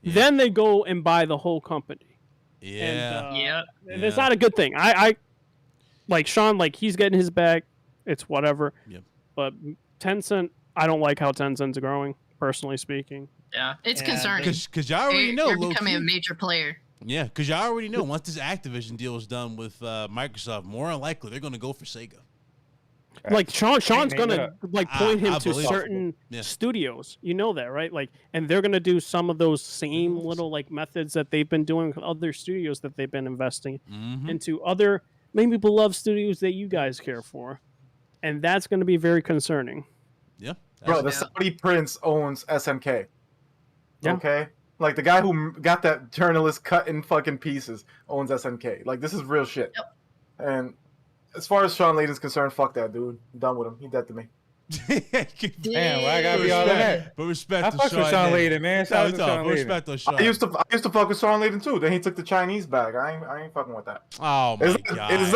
Yeah. Then they go and buy the whole company. Yeah. And it's not a good thing. I like Sean, like he's getting his bag. It's whatever. Yep. But Tencent, I don't like how Tencent's growing, personally speaking. Yeah, it's And- concerning. Because y'all already know, You're low becoming key. a major player. Yeah, because y'all already know once this Activision deal is done with Microsoft, more than likely they're going to go for Sega. Like Sean's Name gonna it up. like point him I to believe it. certain Yeah. studios. You know that, right? Like, and they're gonna do some of those same little like methods that they've been doing with other studios that they've been investing Mm-hmm. into other maybe beloved studios that you guys care for, and that's gonna be very concerning. Yeah. Bro, the Yeah. Saudi prince owns SNK. Yeah. Okay? Like, the guy who got that journalist cut in fucking pieces owns SNK. Like, this is real shit. Yep. And as far as Sean Layden's concerned, fuck that dude. I'm done with him. He dead to me. Damn, why I gotta be all in that? But respect I to fuck with Sean Layden. Layden, man. Shout out to Sean Layden. Respect to Sean. I used to fuck with Sean Layden too. Then he took the Chinese bag. I ain't fucking with that. Oh my god. It is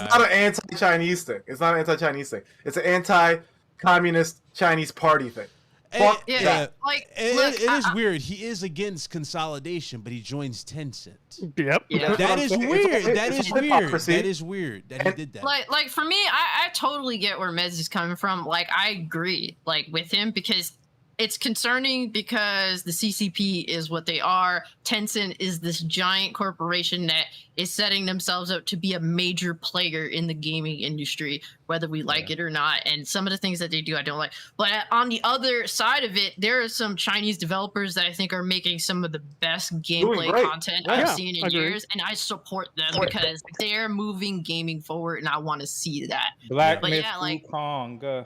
not an anti-Chinese thing. It's not an anti-Chinese thing. It's an anti-communist Chinese party thing. Fuck Yeah, that. like It look, is weird. He is against consolidation, but he joins Tencent. Yep. Yeah. That is weird. That It's is all weird. hypocrisy. That is weird that he did that. like for me, I totally get where Mez is coming from. Like I agree, like with him because it's concerning because the CCP is what they are. Tencent is this giant corporation that is setting themselves up to be a major player in the gaming industry, whether we like it or not. And some of the things that they do, I don't like. But on the other side of it, there are some Chinese developers that I think are making some of the best gameplay great. content Yeah, I've seen in agreed. years, and I support them because they're moving gaming forward, and I want to see that. Black But Myth yeah, like- Wukong.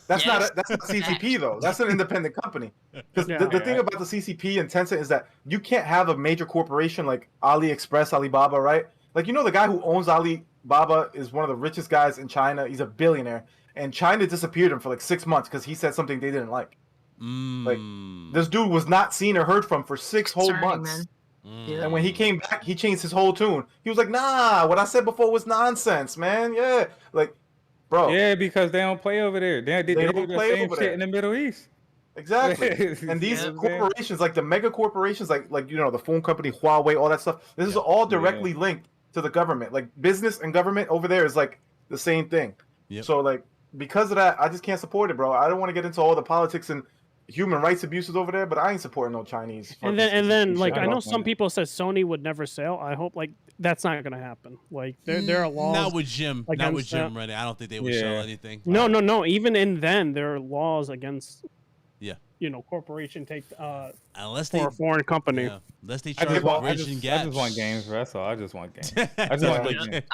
That's Yes. not CCP though. That's an independent company. Because Yeah. the thing about the CCP and Tencent is that you can't have a major corporation like AliExpress, Alibaba, right? Like, you know, the guy who owns Alibaba is one of the richest guys in China. He's a billionaire, and China disappeared him for like 6 months because he said something they didn't like. Like, this dude was not seen or heard from for 6 whole Concerning, months. man. Mm. And when he came back, he changed his whole tune. He was like, "Nah, what I said before was nonsense, man. Yeah, like, bro, Yeah, because they don't play over there. They They do don't the play same over shit there. in the Middle East. exactly." And these You know what I'm saying? corporations, like the mega corporations, like you know, the phone company Huawei, all that stuff. This is all directly linked to the government. Like business and government over there is like the same thing. Yep. So like because of that, I just can't support it, bro. I don't want to get into all the politics and human rights abuses over there, but I ain't supporting no Chinese. And fucking then shit. like I know love some that. people said Sony would never sell. I hope like that's not gonna happen. Like there are laws. Not with Jim. Not with against Jim that. running. I don't think they would Yeah. sell anything. No. Even in then, there are laws against. Yeah. You know, corporation take Unless they for a foreign company. yeah. Unless they I charge just, bridging I gaps. just want games, bro. That's all. I just want games. I just want good games.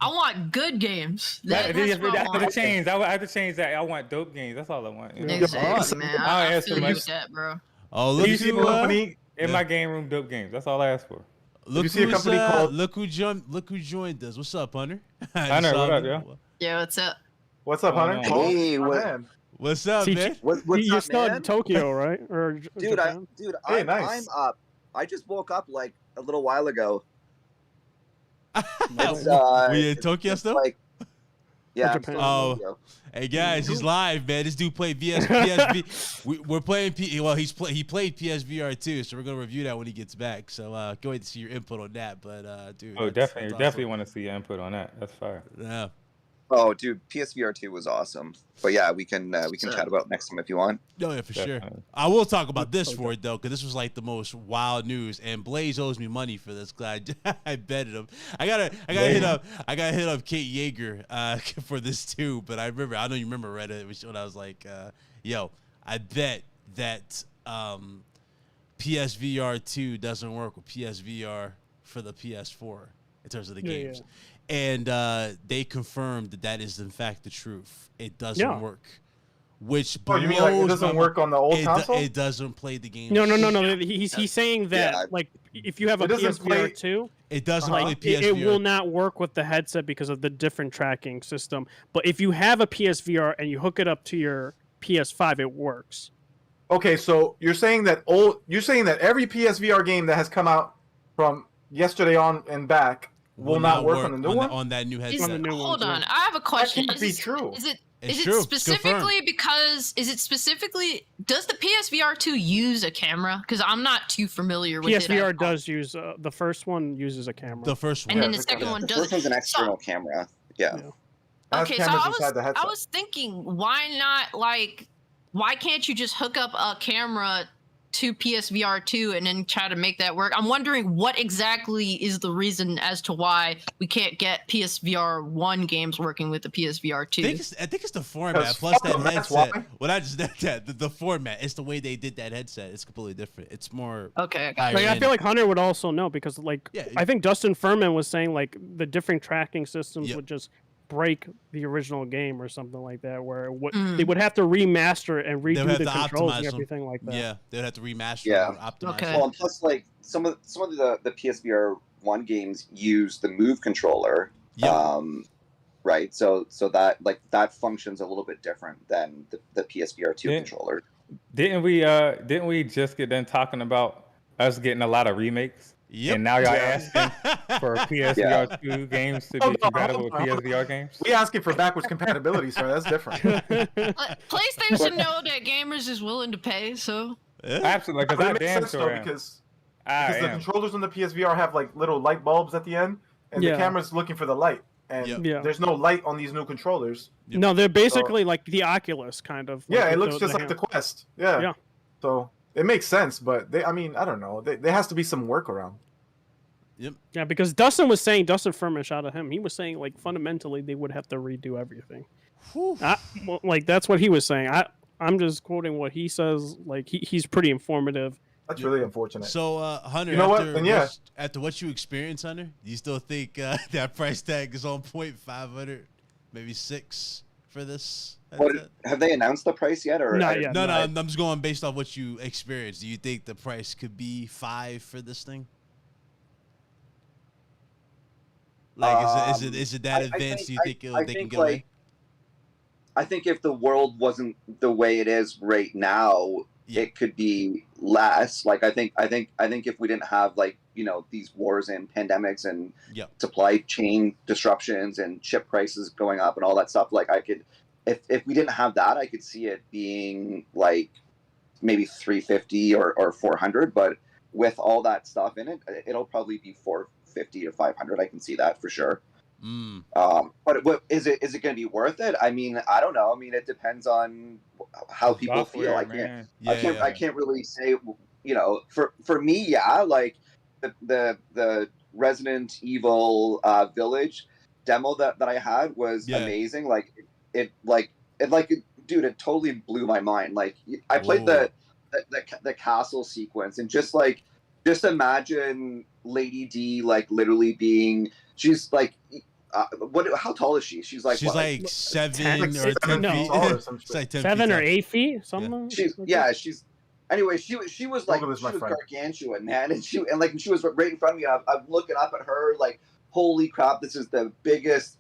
I want good games. That's That's what I the want. change. I have to change that. I want dope games. That's all I want. You know? Exactly, man. I I ask feel for you much. with that, bro. Oh, look You who see the company. In my game room, dope games. That's all I ask for. Look you see a who's, company called- look who joined us. What's up, Hunter? Hunter, what up, yo? Yeah, what's up? What's up, Hunter? Hey, Oh, what- man. What's up, See, man? What's You're up, still in man? Tokyo, right? Or Dude, Japan? Hey, I'm nice. up. I just woke up like a little while ago. It's, We in Tokyo it's still? like, yeah, I'm Japan. still in Oh. Tokyo. Hey guys, he's live, man. This dude played PSV. We're playing he played PSVR too, so we're gonna review that when he gets back. So go ahead to see your input on that. But dude, Oh, that's definitely want to see your input on that. That's fire. awesome. Yeah. Oh, dude, PSVR 2 was awesome. But yeah, we can chat about next time if you want. No, yeah, for sure. Definitely. I will talk about this for it though, because this was like the most wild news, and Blaze owes me money for this. Cause I betted him. I gotta hit up Kate Yeager for this too. But I know you remember Reddit. It was when I was like, yo, I bet that PSVR 2 doesn't work with PSVR for the PS4 in terms of the Yeah, games. And they confirmed that is in fact the truth. It doesn't work. Which Oh, you mean like it blows doesn't my work on the old mind. console? It doesn't play the game. No. He's saying that Yeah. like if you have a It doesn't PSVR play- 2, It doesn't like play it PSVR. will not work with the headset because of the different tracking system. But if you have a PSVR and you hook it up to your PS5, it works. Okay, so you're saying that every PSVR game that has come out from yesterday on and back will not work on the new one? on that new Is, headset. On the new hold ones, on, I have a question. can't be true. It's Is true. it specifically because? Is it specifically? Does the PSVR 2 use a camera? Because I'm not too familiar with it. PSVR does use the first one uses a camera. The first one. And then Yeah, the second one The does. first one's an external camera. Yeah. Has Okay, so cameras inside the I headset. was thinking, why not why can't you just hook up a camera to PSVR 2 and then try to make that work? I'm wondering what exactly is the reason as to why we can't get PSVR 1 games working with the PSVR 2. I think it's the format Because plus fuck that them, that's headset. why. What I just the format. It's the way they did that headset. It's completely different. It's more. Okay. higher Like, I end. feel like Hunter would also know because, like, Yeah. I think Dustin Furman was saying like the different tracking systems Yep. would just break the original game or something like that, where Mm. they would have to remaster and They would redo have the to controls optimize and them. everything like that. Yeah, they'd have to remaster Yeah. and optimize. Okay. Well, and plus, like some of the PSVR 1 games use the Move controller. Yeah. Right. So that that functions a little bit different than the PSVR 2 controller. Didn't we just get done talking about us getting a lot of remakes? Yep. And now y'all Yeah. asking for PSVR 2 games to Oh, be no, compatible with hold on. PSVR games? We asking for backwards compatibility, sir. That's different. PlayStation know that gamers is willing to pay, so Absolutely, But because it I makes damn sense sure though am. because I the am. controllers on the PSVR have like little light bulbs at the end, and Yeah. the camera's looking for the light, and Yep. Yeah. there's no light on these new controllers. Yep. No, they're basically like the Oculus kind of. Yeah, like, it with looks just like the hand. Quest. Yeah. Yeah. So it makes sense, but I mean, I don't know. There has to be some workaround. Yep. Yeah, because Dustin Furman, shout out him. He was saying like fundamentally they would have to redo everything. Whew. Well, like that's what he was saying. I'm just quoting what he says. Like he's pretty informative. That's really unfortunate. So, Hunter, You know what? after, Then yeah. after what you experienced, Hunter, do you still think that price tag is on point? 500, maybe 6 for this? What, headset? have they announced the price yet? Or Not yet. No, no, I'm just going based off what you experienced. Do you think the price could be 5 for this thing? Like, is it that advanced? Do you think they can get away? I think if the world wasn't the way it is right now, Yeah. it could be less. Like I think if we didn't have these wars and pandemics and Yep. supply chain disruptions and chip prices going up and all that stuff, like I could, if we didn't have that, I could see it being like maybe 350 or 400. But with all that stuff in it, it'll probably be 450 to 500. I can see that for sure. Mm. But is it going to be worth it? I mean, I don't know. I mean, it depends on how people feel. I can't. Yeah, I can't really say. For me, yeah, like the Resident Evil Village demo that I had was amazing. Dude, it totally blew my mind. Like I played the castle sequence and just imagine Lady D like literally being. She's like. How tall is she? She's like 7 10 or 10 no. feet. Tall or some It's like 10 7 feet or tall. 8 feet, something. she's anyway. She was like Look at this, my friend. gargantuan, man, and she was right in front of me. I'm looking up at her like, holy crap, this is the biggest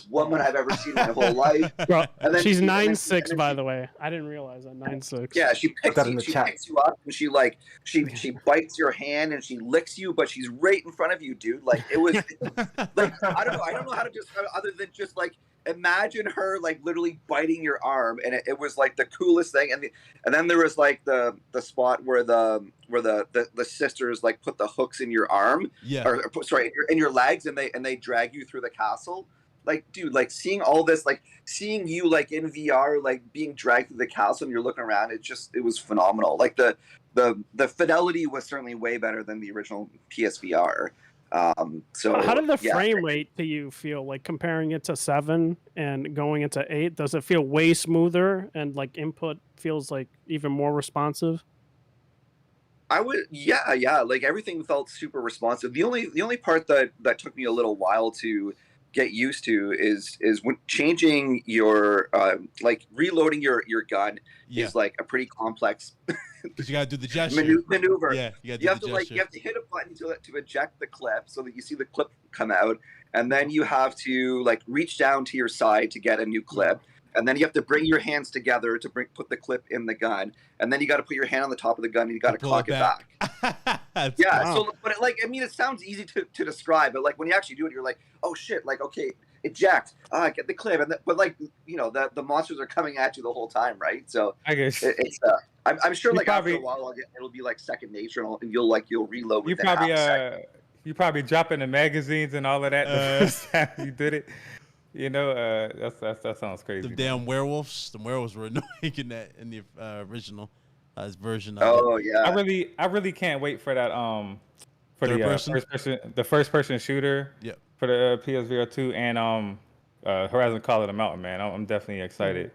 woman I've ever seen in my whole life. Bro, And then she's she- 9'6", and by she- the way. I didn't realize that 9'6". Yeah, she picks that in the chat. you up and she bites your hand and she licks you, but she's right in front of you, dude. Like it was like I don't know how to describe it other than just like imagine her like literally biting your arm, and it was like the coolest thing. And then there was like the spot where the sisters like put the hooks in your arm, in your legs, and they drag you through the castle. Like, dude, like seeing all this, like seeing you like in VR, like being dragged through the castle and you're looking around, it was phenomenal. Like the fidelity was certainly way better than the original PSVR. So how did the frame rate do you feel like comparing it to 7 and going into 8? Does it feel way smoother and like input feels like even more responsive? I would, yeah. Like everything felt super responsive. The only part that took me a little while to get used to is when changing your like reloading your gun is like a pretty complex because you gotta do the gesture maneuver. Yeah, you have to hit a button to eject the clip so that you see the clip come out, and then you have to like reach down to your side to get a new clip. And then you have to bring your hands together to put the clip in the gun, and then you got to put your hand on the top of the gun and you got to cock it back. Yeah. Wow. So, but it sounds easy to describe, but like when you actually do it, you're like, oh shit, like okay, eject, get the clip, but like the monsters are coming at you the whole time, right? So I guess it's I'm sure You like probably- after a while it'll be like second nature, and you'll reload. you within half probably a second. you probably dropping the magazines and all of that the first time you did it. That sounds crazy. The damn werewolves. The werewolls were annoying in the original version. Of Oh it. yeah. I really can't wait for that for Third the person? first person shooter. Yep. For the PSVR 2 and Horizon Call of the Mountain, man. I'm definitely excited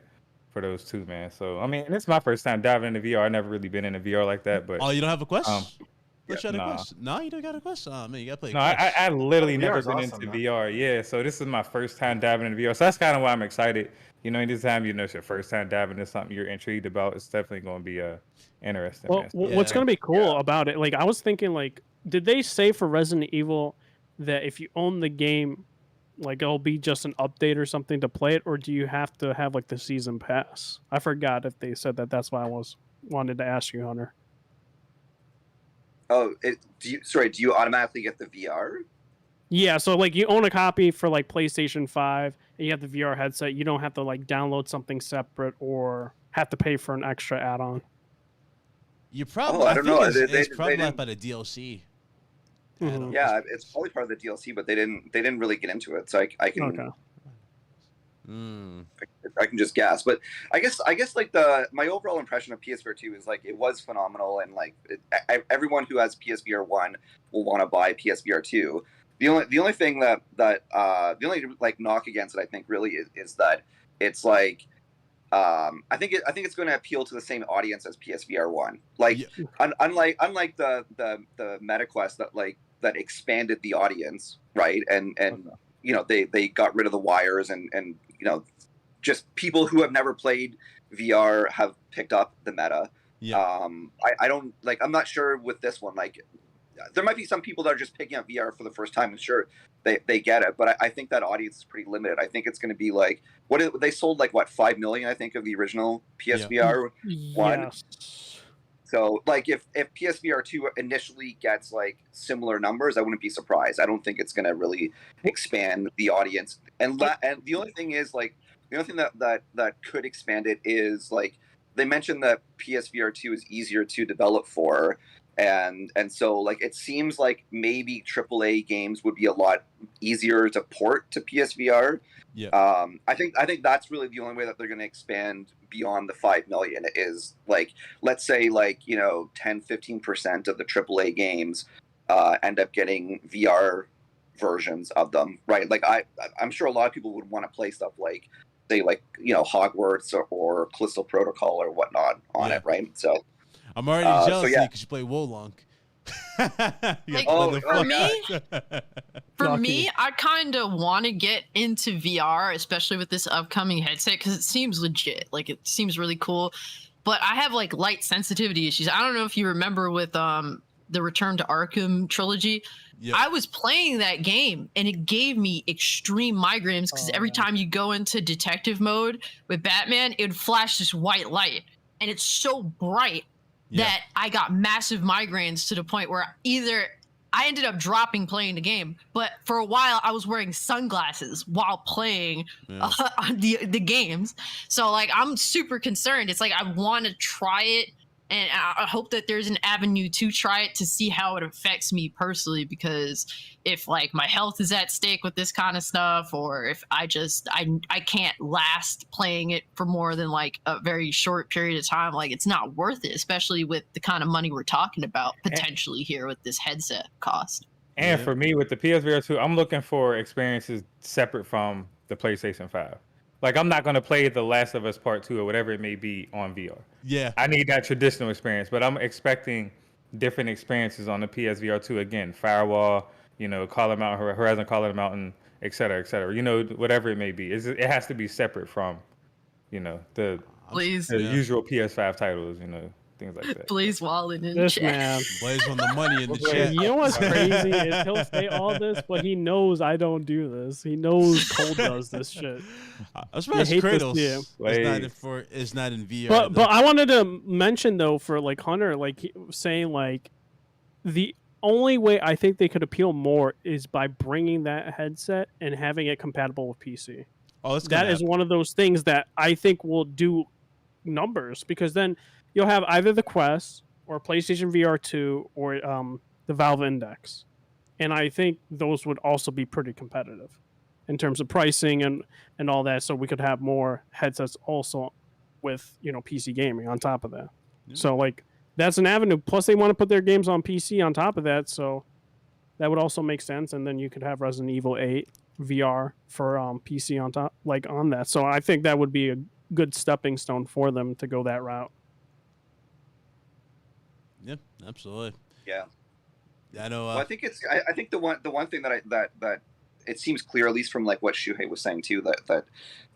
for those two, man. So I mean, it's my first time diving into VR. I've never really been into VR like that, but Oh, you don't have a Quest? Let's try the nah. Quest. No, you don't got a Quest. Oh man, you gotta play. no, Quest. I literally never VR's been awesome, into man. VR. Yeah, so this is my first time diving into VR. So that's kind of why I'm excited. Anytime it's your first time diving into something you're intrigued about, it's definitely going to be interesting. Well, man. what's Yeah. gonna be cool about it? Like, I was thinking, like, did they say for Resident Evil that if you own the game, like it'll be just an update or something to play it, or do you have to have like the season pass? I forgot if they said that. That's why I wanted to ask you, Hunter. Oh, do you automatically get the VR? Yeah, so like you own a copy for like PlayStation 5 and you have the VR headset. You don't have to like download something separate or have to pay for an extra add-on. You probably. I don't think know. It's, They it's probably didn't- by the DLC. Mhm. add-on. Yeah, it's probably part of the DLC, but they didn't really get into it, so I can Okay. I can just guess. But I guess like my overall impression of PSVR 2 is like it was phenomenal, and like everyone who has PSVR 1 will want to buy PSVR 2. The only thing that the only like knock against it, I think, really is that it's like I think it's going to appeal to the same audience as PSVR 1. Like unlike the MetaQuest that expanded the audience, right? And they got rid of the wires and just people who have never played VR have picked up the meta. Yeah. I don't like. I'm not sure with this one. Like, there might be some people that are just picking up VR for the first time, and sure, they get it. But I think that audience is pretty limited. I think it's going to be like they sold like 5 million, I think, of the original PSVR 1. Yes. So like if PSVR 2 initially gets like similar numbers, I wouldn't be surprised. I don't think it's going to really expand the audience. And the only thing is like the only thing that could expand it is like they mentioned that PSVR 2 is easier to develop for. And so like it seems like maybe AAA games would be a lot easier to port to PSVR. Yeah. I think that's really the only way that they're going to expand beyond the 5 million is like, let's say like 10-15% of the AAA games end up getting VR versions of them, right? Like I'm sure a lot of people would want to play stuff like say like Hogwarts or Callisto Protocol or whatnot on it, right? So I'm already jealous because you play Wolong. Like, oh, for me, I kind of want to get into VR, especially with this upcoming headset, because it seems legit. Like, it seems really cool. But I have like light sensitivity issues. I don't know if you remember with the Return to Arkham trilogy. Yep. I was playing that game and it gave me extreme migraines because every time you go into detective mode with Batman, it would flash this white light, and it's so bright that I got massive migraines to the point where either I ended up dropping playing the game, but for a while I was wearing sunglasses while playing the games. So like I'm super concerned. It's like I want to try it, and I hope that there's an avenue to try it to see how it affects me personally, because if like my health is at stake with this kind of stuff, or if I can't last playing it for more than like a very short period of time, like it's not worth it, especially with the kind of money we're talking about potentially here with this headset cost. And for me with the PSVR 2, I'm looking for experiences separate from the PlayStation 5. Like, I'm not going to play The Last of Us Part 2 or whatever it may be on VR. Yeah. I need that traditional experience, but I'm expecting different experiences on the PSVR 2. Again, Firewall, Call of the Mountain, Horizon Call of the Mountain, et cetera, whatever it may be. It has to be separate from, the usual PS5 titles, things like that. Blaze Wallen in This chat. man. Blaze on the money in the chat. You know what's crazy is he'll say all this, but he knows I don't do this. He knows Cole does this shit. I'm surprised hate to Kratos see him. is not in VR. But I wanted to mention though for like Hunter, like saying like only way I think they could appeal more is by bringing that headset and having it compatible with PC. Oh, that's That is one of those things that I think will do numbers, because then you'll have either the Quest or PlayStation VR 2 or the Valve Index. And I think those would also be pretty competitive in terms of pricing and all that, so we could have more headsets also with, PC gaming on top of that. Yeah. So like that's an avenue. Plus they want to put their games on PC on top of that, so that would also make sense. And then you could have Resident Evil 8 VR for PC on top, like on that. So I think that would be a good stepping stone for them to go that route. Yep, absolutely. Yeah. I know. Well, I think the one thing that it seems clear, at least from like what Shuhei was saying too, that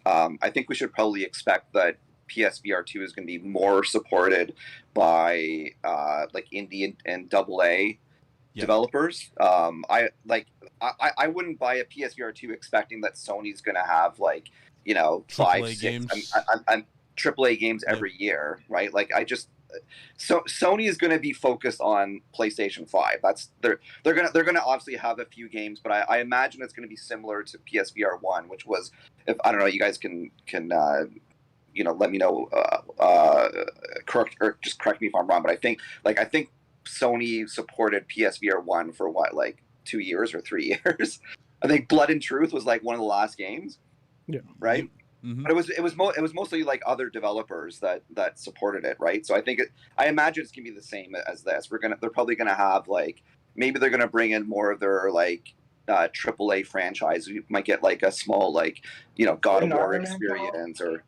I think we should probably expect that PSVR 2 is going to be more supported by like indie and AA developers. I wouldn't buy a PSVR 2 expecting that Sony's going to have like 5, 6 games. AAA games every year, right? Like so Sony is going to be focused on PlayStation 5. They're going to obviously have a few games, but I imagine it's going to be similar to PSVR 1, which was, if I don't know, you guys can let me know, correct me if I'm wrong, but I think Sony supported PSVR 1 for what, like 2 years or 3 years. I think Blood and Truth was like one of the last games. Yeah. Right. Mm-hmm. But it was mostly like other developers that supported it, right? So I imagine it's gonna be the same as this. They're probably gonna have like, maybe they're gonna bring in more of their like AAA franchise. You might get like a small like God of War experience or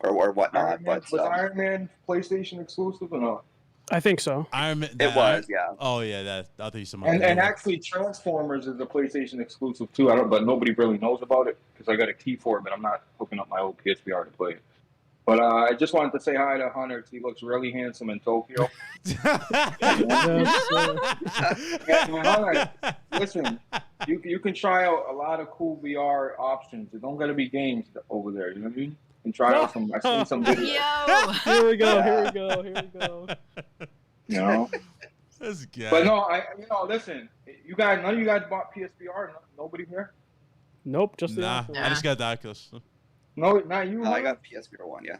whatnot. Was Iron Man PlayStation exclusive or not? I think so. Iron Man. It was, yeah. Oh yeah, I'll tell you something. And actually, Transformers is a PlayStation exclusive too. But nobody really knows about it because I got a key for it, but I'm not hooking up my old PSVR to play it. But I just wanted to say hi to Hunter because he looks really handsome in Tokyo. Hunter, listen, you can try out a lot of cool VR options. It don't got to be games over there. You know what I mean? And try out some. I seen some videos. Yo! Here we go. You know. This guy. But no, listen. You guys, none of you guys bought PSVR. Nobody here. Nope, just the nah. I just got the Oculus. No, not you. I got PSVR 1. Yeah.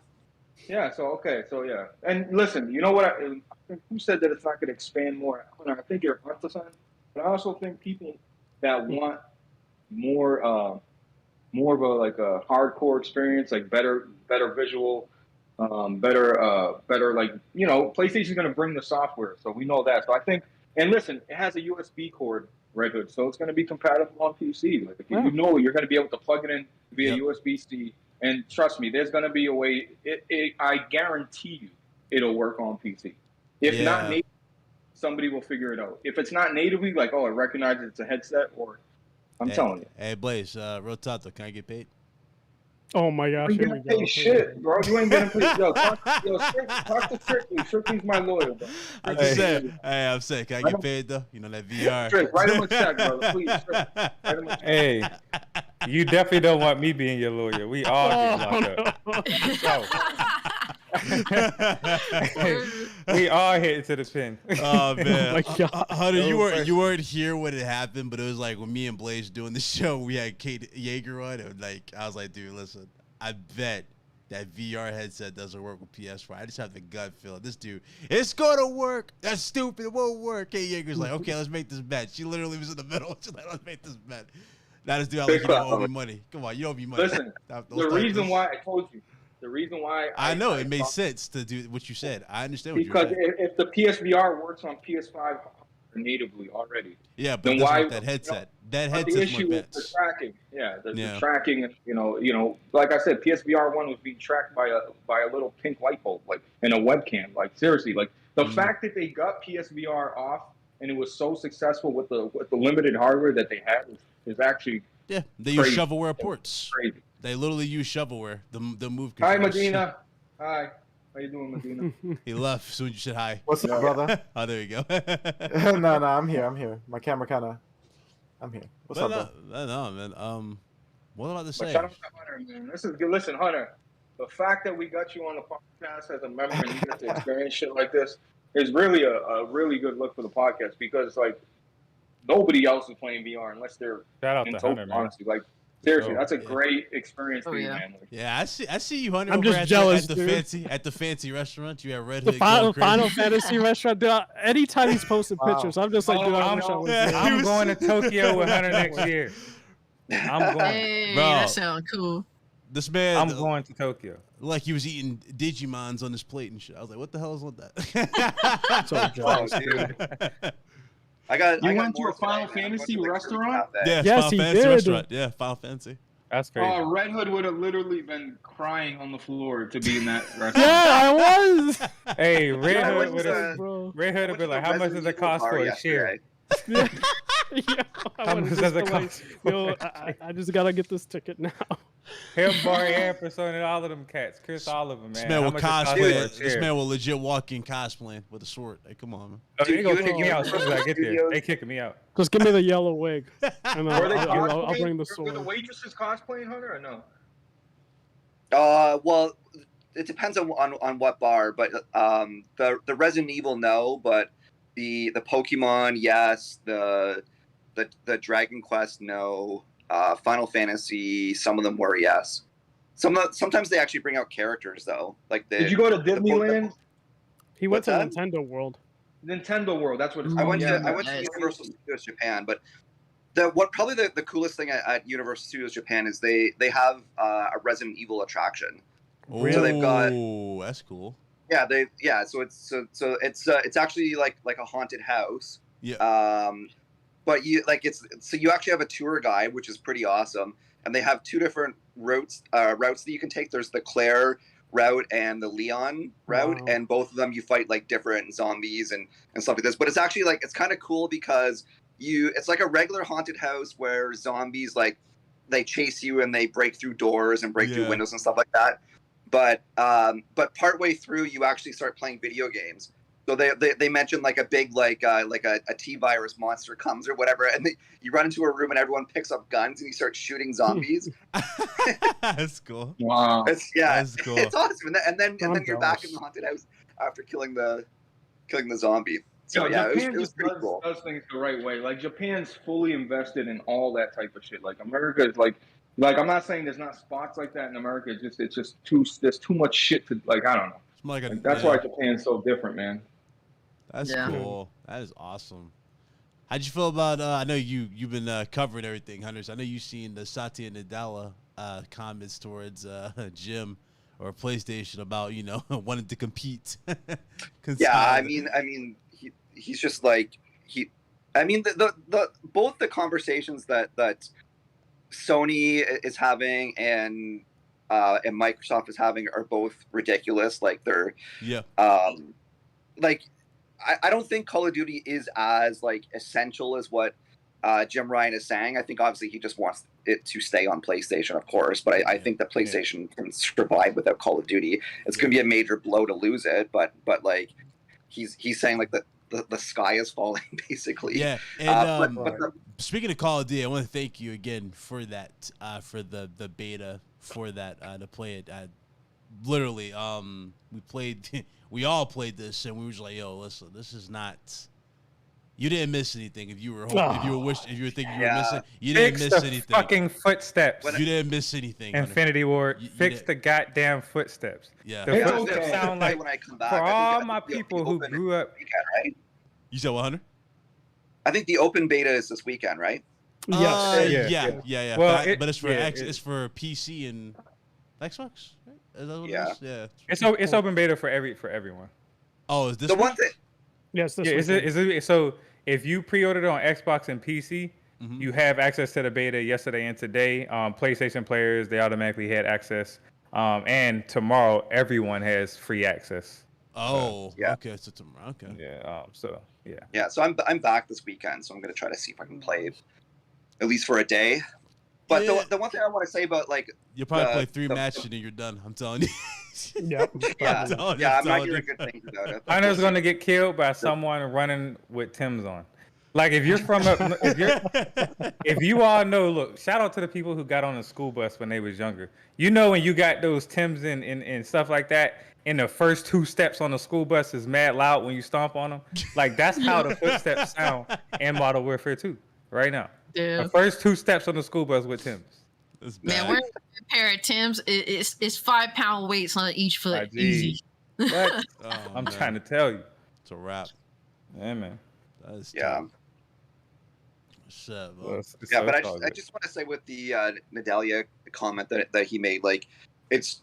Yeah. So yeah. And listen, you know what? Who said that it's not going to expand more? I think you're onto something. But I also think people that want more of a hardcore experience, like better visual, better like PlayStation's going to bring the software, so we know that. So I think, and listen, it has a USB cord, Red Hood, so it's going to be compatible on PC. Like if you're going to be able to plug it in via USB-C, and trust me, there's going to be a way. I guarantee you, it'll work on PC. If not native, somebody will figure it out. If it's not natively, like it recognizes it's a headset or. I'm telling you. Hey, Blaze, real talk though, can I get paid? Oh my gosh. You ain't getting paid shit, bro. You ain't getting paid. Talk to Strictly. Strictly's my lawyer, bro. I'm just saying. Hey, I'm saying, can I get paid though? That VR. Strict, write him a check, brother. Please, Strict. Write him a check. Hey, you definitely don't want me being your lawyer. We all get locked up. We all hit to the pin. Oh man, Oh Hunter, you weren't here when it happened, but it was like when me and Blaze doing the show, we had Kate Yeager on, and I was like, dude, listen, I bet that VR headset doesn't work with PS4. I just have the gut feeling. This dude, it's gonna work. That's stupid. It won't work. Kate Yeager's like, okay, let's make this bet. She literally was in the middle. She's like, let's make this bet. Now this dude, you don't owe me money. Come on, you owe me money. Listen, the reason why I told you. The reason why I know it made sense to do what you said. I understand what because you're saying. If the PSVR works on PS5 natively already, but then why that headset? That headset's the issue more is the tracking. The tracking. Like I said, PSVR 1 was being tracked by a little pink light bulb, like in a webcam. Like seriously, like the fact that they got PSVR off and it was so successful with the limited hardware that they had is actually they use shovelware ports. Crazy. They literally use shovelware. The move. Hi, Medina. Hi. How you doing, Medina? He left as soon as you said hi. What's up, brother? Oh, there you go. No, I'm here. My camera I'm here. What's up, bro? No, man. What about to say? Shout out to Hunter, man. This is good. Listen, Hunter. The fact that we got you on the podcast as a member and you get to experience shit like this is really a really good look for the podcast because, like, nobody else is playing VR unless they're Shout out in to Tokyo, Hunter, man. honestly. Like seriously, Oh, that's a yeah. great experience for you, yeah. man. Like, Yeah, I see you, Hunter. I'm over just at jealous, the dude. at the fancy restaurant. You have Red The Hood going crazy. Final Fantasy restaurant. Dude, anytime he's posting Wow. pictures, I'm just like, dude, I wish I was Yeah. there. He I'm was- going to Tokyo with Hunter next year. I'm going. Hey, Bro. that sounds cool. This man, I'm going to Tokyo. like he was eating Digimons on his plate and shit. I was like, what the hell is with that? So Oh, jealous. dude. I got. You I got went to more a Final tonight, man. I'm Fantasy going to the restaurant? Cafe. Yeah, Yes, Final he Fantasy did. restaurant. Yeah, Final Fantasy. That's crazy. Red Hood would have literally been crying on the floor to be in that restaurant. Yeah, I was. Hey, Red Yeah, I Hood went would to have. Bro. Red Hood I would went be to like, the how much Resident does it Evil cost bar for a share? yesterday. Yeah, I How wanted much just does it to, like, cost? yo, I just gotta get this ticket now. Him, Barry, and Persona, all of them cats. Chris, all of them, man. This How man will much it cost for cosplay. a This chair? man will legit walk in cosplaying with a sword. Hey, come on, man. Oh, they gonna Dude, kick me out as Universal soon as I get there. Studios- They kicking me out. Just give me the yellow wig, and then Were they I'll bring the cosplaying? Were the sword. waitresses cosplaying Hunter or no? Well, it depends on what bar, but the Resident Evil no, but the Pokemon yes, the Dragon Quest no, Final Fantasy some of them were yes. Sometimes they actually bring out characters though, like the. Did you go to the- Disneyland? He went to What's that? Nintendo World. Nintendo World. That's what it's I called. went Yeah, to nice. Universal Studios Japan, but probably the coolest thing at Universal Studios Japan is they have a Resident Evil attraction. So they've got- Oh, that's cool. Yeah, so it's actually like a haunted house. Yeah. But you you actually have a tour guide, which is pretty awesome, and they have two different routes that you can take. There's the Claire route and the Leon route, Wow. and both of them you fight like different zombies and stuff like this. But it's actually like it's kind of cool because it's like a regular haunted house where zombies like they chase you and they break through doors and break through Yeah. windows and stuff like that. But partway through, you actually start playing video games. So they mentioned like a big like a T-virus monster comes or whatever, and you run into a room and everyone picks up guns and you start shooting zombies. That's cool. Wow. That's cool. It's awesome. And then I'm you're back in jealous. the haunted house after killing the zombie. So yeah, Japan it was just pretty cool. does things the right way. Like Japan's fully invested in all that type of shit. Like America is like I'm not saying there's not spots like that in America. It's just there's too much shit to like. I don't know. It's like a, Like, that's yeah, why Japan's so different, man. That's Yeah. cool. That is awesome. How'd you feel about? I know you've been covering everything, Hunters. I know you've seen the Satya and Nadella comments towards Jim or PlayStation about wanting to compete. Yeah, I mean, he's just like I mean, the both the conversations that Sony is having and Microsoft is having are both ridiculous. Like they're yeah. like I don't think Call of Duty is as like essential as what Jim Ryan is saying. I think obviously he just wants it to stay on PlayStation, of course, but I think that PlayStation can survive without Call of Duty. It's going to be a major blow to lose it, but like he's saying like the sky is falling basically. Yeah, and but speaking of Call of Duty, I want to thank you again for that, for the beta for that to play it. Literally, we all played this, and we were just like, "Yo, listen, this is not." You didn't miss anything if you were thinking you were missing. You didn't Fix miss the anything. fucking footsteps. You didn't miss anything. Hunter. Infinity War. You Fix did- the goddamn footsteps. Yeah. The It's footsteps okay. sound like when I come back, for I think all the my people who open grew up. weekend, right? You said what, Hunter? I think the open beta is this weekend, right? Yes. Yeah. Well, but it's for yeah, it's for PC and Xbox. Right? Is that what Yeah. it is? It's open beta for everyone. Oh, is this The one? one thing, Yes. This Yeah, weekend. is it so if you pre-ordered on Xbox and PC, Mhm. you have access to the beta yesterday and today. PlayStation players, they automatically had access. And tomorrow, everyone has free access. Oh, Yeah. okay. So tomorrow, okay. Yeah. So yeah. yeah. So I'm back this weekend, so I'm gonna try to see if I can play at least for a day. But Yeah. the one thing I want to say about like You'll probably play 3 the- matches and then you're done. I'm telling you. Yep. yeah, I'm telling you, yeah, I'm I'm not telling hearing you. good things about it. Hunter's gonna get killed by someone running with Tim's on. Like if you're from if you all know, look, shout out to the people who got on the school bus when they was younger. You know when you got those Timbs and stuff like that, and the first 2 steps on the school bus is mad loud when you stomp on them. Like that's how the footsteps sound in Modern Warfare 2 right now. Yeah. The first 2 steps on the school bus with Timbs. Man, wearing a pair of Timbs, it's 5-pound weights on each foot. Easy. What? Oh, I'm man. trying to tell you. It's a wrap. Yeah, man. That's Yeah. What's up, Yeah, but I just want to say with the Nadella comment that he made, like, does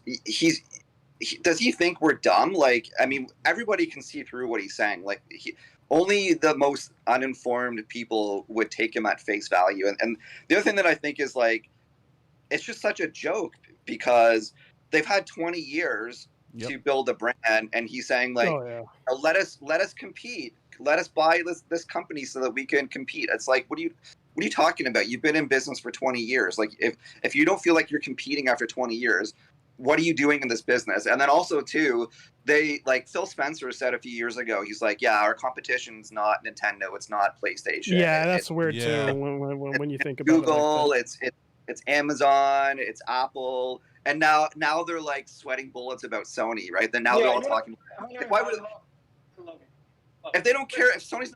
he think we're dumb? Like, I mean, everybody can see through what he's saying. Like, only the most uninformed people would take him at face value. And the other thing that I think is, like, it's just such a joke because they've had 20 years to build a brand, and he's saying, like, let us compete. Let us buy this company so that we can compete. It's like, what are you talking about? You've been in business for 20 years. Like, if you don't feel like you're competing after 20 years, what are you doing in this business? And then also too, they, like, Phil Spencer said a few years ago, he's like, yeah, our competition's not Nintendo, it's not PlayStation. Yeah, that's weird too when you think about Google, it. Like it's Amazon, it's Apple, and now they're like sweating bullets about Sony, right? Then now they're all talking. Why would? If they don't care, if Sony's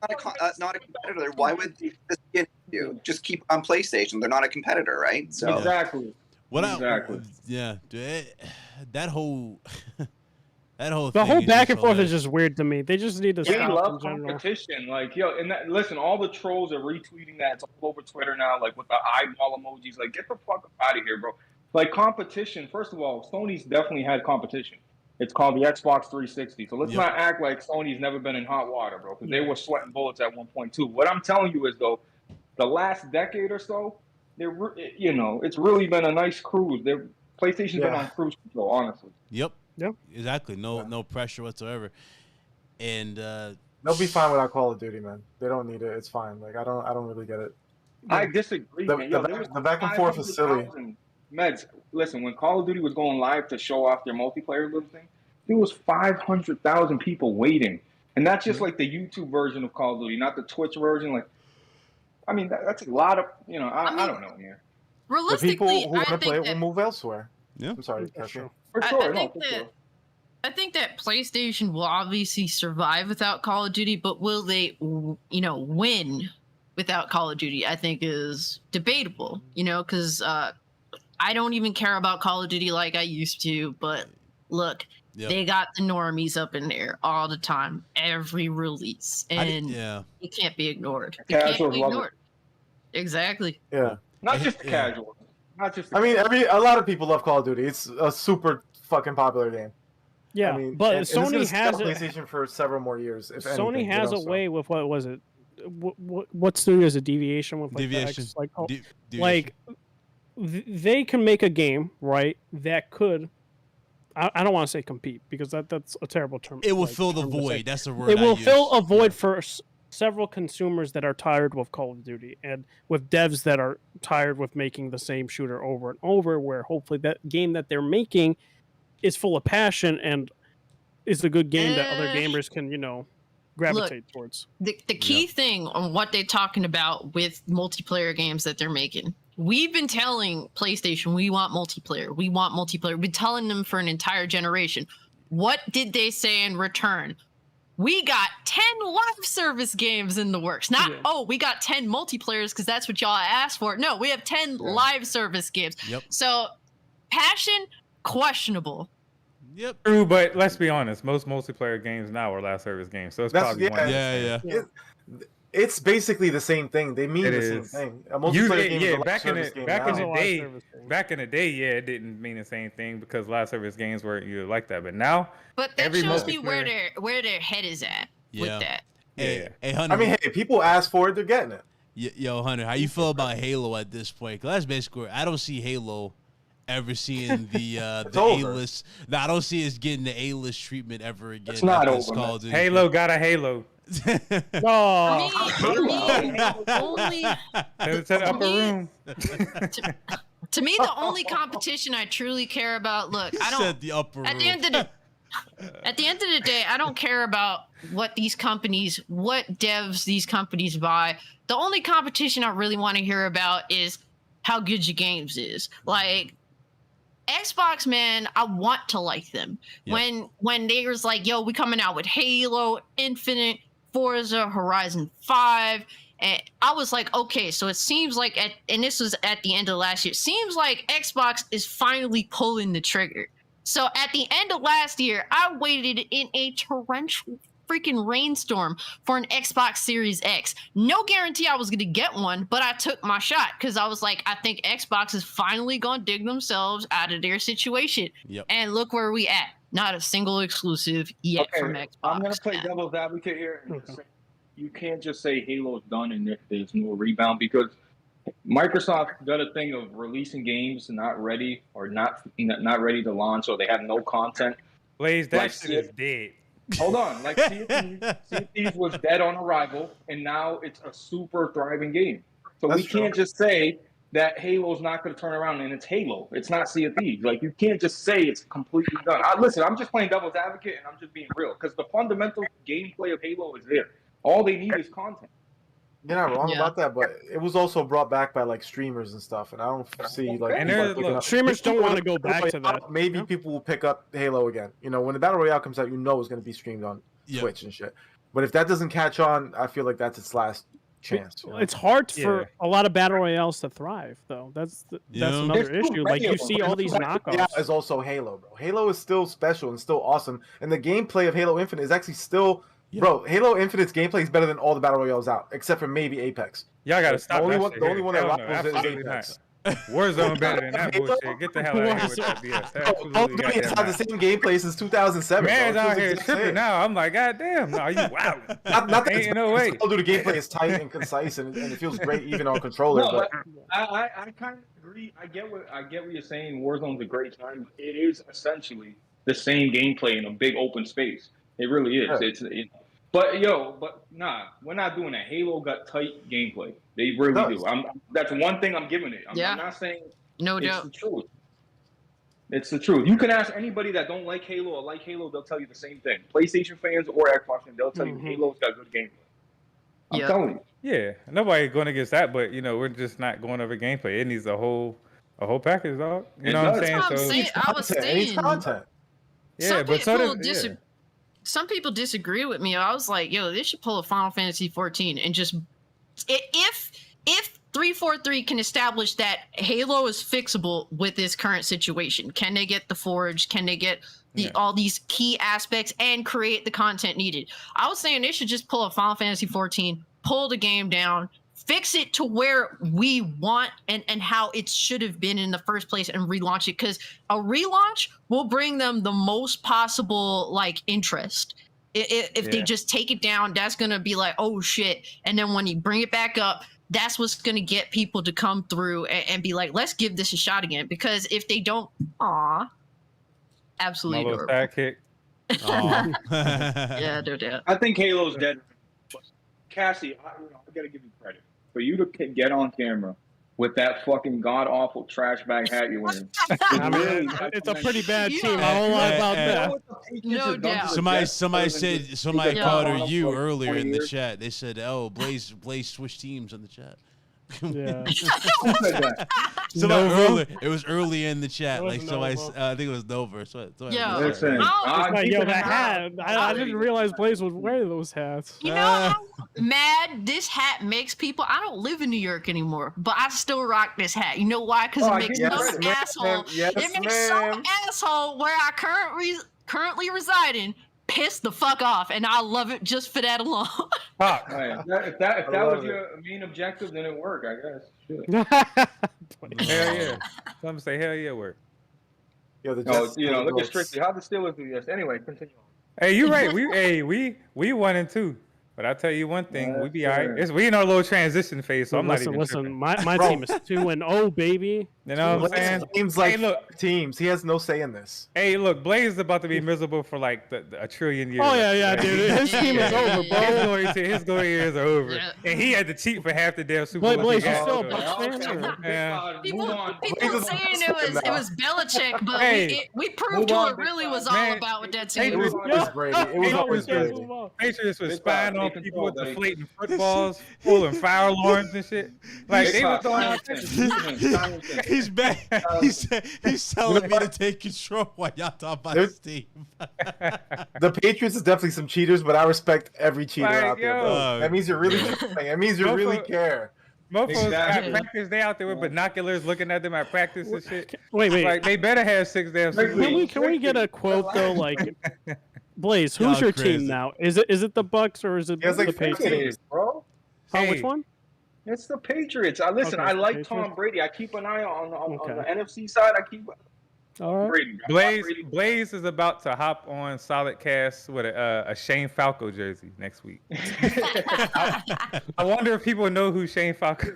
not a competitor, why would this just keep on PlayStation? They're not a competitor, right? So exactly. That whole the thing whole is back just and forth hilarious. is just weird to me. They just need to We stop love in general. competition. Like, yo, and listen, all the trolls are retweeting that. It's all over Twitter now, like with the eyeball emojis. Like, get the fuck out of here, bro. Like, competition, first of all, Sony's definitely had competition. It's called the Xbox 360. So let's not act like Sony's never been in hot water, bro, because they were sweating bullets at one point too. What I'm telling you is, though, the last decade or so, it's really been a nice cruise. PlayStation's been on cruise control, honestly. Yep. Exactly. No pressure whatsoever. And they'll be fine without Call of Duty, man. They don't need it. It's fine. Like, I don't really get it. I disagree, man. Yo, the back and forth is silly. Meds, listen, when Call of Duty was going live to show off their multiplayer little thing, there was 500,000 people waiting. And that's just like the YouTube version of Call of Duty, not the Twitch version. Like, I mean, that's a lot of, I don't know, man. The people Realistically, who want to I play think it will move elsewhere. Yeah. I'm sorry. For sure. I think that PlayStation will obviously survive without Call of Duty, but will they, win without Call of Duty? I think is debatable. Because I don't even care about Call of Duty like I used to. But look, they got the normies up in there all the time, every release, and it can't be ignored. It can't be ignored. Exactly. Yeah. Not just the casual. I mean, a lot of people love Call of Duty. It's a super fucking popular game. Yeah, I mean, but and Sony has PlayStation for several more years. If Sony anything, has a way with what was it? What studio is a deviation with? Like Deviation. Like they can make a game, right? That could. I don't want to say compete because that's a terrible term. It will fill the void. That's the word. It will fill a void for several consumers that are tired with Call of Duty and with devs that are tired with making the same shooter over and over, where hopefully that game that they're making is full of passion and is a good game that other gamers can, gravitate towards. The key thing on what they're talking about with multiplayer games that they're making. We've been telling PlayStation, we want multiplayer. We want multiplayer. We've been telling them for an entire generation. What did they say in return? We got 10 live service games in the works. Not, we got 10 multiplayers because that's what y'all asked for. No, we have 10 live service games. Yep. So, passion, questionable. Yep. True, but let's be honest. Most multiplayer games now are live service games. So it's probably one. Yeah. It's basically the same thing. They mean the same thing. A multiplayer game is a live service game back in the day, it didn't mean the same thing because live service games weren't like that. But now, but that shows me where their head is at with that. Hey, Hunter. I mean, people ask for it, they're getting it. Yo, Hunter, how you feel about Halo at this point? Because that's basically, I don't see Halo ever seeing the A-list. No, I don't see us getting the A-list treatment ever again. It's not over. Halo got a Halo. No. Only to the upper room. To me, the only competition I truly care about. Look, I don't. Said the upper room. At the end of the At the end of the day, I don't care about what devs these companies buy. The only competition I really want to hear about is how good your games is. Like Xbox, man, I want to like them. Yep. When they was like, yo, we coming out with Halo Infinite, Forza Horizon 5, and I was like, okay, so it seems like and this was at the end of last year, it seems like Xbox is finally pulling the trigger. So at the end of last year, I waited in a torrential freaking rainstorm for an Xbox Series X. No guarantee I was going to get one, but I took my shot because I was like, I think Xbox is finally going to dig themselves out of their situation. Yep. And look where we at. Not a single exclusive yet from Xbox. I'm going to play devil's advocate here. You can't just say Halo's done and there's no rebound, because Microsoft got a thing of releasing games not ready or not ready to launch, or they have no content. Blaze, that shit is dead. Hold on, like Sea of Thieves was dead on arrival, and now it's a super thriving game. So we can't just say that Halo's not going to turn around and it's Halo. It's not Sea of Thieves. Like, you can't just say it's completely done. Listen, I'm just playing devil's advocate, and I'm just being real, because the fundamental gameplay of Halo is there. All they need is content. You're not wrong about that, but it was also brought back by like streamers and stuff, and I don't see like streamers don't want to go back to that. Maybe people will pick up Halo again. You know, when the Battle Royale comes out, you know it's going to be streamed on Twitch and shit. But if that doesn't catch on, I feel like that's its last chance. You know? It's hard for a lot of Battle Royales to thrive, though. That's another issue. Like, you see all these knockoffs. Yeah, is also Halo, bro. Halo is still special and still awesome, and the gameplay of Halo Infinite is actually still. Yeah. Bro, Halo Infinite's gameplay is better than all the Battle Royales out, except for maybe Apex. Y'all gotta stop. The only one that rivals is Apex. Warzone better than that bullshit. Get the hell out of here with that BS. All three has had the same gameplay since 2007. Man's out here tripping now. I'm like, God damn, no, you wow. Not that ain't no way. I'll do the gameplay is tight and concise, and it feels great even on controller. No, but I kind of agree. I get what you're saying. Warzone's a great time. It is essentially the same gameplay in a big open space. It really is. Yeah. But nah, we're not doing that. Halo got tight gameplay. They really do. That's one thing I'm giving it. I'm not saying no It's doubt. the truth. It's the truth. You can ask anybody that don't like Halo or like Halo, they'll tell you the same thing. PlayStation fans or Xbox fans, they'll tell you Halo's got good gameplay. I'm telling you. Yeah, nobody's going against that, but we're just not going over gameplay. It needs a whole package, dog. You know what I'm saying? I was saying content. Yeah, some people disagree with me. I was like, yo, they should pull a Final Fantasy 14 and just if 343 can establish that Halo is fixable with this current situation, can they get the Forge? Can they get all these key aspects and create the content needed? I was saying they should just pull a Final Fantasy 14, pull the game down, fix it to where we want and how it should have been in the first place, and relaunch it, because a relaunch will bring them the most possible interest. If they just take it down, that's gonna be like, oh shit, and then when you bring it back up, that's what's gonna get people to come through and be like, let's give this a shot again. Because if they don't, absolutely adorable. Sidekick. Yeah, no doubt. I think Halo's dead. Cassie, I gotta give you credit. For you to get on camera with that fucking god awful trash bag hat you're wearing. It's a pretty bad team. I don't lie about that. No doubt. Somebody called her you earlier in the chat. They said, "Oh, Blaze switched teams on the chat." Yeah. It was early in the chat. I think it was Nova. That hat. I didn't realize Blaze would wear those hats. You know how mad this hat makes people? I don't live in New York anymore, but I still rock this hat. You know why? Because it makes some asshole. It makes some asshole where I currently reside in piss the fuck off, and I love it just for that alone. Fuck. If that was your main objective, then it worked, I guess. Hell yeah. Some say hell yeah work. Look at Strictly. How the Steelers do this? Anyway, continue on. Hey, you're right. We 1-2. But I tell you one thing, we be all right. We in our little transition phase, so I'm not even listen. My team is 2-0, baby. You know what I'm Blaze saying? Seems like Hey, look. teams. He has no say in this. Hey, look, Blaze is about to be miserable for like a trillion years. Oh yeah, dude. His team is over, bro. His glory years are over, Yeah. and he had to cheat for half the damn Super Bowl. Blaze, he you got, still so- a Bucks fan? Or? Yeah. People Blaze is saying it was Belichick, but Hey, we proved who it really was all man, about with that hey, It team. was always Brady. It was Hey, always we can't Brady. move on. Patriots was Big spying five, on big people with control, deflating footballs, pulling foul alarms and shit. Like they was doing all that. He's back. He's telling me to take control while y'all talk about his team. The Patriots is definitely some cheaters, but I respect every cheater Like, out there, yo. bro. That means you're really trying. That means you Mofo- really care. Mofos Exactly. at practice, they out there with binoculars looking at them at practice and shit. Wait. Like they better have 6 damn Super Bowls. Can we get a quote though? Like, Blaze, who's Y'all your crazy. team now? Is it the Bucks or is it He has the like 4 Patriots? teams. bro. Oh, which Hey. one? It's the Patriots. Listen, Okay, I like Patriots. Tom Brady. I keep an eye on Okay. the NFC side. I keep All right. Brady. I want Brady. Blaze is about to hop on Solid Cast with a Shane Falco jersey next week. I wonder if people know who Shane Falco is.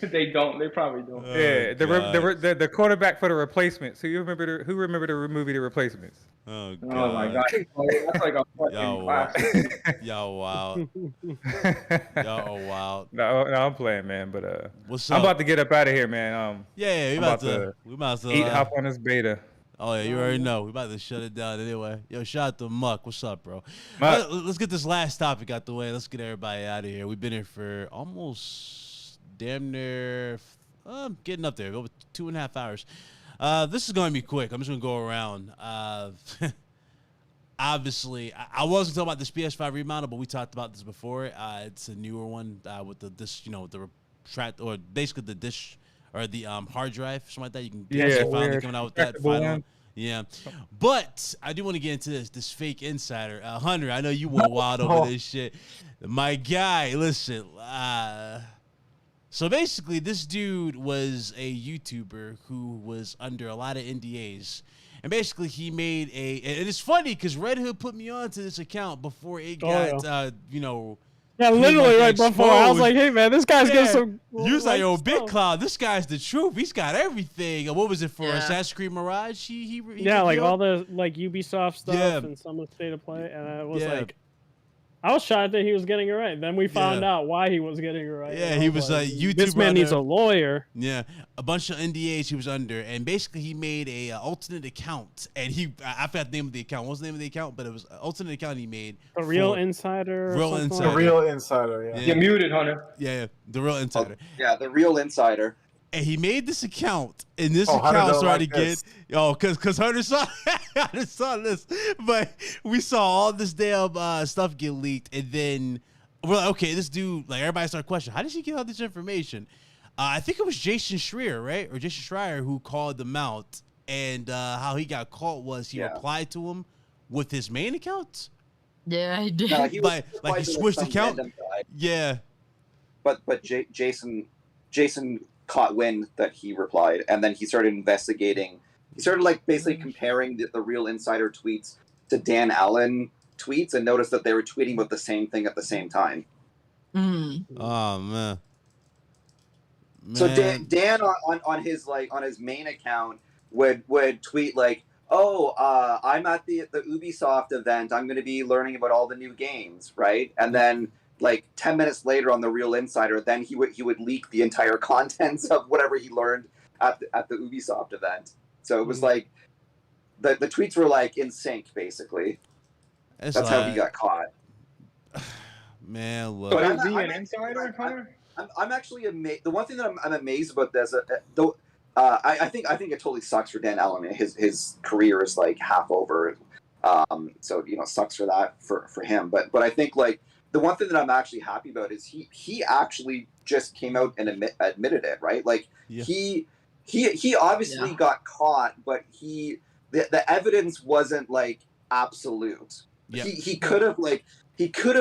They don't. They probably don't. Yeah, God. the quarterback for the Replacements. Who remember the movie The Replacements? Oh, God. Oh my god, that's like a fucking Yo, classic. Y'all wild. Y'all wild. No, I'm playing, man. But What's up? I'm about to get up out of here, man. Yeah, we I'm about about to. We about to. Eat hop on this beta. Oh yeah, you already know. We about to shut it down anyway. Yo, shout out to Muck. What's up, bro? Muck. Let's get this last topic out the way. Let's get everybody out of here. We've been here for almost damn near getting up there, over 2.5 hours. This is going to be quick. I'm just going to go around. Obviously, I wasn't talking about this PS5 remounted, but we talked about this before. It's a newer one with the disk, the retract, or basically the disk or the hard drive, something like that. You can finally coming out with that final one. Yeah, but I do want to get into this fake insider. Hunter, I know you went wild over this shit. My guy, listen. So basically, this dude was a YouTuber who was under a lot of NDAs. And basically, he made and it's funny because Red Hood put me onto this account before it got, Yeah, literally right before. I was like, hey, man, this guy's got some. You was like, yo, Big stuff. Cloud, this guy's the truth. He's got everything. And what was it for? Yeah. Assassin's Creed Mirage? He Yeah, like revealed? all the Ubisoft stuff Yeah. and some of the State of Play. And I was Yeah. like, I was shocked that he was getting it right. Then we found out why he was getting it right. Yeah, And I he was a YouTuber. This man needs a under- lawyer. Yeah, a bunch of NDAs he was under, and basically he made a alternate account, and I forgot the name of the account. What was the name of the account? But it was an alternate account he made. The Real for- Insider. or Real something Insider. The like real insider, yeah. Yeah. You're muted, Hunter. Yeah, the Real Insider. Yeah, the real insider. And he made this account, and this Hunter account don't started like this. because Hunter saw Hunter saw this, but we saw all this damn stuff get leaked, and then we're like, okay, this dude, like everybody started questioning, how did he get all this information? I think it was Jason Schreier, right, or Jason Schreier who called them out, and how he got caught was he replied to him with his main account. Yeah, he did. No, he was Like he replied to switched some account. random guy. Yeah. But Jason caught wind that he replied, and then he started investigating. He started like basically comparing the real insider tweets to Dan Allen tweets, and noticed that they were tweeting about the same thing at the same time. Mm. Oh man. So Dan on his main account would tweet like, "Oh, I'm at the Ubisoft event. I'm going to be learning about all the new games, right?" And then like 10 minutes later on the Real Insider, then he would leak the entire contents of whatever he learned at the Ubisoft event. So it was like the tweets were like in sync basically. That's how he got caught. Man, look. But is he an insider, Hunter? I'm actually amazed. The one thing that I'm amazed about this, though, I think it totally sucks for Dan Allen. His career is like half over, so it sucks for that for him. But I think like the one thing that I'm actually happy about is he actually just came out and admitted it, right? Like he obviously got caught, but the evidence wasn't like absolute. Yeah. He could have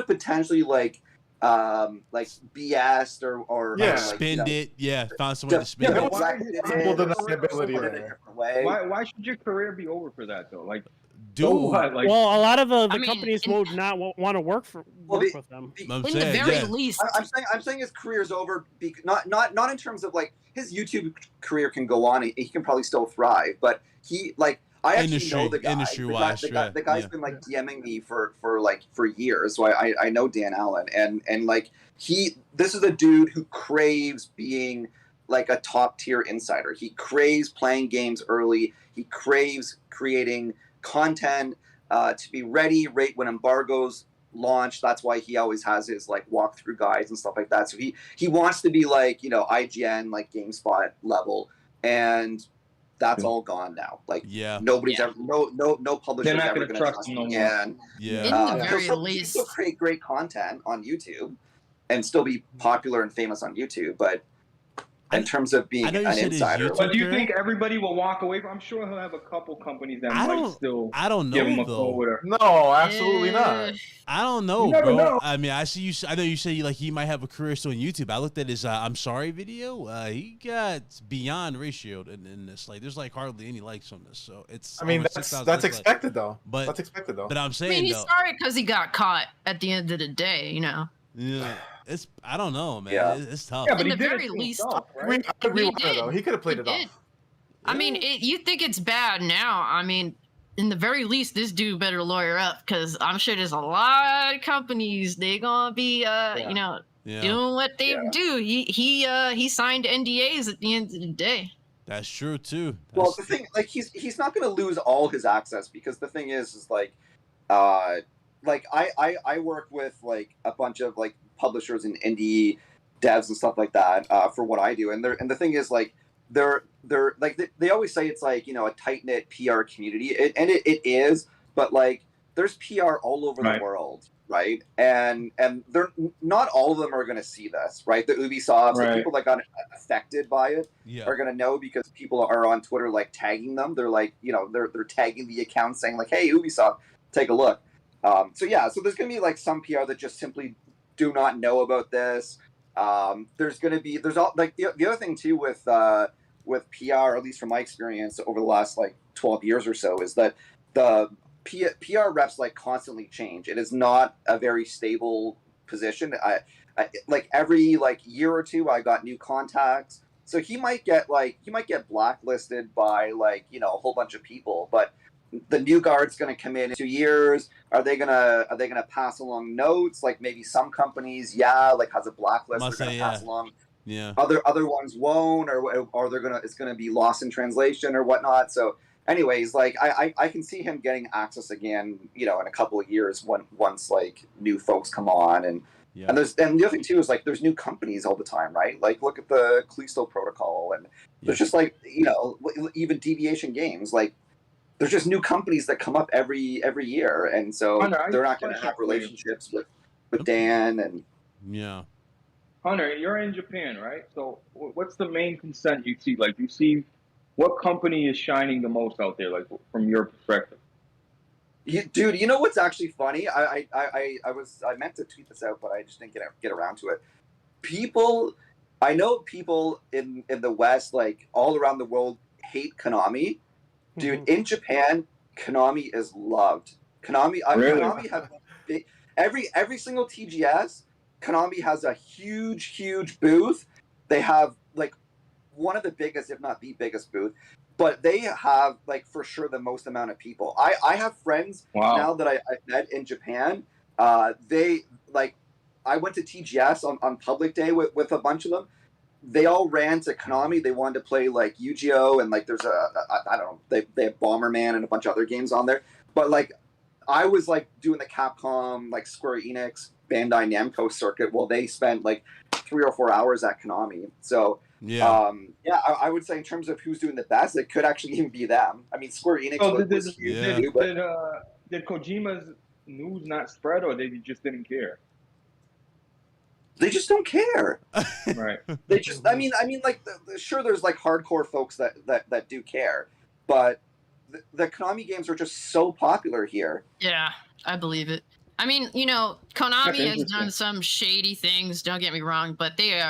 potentially like BS'd or spend it. Yeah, found some way to spend yeah, it. why deniability there. Why should your career be over for that though? Like, So what? Like, well, a lot of the mean, companies would not want to work with them. I'm In saying, the very yeah. least, I'm saying his career's over. Not in terms of like his YouTube career can go on. He can probably still thrive, but he like I actually know the guy. The guy's been like DMing me for years, so I know Dan Allen, and like this is a dude who craves being like a top tier insider. He craves playing games early. He craves creating content to be ready right when embargoes launch. That's why he always has his like walkthrough guides and stuff like that. So he wants to be like, you know, IGN, like GameSpot level, and that's all gone now. Like nobody's ever no publisher's ever going to trust him again. in the very least, still create great content on YouTube and still be popular and famous on YouTube, but in terms of being an insider. But do you think everybody will walk away from? I'm sure he'll have a couple companies that might still give him a call. No, absolutely not. I don't know, You never bro. know. I mean, I see you. I know you say like he might have a career still on YouTube. I looked at his "I'm sorry" video. He got beyond ratioed in this. Like, there's like hardly any likes on this. So it's. I mean, that's expected though. But that's expected though. But I'm saying, I mean, he's sorry because he got caught at the end of the day. You know. Yeah, I don't know, man. Yeah. It's tough. Yeah, but In he the did very it least, himself, right? I agree with her did. though. He could have played He it did. off. I mean, you think it's bad now. I mean, in the very least, this dude better lawyer up because I'm sure there's a lot of companies they gonna be, you know, doing what they do. He signed NDAs at the end of the day. That's true too. Well, the thing, like he's not going to lose all his access because the thing is like I work with like a bunch of like publishers and indie devs and stuff like that for what I do, and the thing is like they're like they always say it's like, you know, a tight knit PR community, and it is, but like there's PR all over the world, right? And they're not all of them are going to see this, right? The Ubisofts, the people that got affected by it are going to know because people are on Twitter like tagging them. They're like, you know, they're tagging the account saying like, hey, Ubisoft, take a look. So there's going to be like some PR that just simply do not know about this. There's all like the other thing too with PR, or at least from my experience over the last like 12 years or so, is that the PR reps like constantly change. It is not a very stable position. I like every like year or two I got new contacts. So he might get blacklisted by like, you know, a whole bunch of people, but the new guard's going to come in 2 years. Are they gonna pass along notes? Like maybe some companies, like has a blacklist. They're going to pass along. Yeah. Other ones won't, or it's gonna be lost in translation or whatnot. So, anyways, like I can see him getting access again, you know, in a couple of years once like new folks come on and the other thing too is like there's new companies all the time, right? Like look at the Callisto Protocol, and there's just like, you know, even Deviation Games, like. There's just new companies that come up every year, and so they're not going to have relationships with Dan and. Yeah. Hunter, you're in Japan, right? So what's the main consent you see? Like, you see what company is shining the most out there, like from your perspective? Dude, you know what's actually funny? I meant to tweet this out, but I just didn't get around to it. I know people in the West, like all around the world, hate Konami. Dude, in Japan, Konami is loved. Konami have every single TGS. Konami has a huge booth. They have like one of the biggest, if not the biggest booth. But they have like for sure the most amount of people. I have friends now that I met in Japan. They like I went to TGS on public day with a bunch of them. They all ran to Konami. They wanted to play like Yu-Gi-Oh! And like there's I don't know, they have Bomberman and a bunch of other games on there. But like I was like doing the Capcom, like Square Enix, Bandai Namco circuit while they spent like 3 or 4 hours at Konami. So I would say in terms of who's doing the best, it could actually even be them. I mean, Square Enix was huge too, but did Kojima's news not spread, or they just didn't care? They just don't care. Right. They just, I mean, like, sure, there's like hardcore folks that do care, but the Konami games are just so popular here. Yeah, I believe it. I mean, you know, Konami has done some shady things. Don't get me wrong, but they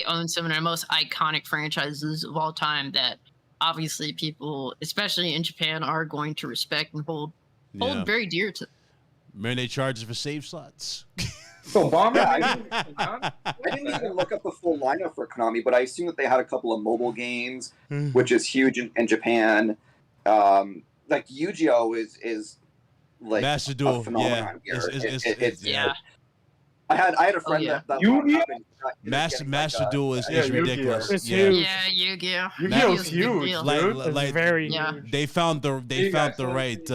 own some of their most iconic franchises of all time that obviously people, especially in Japan, are going to respect and hold hold very dear to. Remember they charges for save slots. So Bomber, I didn't even look up the full lineup for Konami, but I assume that they had a couple of mobile games, which is huge in Japan. Like Yu-Gi-Oh is like Master a Duel. phenomenon here. It's Yeah. I had a friend that Master Duel is ridiculous. It's huge. Yeah, Yu-Gi-Oh. Yu-Gi-Oh's huge, dude. It's very Yeah. huge. They found the right.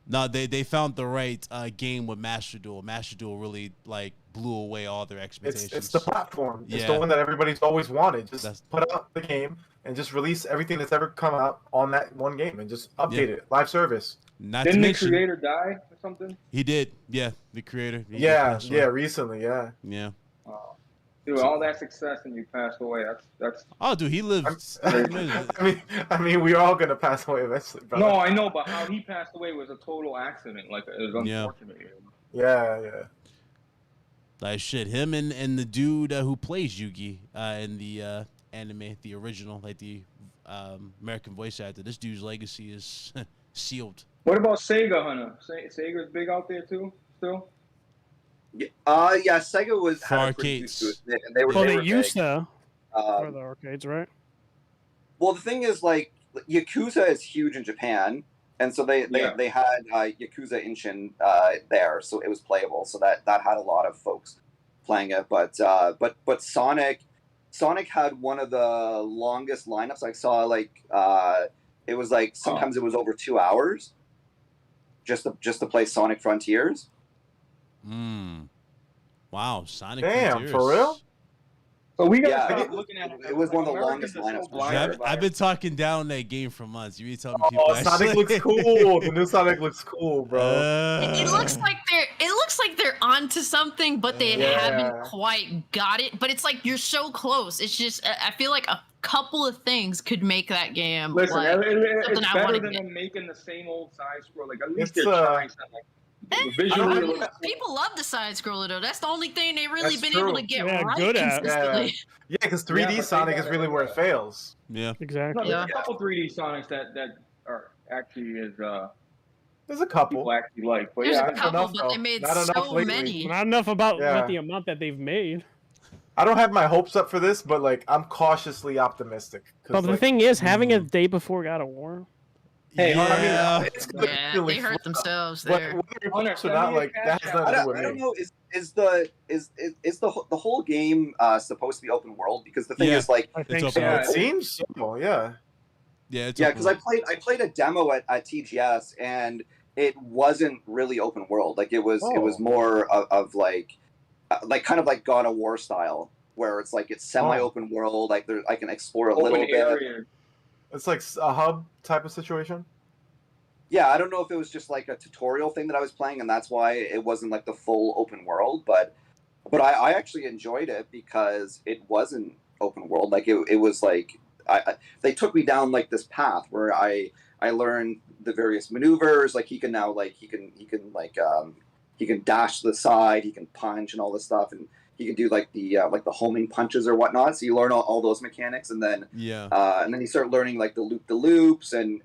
No, they found the right game with Master Duel. Master Duel really like blew away all their expectations. It's the platform. It's Yeah. the one that everybody's always wanted. Just That's- put out the game and just release everything that's ever come out on that one game and just update it. Live service. Not Didn't to the mention, creator die or something? he did. Yeah, the creator. He Yeah, passed away. yeah, recently, yeah. Yeah. Dude, all that success and you passed away. That's. Oh, dude, he lived. I mean, we're all gonna pass away eventually. Brother. No, I know, but how he passed away was a total accident. Like it was unfortunate. Yeah. Like shit, him and the dude who plays Yugi in the anime, the original, like the American voice actor. This dude's legacy is sealed. What about Sega, Hunter? Sega's big out there too, still. Yeah, Sega was For had a pretty arcades. huge booth, and they were. Well, they they were used big. to for the arcades, right? Well, the thing is, like, Yakuza is huge in Japan, and so they had Yakuza Inshin there, so it was playable. So that had a lot of folks playing it. But Sonic had one of the longest lineups I saw. Like, it was like sometimes it was over 2 hours just to play Sonic Frontiers. Wow, Sonic Damn, Frontiers. for real? So we got Yeah, looking at it was one of the Americans longest are so lineups. blind. I've been talking down that game for months. You be telling me people Oh, Sonic looks cool. The new Sonic looks cool, bro. It looks like they're onto something, but they haven't quite got it. But it's like you're so close. It's just I feel like a couple of things could make that game. Listen, like, it's something I better wanna than get. them making the same old side scroll. Like at least It's, they're trying something. Like, visually, it looks People love the side scroller though. That's the only thing they really That's been true. able to get Yeah, right good at. consistently. Yeah, because 3D but Sonic they is really where it fails. Yeah. No, Exactly. there's a couple 3D Sonics that are actually There's a couple. people actually like. But There's yeah, a couple, enough, but though. they made Not enough so lately. many. Not enough about Yeah. the amount that they've made. I don't have my hopes up for this, but like I'm cautiously optimistic. But the thing is, having it the day before God of War. Hey, yeah. It's Yeah, they hurt themselves there. Whether you're supposed to not, like that has nothing to do with I don't me. know. Is the whole game supposed to be open world? Because the thing Yeah. is, like, I think open so. world. It seems so. Yeah. Yeah, it's yeah, open because world. I played a demo at TGS and it wasn't really open world. Like it was more of like kind of like God of War style, where it's like it's semi-open world. Like I can explore a little bit. area. It's like a hub type of situation. Yeah, I don't know if it was just like a tutorial thing that I was playing, and that's why it wasn't like the full open world. But I actually enjoyed it because it wasn't open world. Like it was like they took me down like this path where I learned the various maneuvers. Like he can now he can dash to the side, he can punch and all this stuff, and he can do like the homing punches or whatnot. So you learn all those mechanics, and then you start learning like the loops and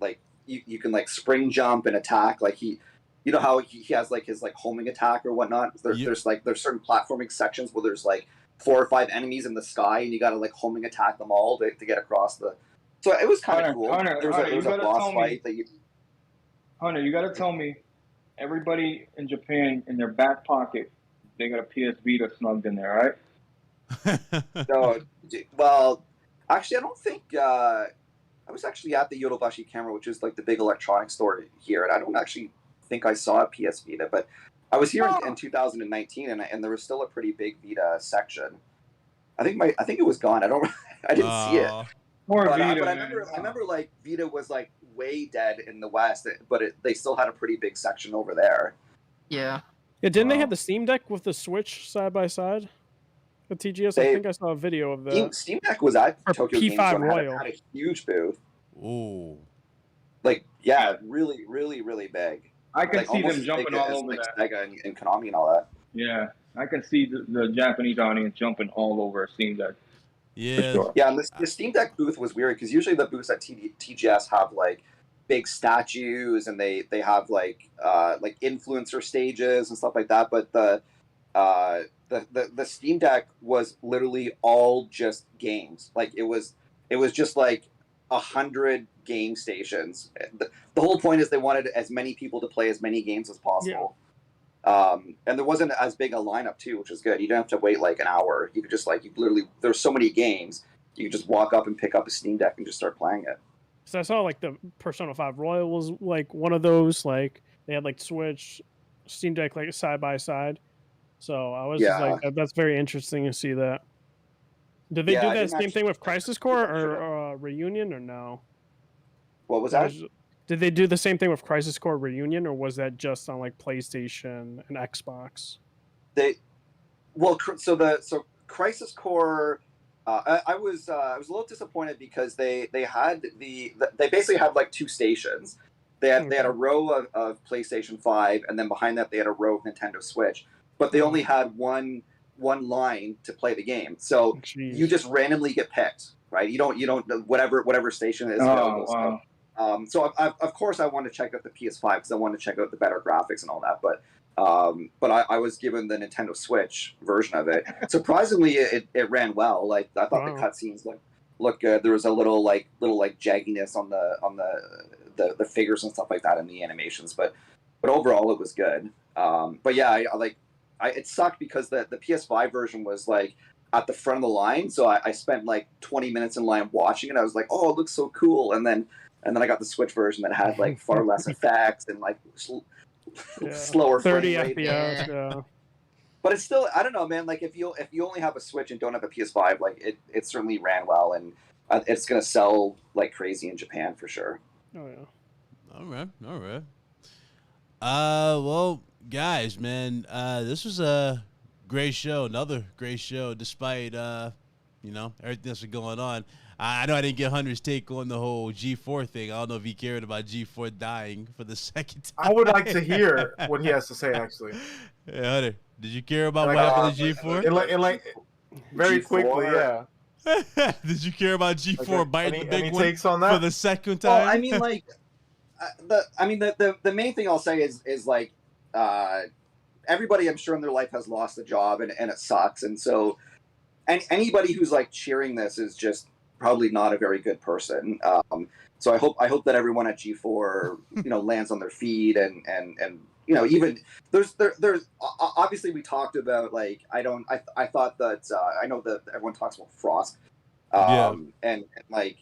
like you can like spring jump and attack. Like you know how he has like his like homing attack or whatnot. There's certain platforming sections where there's like 4 or 5 enemies in the sky, and you got to like homing attack them all to get across the. So it was kind of cool. There was a boss fight that you. Hunter, you got to tell me, everybody in Japan in their back pocket, they got a PS Vita snugged in there, right? No, well, actually, I don't think. I was actually at the Yodobashi Camera, which is like the big electronics store here, and I don't actually think I saw a PS Vita, but I was here in 2019, and there was still a pretty big Vita section. I think it was gone. I didn't see it. More But Vita, I remember like Vita was like way dead in the West, but they still had a pretty big section over there. Yeah. Yeah, didn't they have the Steam Deck with the Switch side by side? The TGS, I think I saw a video of that. Steam Deck was at Tokyo Game P5 Show and Royal. had a huge booth. Ooh. Like, yeah, really, really, really big. I can Like, see almost them as jumping big all as, over like, that. Sega and Konami and all that. Yeah, I can see the Japanese audience jumping all over Steam Deck. Yeah. Sure. Yeah, and the Steam Deck booth was weird because usually the booths at TGS have like big statues, and they have like influencer stages and stuff like that. But the Steam Deck was literally all just games. Like it was just like 100 game stations. The whole point is they wanted as many people to play as many games as possible. And there wasn't as big a lineup too, which is good. You don't have to wait like an hour. You could just like, you literally, there's so many games, you could just walk up and pick up a Steam Deck and just start playing it. So I saw like the Persona 5 Royal was like one of those, like they had like Switch, Steam Deck like side by side. So I was just like, that's very interesting to see that. Did they do that same thing with Crisis Core or Reunion or no? What was that? Did they do the same thing with Crisis Core Reunion, or was that just on like PlayStation and Xbox? So Crisis Core, I was a little disappointed because they basically had like two stations. They had a row of PlayStation 5, and then behind that they had a row of Nintendo Switch. But they only had one line to play the game, so you just randomly get picked, right? You don't whatever station is available. Wow. So of course I wanted to check out the PS5 because I wanted to check out the better graphics and all that. But I was given the Nintendo Switch version of it. Surprisingly, it ran well. Like I thought the cutscenes looked good. There was a little jagginess on the figures and stuff like that in the animations, but overall it was good. But yeah, it sucked because the PS5 version was like at the front of the line, so I spent like 20 minutes in line watching it. I was like, oh, it looks so cool, and then I got the Switch version that had like far less effects and like slower 30 frame rate. FPS. Yeah. But it's still, I don't know, man. Like if you only have a Switch and don't have a PS5, like it certainly ran well, and it's gonna sell like crazy in Japan for sure. Oh yeah. All right. Well, guys, man, this was a great show. Another great show, despite everything that's going on. I know I didn't get Hunter's take on the whole G4 thing. I don't know if he cared about G4 dying for the second time. I would like to hear what he has to say, actually. Yeah, Hunter, did you care about what happened to G4? Very G4. quickly, yeah. Did you care about G4 biting the big any one takes on that? for the second time? Well, I mean, like, the main thing I'll say is like, everybody I'm sure in their life has lost a job, and it sucks, and so, and anybody who's like cheering this is just probably not a very good person. So I hope that everyone at G4 lands on their feet, and even there's obviously we talked about like I thought that I know that everyone talks about Frosk, and like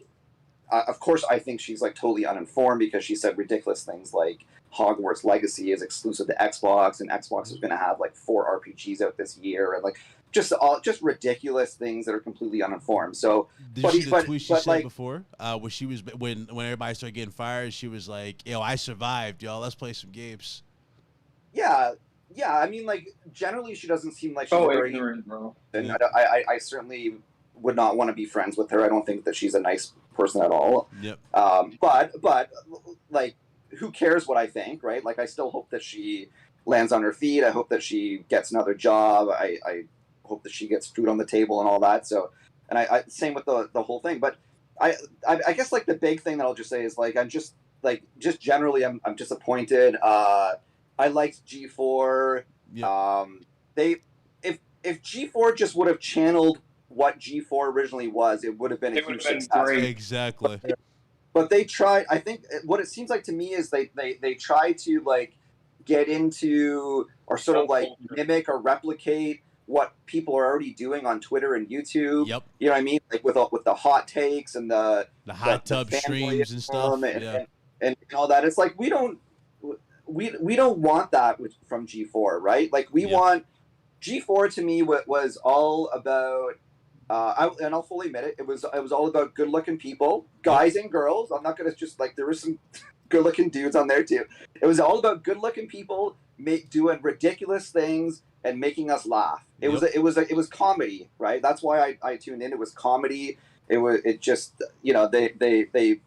of course I think she's like totally uninformed because she said ridiculous things like Hogwarts Legacy is exclusive to Xbox, and Xbox is going to have like 4 RPGs out this year, and like just ridiculous things that are completely uninformed. So, did you see the tweet she said before? When she was when everybody started getting fired, she was like, "Yo, I survived, y'all. Let's play some games." Yeah. I mean, like generally, she doesn't seem like she's very ignorant, bro. And I certainly would not want to be friends with her. I don't think that she's a nice person at all. Yep. But like, who cares what I think, right? Like, I still hope that she lands on her feet. I hope that she gets another job. I hope that she gets food on the table and all that. So, and I same with the whole thing. But I guess like the big thing that I'll just say is like I'm just generally I'm disappointed. I liked G4. Yeah. If G4 just would have channeled what G4 originally was, it would have been a huge success. Exactly. But they tried. I think what it seems like to me is they try to like get into or sort of like mimic or replicate what people are already doing on Twitter and YouTube. Yep. You know what I mean? Like with the hot takes and the hot tub streams and stuff. And all that. It's like we don't want that from G4, right? Like we want G4 to me was all about. And I'll fully admit it. It was all about good-looking people, guys and girls. I'm not gonna just like there were some good-looking dudes on there too. It was all about good-looking people doing ridiculous things and making us laugh. It was comedy, right? That's why I tuned in. It was comedy. It just they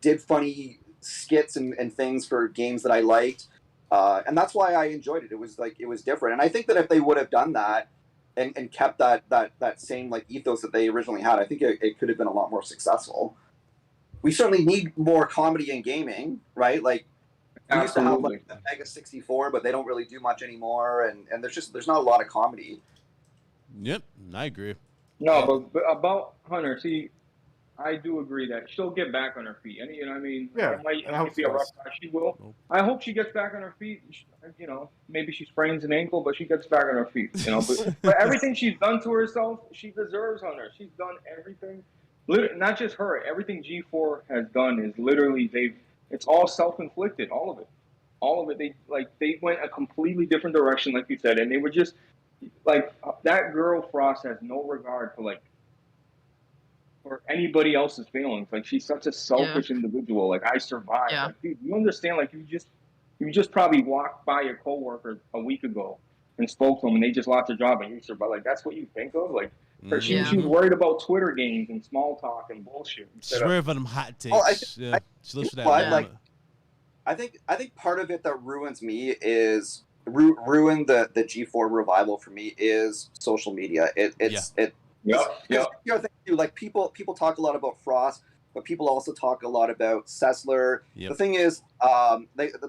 did funny skits and things for games that I liked, and that's why I enjoyed it. It was different, and I think that if they would have done that. And kept that same like ethos that they originally had, I think it could have been a lot more successful. we certainly need more comedy in gaming, right? Like we used to have like the Mega 64, but they don't really do much anymore, and there's not a lot of comedy. Yep, I agree. No, but about Hunter, see, I do agree that she'll get back on her feet. And you know what I mean? Yeah, it might be a rough time. She will. I hope she gets back on her feet. You know, maybe she sprains an ankle, but she gets back on her feet. You know, but everything she's done to herself, she deserves, Hunter. She's done everything. Not just her. Everything G4 has done is literally it's all self-inflicted. All of it. They went a completely different direction, like you said, and they were just like that girl Frost has no regard for for anybody else's feelings. Like she's such a selfish individual. Like I survived. Yeah. Like, dude, you understand? Like you just probably walked by your coworker a week ago and spoke to them, and they just lost their job, and you survived. Like that's what you think of. Like she's worried about Twitter games and small talk and bullshit. Swear for them hot takes. She lives for that. Like, I think part of it that ruins me is ruin the G4 revival for me is social media. You know, too, like people talk a lot about Frost, but people also talk a lot about Sessler. The thing is,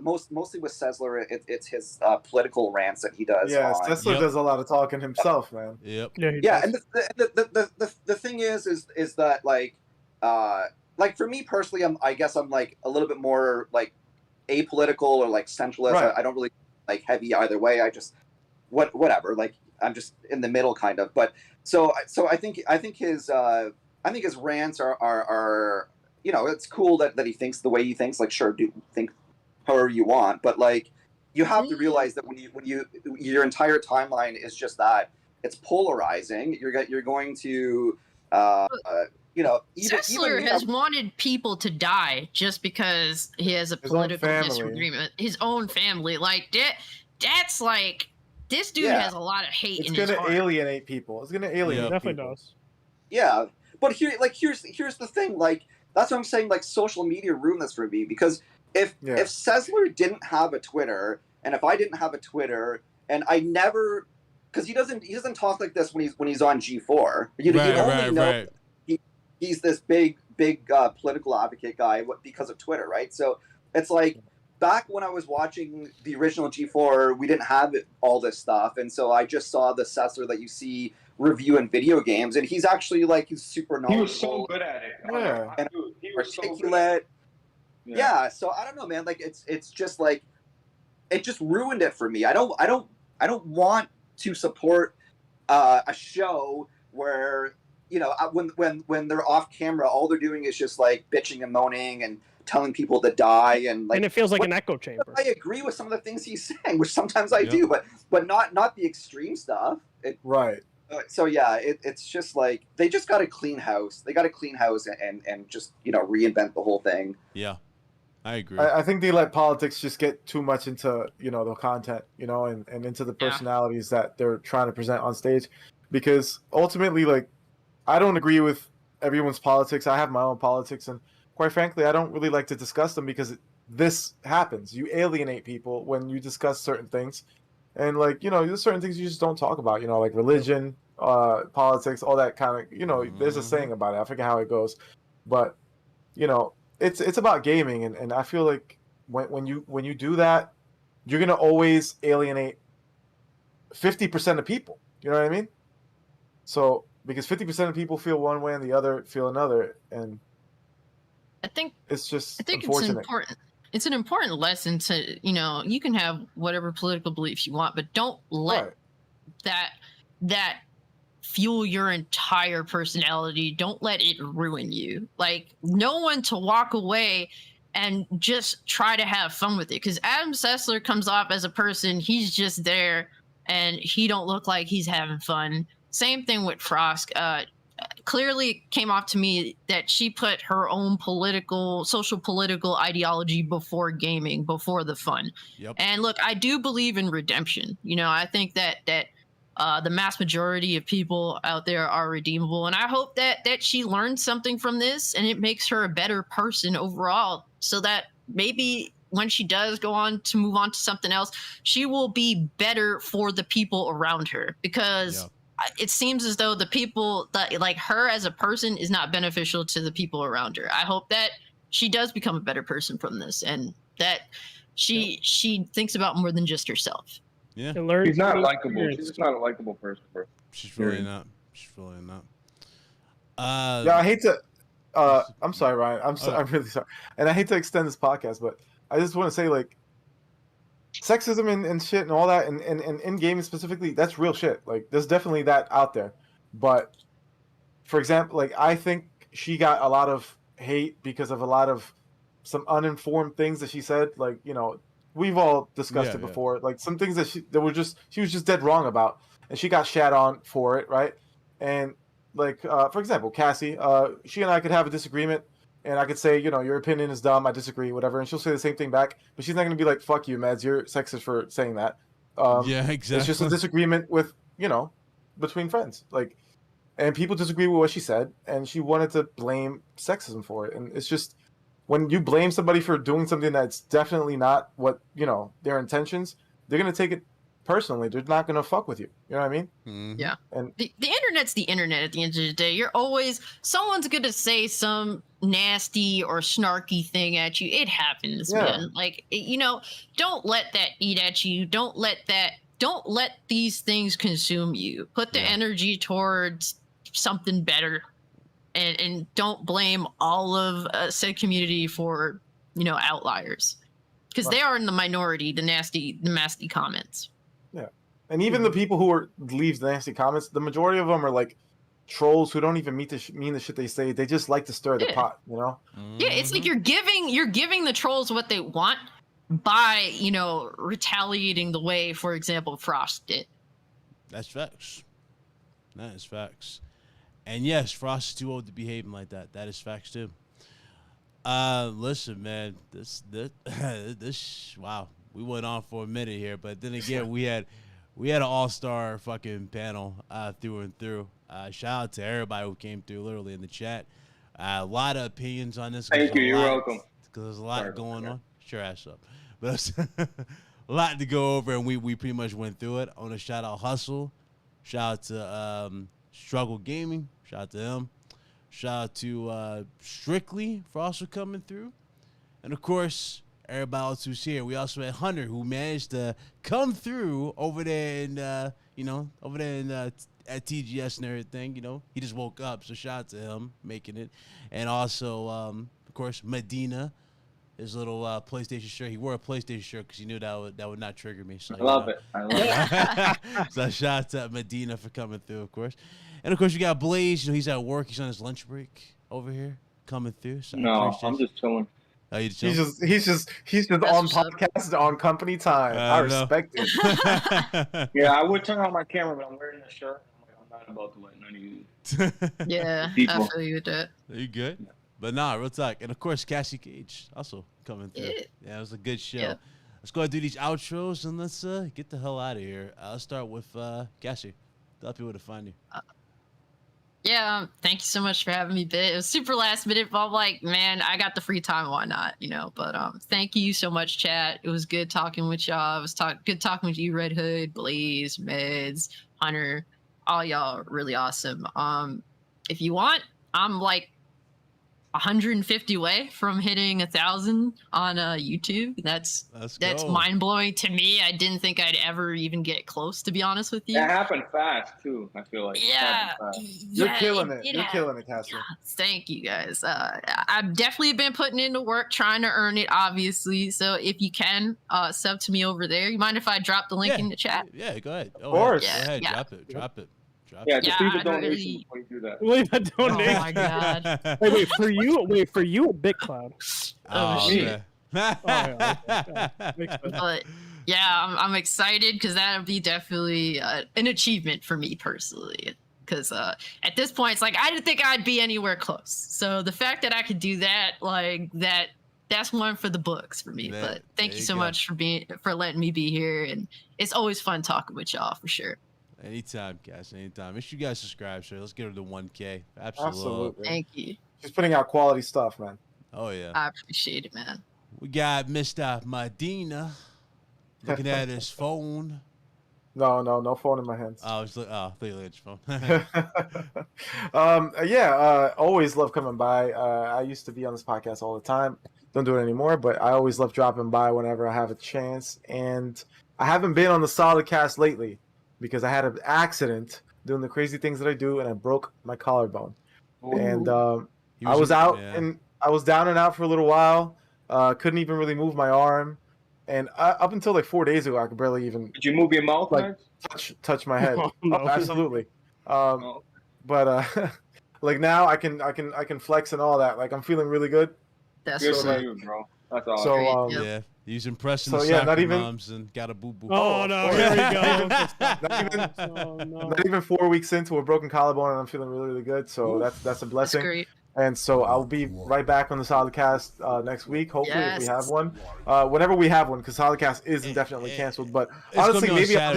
mostly with Sessler, it's his political rants that he does. Yeah, Sessler does a lot of talking himself, man. Yeah, and the thing is that like for me personally, I guess I'm like a little bit more like apolitical or like centralist. Right. I don't really like heavy either way. I just whatever. Like I'm just in the middle kind of. But so I think his rants are you know, it's cool that he thinks the way he thinks. Like sure, do think however you want, but like you have to realize that when you your entire timeline is just that it's polarizing. You're going to you know, Sessler has wanted people to die just because he has a political disagreement. His own family, like that's like this dude has a lot of hate in his heart. It's gonna alienate people. It's gonna alienate. It definitely people. does. Yeah, but here's the thing. Like that's what I'm saying. Like social media ruined this for me because if Sessler didn't have a Twitter and if I didn't have a Twitter and I never, because he doesn't talk like this when he's on G4. You only know. He's this big political advocate guy because of Twitter, right? So it's like back when I was watching the original G4, we didn't have all this stuff, and so I just saw the Sessler that you see reviewing video games, and he's actually like he's super knowledgeable. He was so good at it. Yeah, and dude, he was articulate. So yeah, so I don't know, man. Like it's just like it just ruined it for me. I don't want to support a show where. You know, when they're off camera, all they're doing is just like bitching and moaning and telling people to die and like. And it feels like an echo chamber. I agree with some of the things he's saying, which sometimes I do, but not the extreme stuff. Right. So yeah, it's just like they just got to clean house. They got to clean house and just reinvent the whole thing. Yeah, I agree. I think they let politics just get too much into the content, and into the personalities that they're trying to present on stage, because ultimately, like. I don't agree with everyone's politics. I have my own politics, and quite frankly, I don't really like to discuss them because this happens. You alienate people when you discuss certain things, and there's certain things you just don't talk about. Like religion, politics, all that kind of. There's a saying about it. I forget how it goes, but it's about gaming, and I feel like when you do that, you're gonna always alienate 50% of people. You know what I mean? So. Because 50% of people feel one way and the other feel another, and I think it's it's important. It's an important lesson to you can have whatever political beliefs you want, but don't let that fuel your entire personality. Don't let it ruin you. Like know when to walk away and just try to have fun with it. Because Adam Sessler comes off as a person, he's just there and he don't look like he's having fun. Same thing with Frosk. Clearly came off to me that she put her own social political ideology before gaming, before the fun. Yep. And look, I do believe in redemption. I think that the mass majority of people out there are redeemable. And I hope that she learns something from this and it makes her a better person overall, so that maybe when she does go on to move on to something else, she will be better for the people around her. Because it seems as though the people that like her as a person is not beneficial to the people around her. I hope that she does become a better person from this, and that she thinks about more than just herself. Yeah, she's not likable. She's just not a likable person. She's really not. She's really not. Yeah, I hate to. I'm sorry, Ryan. I'm really sorry, and I hate to extend this podcast, but I just want to say, like, sexism and shit and all that, and in gaming specifically, that's real shit. Like, there's definitely that out there. But for example, like, I think she got a lot of hate because of a lot of some uninformed things that she said. Like, you know, we've all discussed it before. Like, some things that she was just dead wrong about, and she got shat on for it, right? And like, for example, Cassie, she and I could have a disagreement, and I could say, you know, your opinion is dumb, I disagree, whatever, and she'll say the same thing back, but she's not going to be like, fuck you, Mads, you're sexist for saying that. Yeah, exactly. It's just a disagreement with, you know, between friends. Like, and people disagree with what she said, and she wanted to blame sexism for it. And it's just, when you blame somebody for doing something that's definitely not what, you know, their intentions, they're going to take it personally. They're not going to fuck with you. You know what I mean? Mm-hmm. Yeah. And the internet's the internet at the end of the day. You're always, someone's going to say some nasty or snarky thing at you. It happens, man. Like, you know, don't let that eat at you. Don't let these things consume you. Put the energy towards something better, and don't blame all of said community for, you know, outliers, because they are in the minority, the nasty comments. Yeah. And even the people who leave nasty comments, the majority of them are like trolls who don't even mean the shit they say. They just like to stir the pot, you know? Yeah, it's like you're giving the trolls what they want by, you know, retaliating the way, for example, Frosk did. That's facts. That is facts. And yes, Frost is too old to be behaving like that. That is facts too. Listen, man, this wow. We went on for a minute here, but then again, we had an all-star fucking panel through and through. Shout out to everybody who came through, literally in the chat. A lot of opinions on this. Thank you. You're welcome. Because there's a lot going on. Shut your ass up. But a lot to go over, and we pretty much went through it. I want to shout out Hustle. Shout out to Struggle Gaming. Shout out to him. Shout out to Strictly for also coming through, and of course, everybody else who's here. We also had Hunter, who managed to come through over there and at TGS and everything. You know, he just woke up, so shout out to him making it. And also, of course, Medina, his little PlayStation shirt. He wore a PlayStation shirt because he knew that would not trigger me. So, I love it. So shout out to Medina for coming through, of course. And of course, you got Blaze. You know, he's at work. He's on his lunch break over here, coming through. So no, I'm just chilling. Oh, you he's just on podcast on company time. I respect it. Yeah, I would turn on my camera, but I'm wearing this shirt. I'm not about to let none of you. Yeah, people. I feel you with that. Are you good? Yeah. But nah, real talk. And of course, Cassie Cage also coming through. Yeah, it was a good show. Yeah. Let's go ahead and do these outros and let's get the hell out of here. I'll start with Cassie. Tell people to find you. Yeah, thank you so much for having me, Bit. It was super last minute, but I'm like, man, I got the free time, why not? You know, but thank you so much, chat. It was good talking with y'all. It was good talking with you, Red Hood, Blaze, Meds, Hunter, all y'all really awesome. If you want, I'm like 150 away from hitting 1,000 on YouTube. That's mind blowing to me. I didn't think I'd ever even get close, to be honest with you. That happened fast too. I feel like you're killing it. You're killing it, Cassie. Yeah, thank you guys. I've definitely been putting in the work, trying to earn it, obviously. So if you can sub to me over there, you mind if I drop the link in the chat? Yeah, go ahead. Of course. Go ahead. Drop it. Yeah, just leave a donation before you do that. Leave a donation. Oh my god. Wait, for you or BitCloud? Oh shit. Okay. But yeah, I'm excited because that'll be definitely an achievement for me personally. Because at this point, it's like I didn't think I'd be anywhere close. So the fact that I could do that, like that's one for the books for me. But thank you so much for letting me be here, and it's always fun talking with y'all for sure. Anytime, guys. Anytime. Make sure you guys subscribe, sir. Let's get her to 1K. Absolutely. Thank you. She's putting out quality stuff, man. Oh, yeah. I appreciate it, man. We got Mr. Medina looking at his phone. No phone in my hands. I was like, oh, they let your phone. Always love coming by. I used to be on this podcast all the time. Don't do it anymore, but I always love dropping by whenever I have a chance. And I haven't been on the Solid Cast lately because I had an accident doing the crazy things that I do, and I broke my collarbone. Ooh. And I was out and I was down and out for a little while. Couldn't even really move my arm. And up until like 4 days ago, I could barely even. Did you move your mouth? Like touch my head? Oh, no. Absolutely. But like now I can flex and all that. Like I'm feeling really good. That's good so for like, you, bro. That's all. So yeah, he's impressing so, the yeah, soccer not even- moms and got a boo boo. Oh no, here we go. not even 4 weeks into a broken collarbone, and I'm feeling really, really good. So that's a that's blessing. great. And so I'll be right back on the Solidcast next week, hopefully, if we Yes. have one. Whenever we have one, because Solidcast is indefinitely canceled. But honestly, gonna be on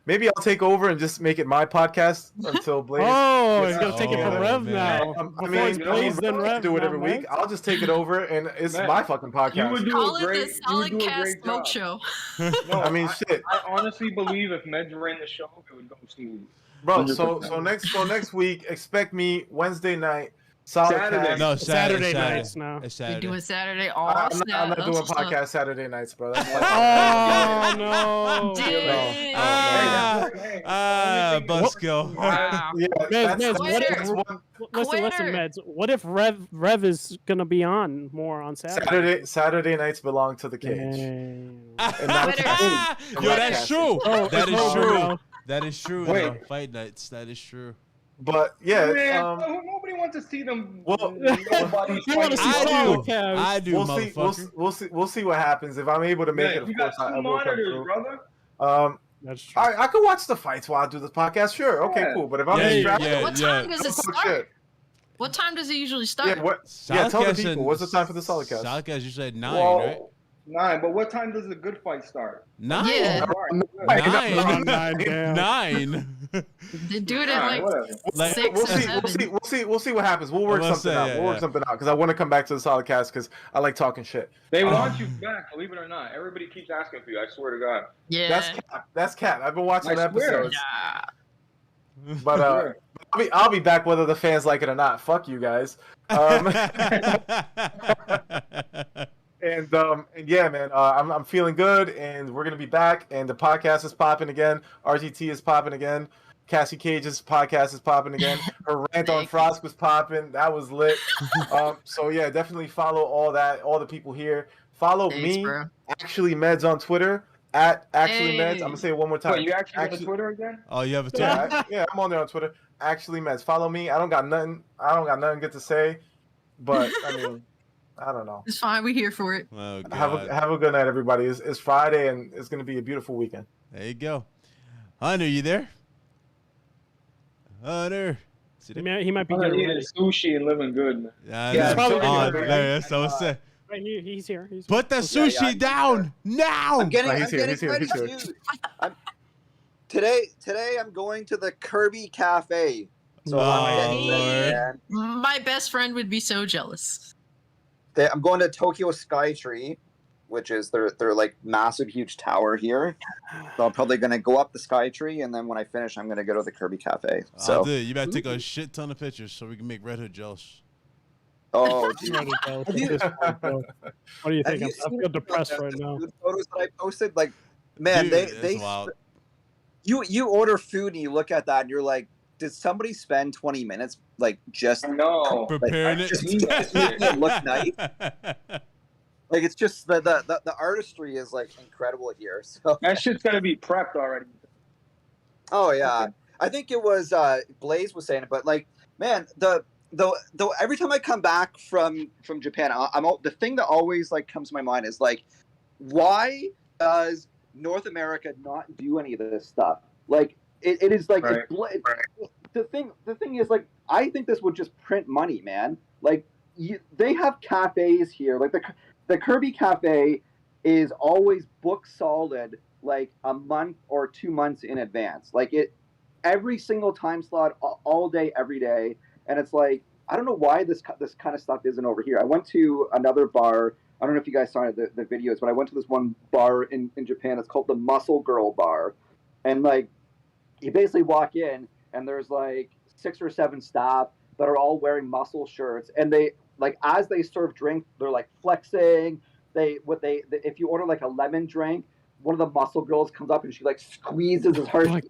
maybe I'll just take over and just make it my podcast until Blaze. Oh, gets he's gonna take it from Oh, Rev man. now. I Before mean, he's Blaze, then Rev. do it now, every man. week. I'll just take it over, and it's Man, my fucking You podcast. would do Call a it great. the You would Solid do a Cast great Smoke job. Show. No, I mean, shit. I honestly believe if Meds ran the show, it would go smooth. Bro, so 100%. next week, expect me Wednesday night. Solid Saturday. Cast. No, Saturday Saturday nights now. It's We're Saturday. doing Saturday. Oh, I'm snap. not That's doing what's up. podcast Saturday nights, bro. That's Oh no. Damn. Buzzkill. Wow. yeah, Meds, that's what if, that's one listen, Quitter. Meds. What if Rev is gonna be on more on Saturday? Saturday nights belong to the cage. Dang. And not Quitter. Yo, that's true. Oh, That is oh, true. no. That is true. Wait. though. Fight nights. That is true. But yeah, Man, nobody wants to see them. well, Nobody's You wanna see I Solid do. Cast. I do, we'll see. motherfucker. We'll see what happens if I'm able to make it. Man, Of you got course, I two will come monitors, through. brother. That's true. I could watch the fights while I do this podcast. Sure, okay, Yeah. cool. But if I'm Yeah, distracted, yeah. What time does it don't talk start? shit. What time does it usually start? Yeah, what? Yeah, tell the Solidcast people. and- What's the time for the Solidcast? Solidcast usually at 9, Well, right? 9. But what time does the good fight start? 9? Yeah. Around 9, damn. 9? They do it at Alright, like whatever. Like, 6 We'll or see. 7. We'll see what happens. We'll work I was something gonna out. say, We'll work yeah. something out because I want to come back to the Solidcast because I like talking shit. They want you back, believe it or not. Everybody keeps asking for you. I swear to God. Yeah. That's cap. That's cap. I've been watching I the swear. episodes, Yeah. but I'll be back whether the fans like it or not. Fuck you guys. And yeah, man, I'm feeling good, and we're gonna be back, and the podcast is popping again. RGT is popping again. Cassie Cage's podcast is popping again. Her rant on Frosk was popping. That was lit. So yeah, definitely follow all the people here. Follow Thanks, me, bro. Actually Meds on Twitter at Actually Meds. I'm gonna say it one more time. Wait, you actually have a Twitter again? Oh, you have a Twitter? Yeah, I'm on there on Twitter. Actually Meds. Follow me. I don't got nothing good to say, but I mean, I don't know. It's fine. We're here for it. Oh, God. Have a good night, everybody. It's Friday, and it's gonna be a beautiful weekend. There you go. Hunter, you there? Hunter. He might be I'm getting eating ready. sushi and living good, man. Yeah, Yeah, that's probably on. good, right? That's what I said. Right here, he's here. Put the sushi down now. I'm getting He's here, ready, he's here. dude. Today I'm going to the Kirby Cafe. So I'm getting ready, man. My best friend would be so jealous. I'm going to Tokyo Skytree, which is their like massive, huge tower here. So I'm probably gonna go up the Skytree, and then when I finish, I'm gonna go to the Kirby Cafe. So, Dude, you better take a shit ton of pictures so we can make Red Hood jealous. oh, I'm dude. ready to go. Have you- What do you think? Have you I seen feel depressed the right now. food photos that I posted? Like, man, Dude, they that's wild. you order food and you look at that and you're like, did somebody spend 20 minutes like just I know. Preparing it. just making it look nice? Like, it's just the artistry is like incredible here. So That shit's gotta be prepped already. oh yeah, I think it was Blaze was saying it, but like, man, the every time I come back from Japan, the thing that always like comes to my mind is like, why does North America not do any of this stuff? Like, it is like Right. the thing is like, I think this would just print money, man. Like, they have cafes here, like the Kirby Cafe is always booked solid like a month or 2 months in advance. Like, it every single time slot, all day, every day. And it's like, I don't know why this kind of stuff isn't over here. I went to another bar. I don't know if you guys saw the videos, but I went to this one bar in Japan. It's called the Muscle Girl Bar. and like you basically walk in and there's like 6 or 7 staff that are all wearing muscle shirts, and they like as they serve drink, they're like flexing. If you order like a lemon drink, one of the muscle girls comes up and she like squeezes as hard as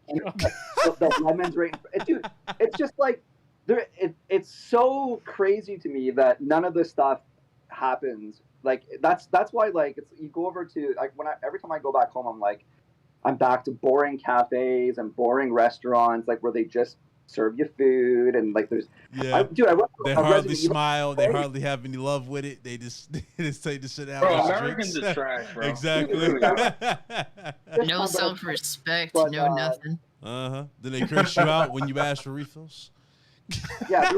the lemon's right. Dude, it's just like it's so crazy to me that none of this stuff happens. Like that's why like it's you go over to like every time I go back home, I'm like I'm back to boring cafes and boring restaurants like where they just serve you food and like there's they hardly smile, they hardly have any love with it, they just say to sit down. Bro, Americans are trash, bro. Exactly. No self-respect, no nothing. Then they curse you out when you ask for refills. Yeah,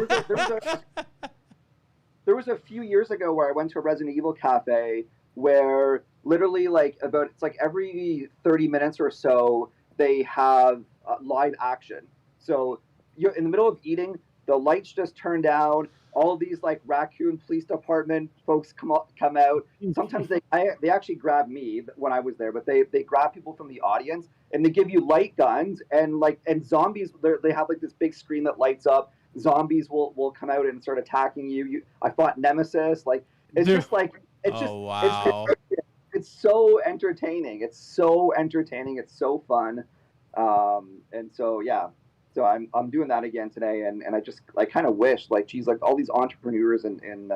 there was a few years ago where I went to a Resident Evil cafe where literally like it's like every 30 minutes or so they have live action. So you're in the middle of eating, the lights just turn down, all of these like raccoon police department folks come out. Sometimes they actually grab me when I was there, but they grab people from the audience and they give you light guns and zombies. They have like this big screen that lights up. Zombies will come out and start attacking you. I fought Nemesis. Like it's just like wow. It's so entertaining. It's so entertaining. It's so fun. And so yeah. So I'm doing that again today, and I just like kind of wish like geez, like all these entrepreneurs in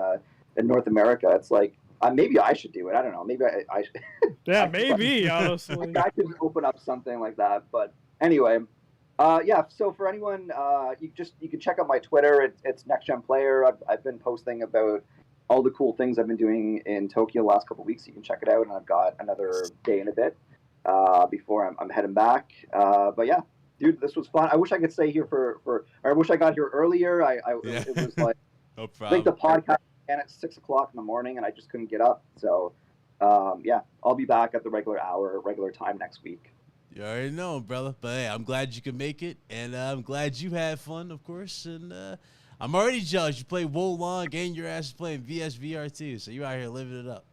North America. It's like maybe I should do it. I don't know. Maybe I should. Yeah, maybe honestly. I could open up something like that. But anyway, yeah. So for anyone, you can check out my Twitter. It's Next Gen Player. I've been posting about all the cool things I've been doing in Tokyo the last couple of weeks. You can check it out, and I've got another day and a bit before I'm heading back. But yeah. Dude, this was fun. I wish I could stay here I wish I got here earlier. It was like, no problem. I think the podcast began at 6 o'clock in the morning and I just couldn't get up. So, yeah, I'll be back at the regular time next week. You already know, brother. But hey, I'm glad you could make it. And I'm glad you had fun, of course. And I'm already jealous. You play Wolong and your ass is playing VSVR too. So you're out here living it up.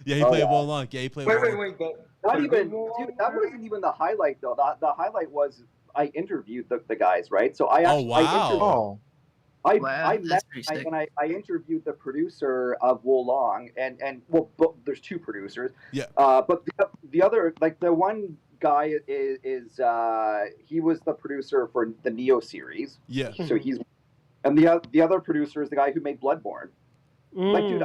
Yeah, he played Wolong. Yeah, he played Wolong. Wait. Not even, dude, that wasn't even the highlight, though. The highlight was I interviewed the guys, right? So I actually, I interviewed the producer of Wolong, and there's 2 producers. Yeah. But the other, like the one guy is he was the producer for the Neo series. Yeah. So and the other producer is the guy who made Bloodborne. Like, dude,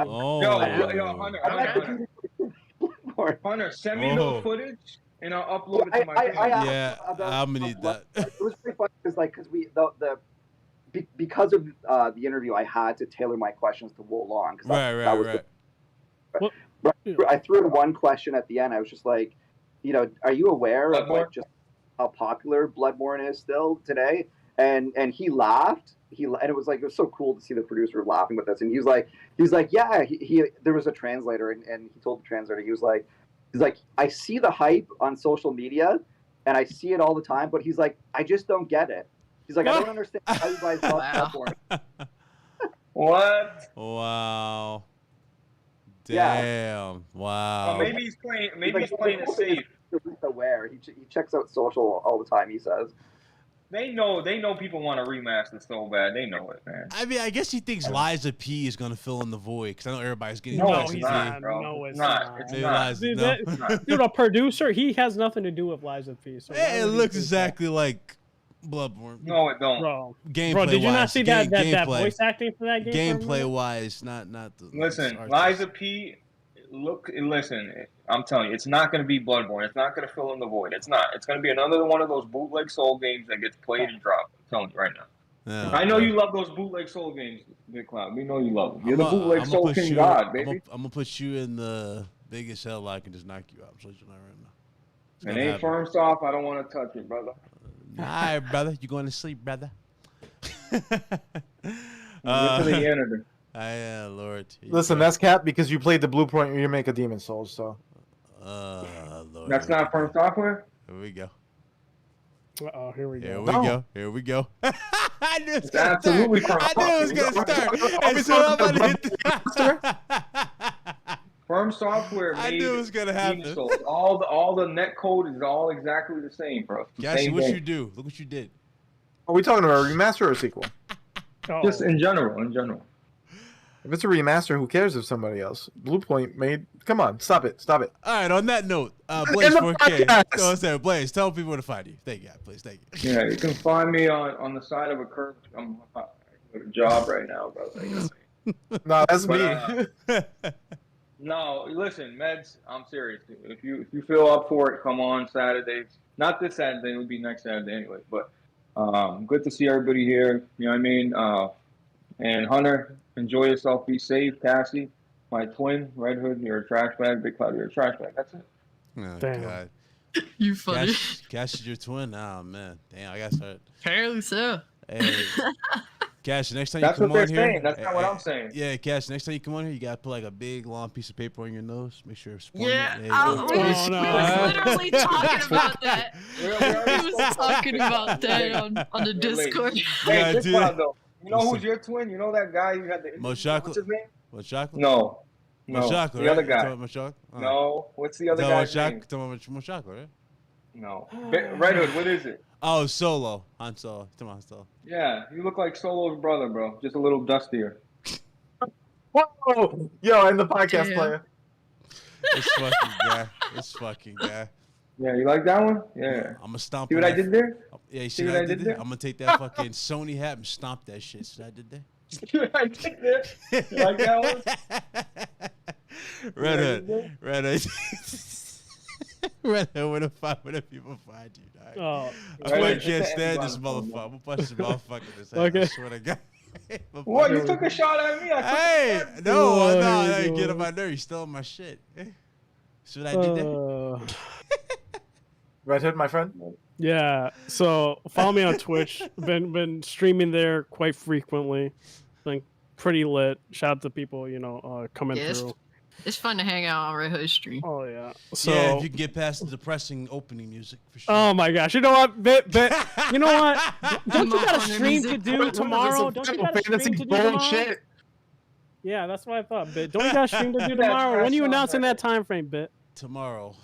Hunter, send me the footage and I'll upload it to my yeah, I'm gonna need that. It was pretty funny because of the interview, I had to tailor my questions to Wolong. Right. I threw in one question at the end. I was just like, are you aware of like just how popular Bloodborne is still today? And he laughed. And it was so cool to see the producer laughing with us. And he was like, yeah. He there was a translator, and he told the translator, he's like, I see the hype on social media, and I see it all the time. But he's like, I just don't get it. He's like, I don't understand how you guys love Bloodborne. What? Wow. Damn. Yeah. Wow. Well, maybe he's playing. Maybe he's playing it safe. Aware. He checks out social all the time. He says. They know people want to remaster so bad. They know it, man. I mean, I guess he thinks Liza P is gonna fill in the void because I know everybody's getting. No, Liza he's P. not, bro. No, it's not. It's not. Dude, a producer, he has nothing to do with Liza P. So it looks exactly like Bloodborne. No, it don't. Bro, gameplay did you not see that gameplay, voice acting for that game? Gameplay wise, not the. Listen, Liza P. Listen. I'm telling you, it's not going to be Bloodborne. It's not going to fill in the void. It's not. It's going to be another one of those bootleg Soul games that gets played and dropped. I'm telling you right now. Yeah. I know you love those bootleg Soul games, Big Cloud. We know you love them. You're the bootleg Soul King God, baby. I'm gonna put you in the biggest hell I can just knock you out. I'm just right now. It ain't first off. I don't want to touch it, brother. All right, brother. You going to sleep, brother? Get to the end of it. Yeah, Lord. Listen, that's cap because you played the Blueprint and you make a Demon Souls, so. Lord. That's not firm software? Here we go. Uh-oh, here we go. Here we go. I knew it was going to start. I knew it was going to start. And so I'm about to hit the... Firm ARM software I made knew it was gonna happen. Demon Souls. All the net code is all exactly the same, bro. Cassie, what you do? Look what you did. Are we talking about a remaster or a sequel? Just in general, If it's a remaster, who cares if somebody else? Bluepoint made. Come on, stop it. All right. On that note, Blaze 4K. Go ahead, Blaze. Tell people where to find you. Thank you, please. Thank you. Yeah, you can find me on the side of a curb. I'm at a job right now, bro. No, that's me. No, listen, Meds. I'm serious. If you feel up for it, come on Saturdays. Not this Saturday. It would be next Saturday anyway. But good to see everybody here. You know what I mean? And Hunter, enjoy yourself. Be safe. Cassie, my twin, Red Hood, you're a trash bag. Big Cloud, you're a trash bag. That's it. Oh, Damn. God. You funny. Cash is your twin? Oh, man. Damn, I got started. Apparently so. Hey, Cash, next time That's you come what on they're here. saying. That's not what I'm saying. Yeah, Cash, next time you come on here, you got to put like a big, long piece of paper on your nose. Make sure it's Yeah, there you go. we was literally talking about that. We already We was talking about that on the Discord. Yeah, Hey, Big dude. Cloud, though. You know who's your twin? You know that guy you had the. Mo What's Chocolate? his name? What, chocolate? No. Mo Chocolate, the right? other You guy. talking about Mo Chocolate? Oh. No. What's the other No, guy's name? talking about Mo Chocolate, right? No. Red Hood, what is it? Oh, Solo. Han Solo. Come on, Solo. Yeah, you look like Solo's brother, bro. Just a little dustier. Whoa! Yo, I'm the podcast Damn. player. This fucking guy. Yeah, you like that one? Yeah. I'm gonna stomp. See what I did there? Yeah, you See see what what I did there? I'm gonna take that fucking Sony hat and stomp that shit. See what I did there? See what I did there? You like that one? Red Hood. there? Red Hood. Red Hood, where the people find you, dog? Oh, I Red Hood, can't just stand the this Amazon phone, motherfucker. I'm gonna punch this motherfucker in his head. Okay. I swear to God. What? You took a shot at me? Hey, I took no, Oh, hey, no. get on my nerves. You stole my shit. See what I did there? Red Hood, my friend. Yeah, so follow me on Twitch. Been streaming there quite frequently. Been pretty lit. Shout out to people, coming Yes. through. It's fun to hang out on Red Hood Stream. Oh yeah. So Yeah, if you can get past the depressing opening music, for sure. oh my gosh, you know what? You know what? Don't you got a Come on, stream to music. do tomorrow? Don't you got a stream to do tomorrow? bullshit. Yeah, that's what I thought, Bit. Don't you got a stream to do tomorrow? When are you announcing that time frame, Bit? Tomorrow.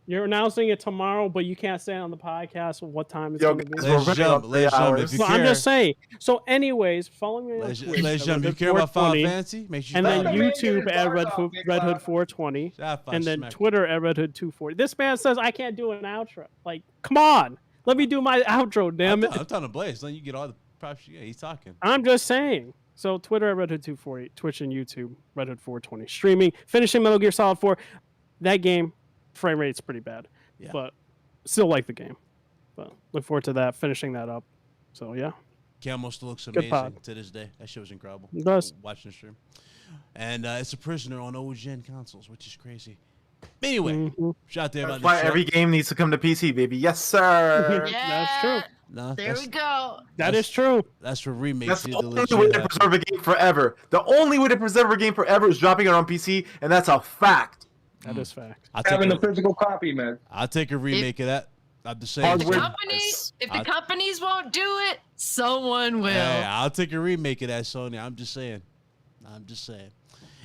You're announcing it tomorrow, but you can't say it on the podcast what time it's Yo, going to be. guys, Let's we're jump. running Let's on 3 jump. hours. If you So I'm care, just saying. So, anyways, follow me on let's Twitch. jump. You Red care about Final 420, Fantasy? Make sure you and then Let the man get YouTube his at bars out, Big Red Cloud. Hood 420, Shot five, and then smack. Twitter at Red Hood 240. This man says I can't do an outro. Like, come on, let me do my outro, damn it. I'm telling Blaze, let you get all the props. Yeah, he's talking. I'm just saying. So Twitter at Red Hood 240, Twitch and YouTube Red Hood 420. Streaming, finishing Metal Gear Solid 4. That game, frame rate's pretty bad, Yeah. but still like the game. But look forward to that, finishing that up. So yeah, Camo still looks Good amazing pod. to this day. That shit was incredible. It does. Watching the stream. And it's a prisoner on old gen consoles, which is crazy. Anyway, Mhm. shout out to everybody. That's why every game needs to come to PC, baby. Yes, sir. Yeah. That's true. No, There we go. That is true. That's for remakes. That's Need the to only legit way to happen. preserve a game forever. The only way to preserve a game forever is dropping it on PC, and that's a fact. That is fact. Having the physical copy, man. I'll take a remake of that. I'm just saying. Hardware- If the companies won't do it, someone will. Hey, I'll take a remake of that, Sony. I'm just saying.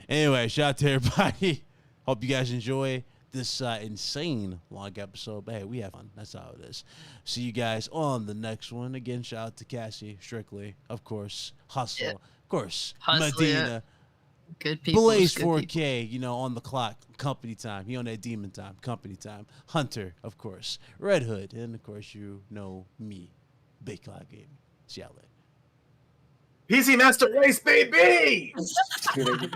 Anyway, shout out to everybody. Hope you guys enjoy this insane long episode. But hey, we have fun. That's how it is. See you guys on the next one. Again, shout out to Cassie, Strictly, of course, Hustle, Yeah. of course, Hustle, yeah. Medina, Good people. Blaze good 4K, on the clock, company time. He on that demon time, company time. Hunter, of course, Red Hood, and of course, you know me, Big Cloud Gaming. See y'all later. PC Master Race, baby! people.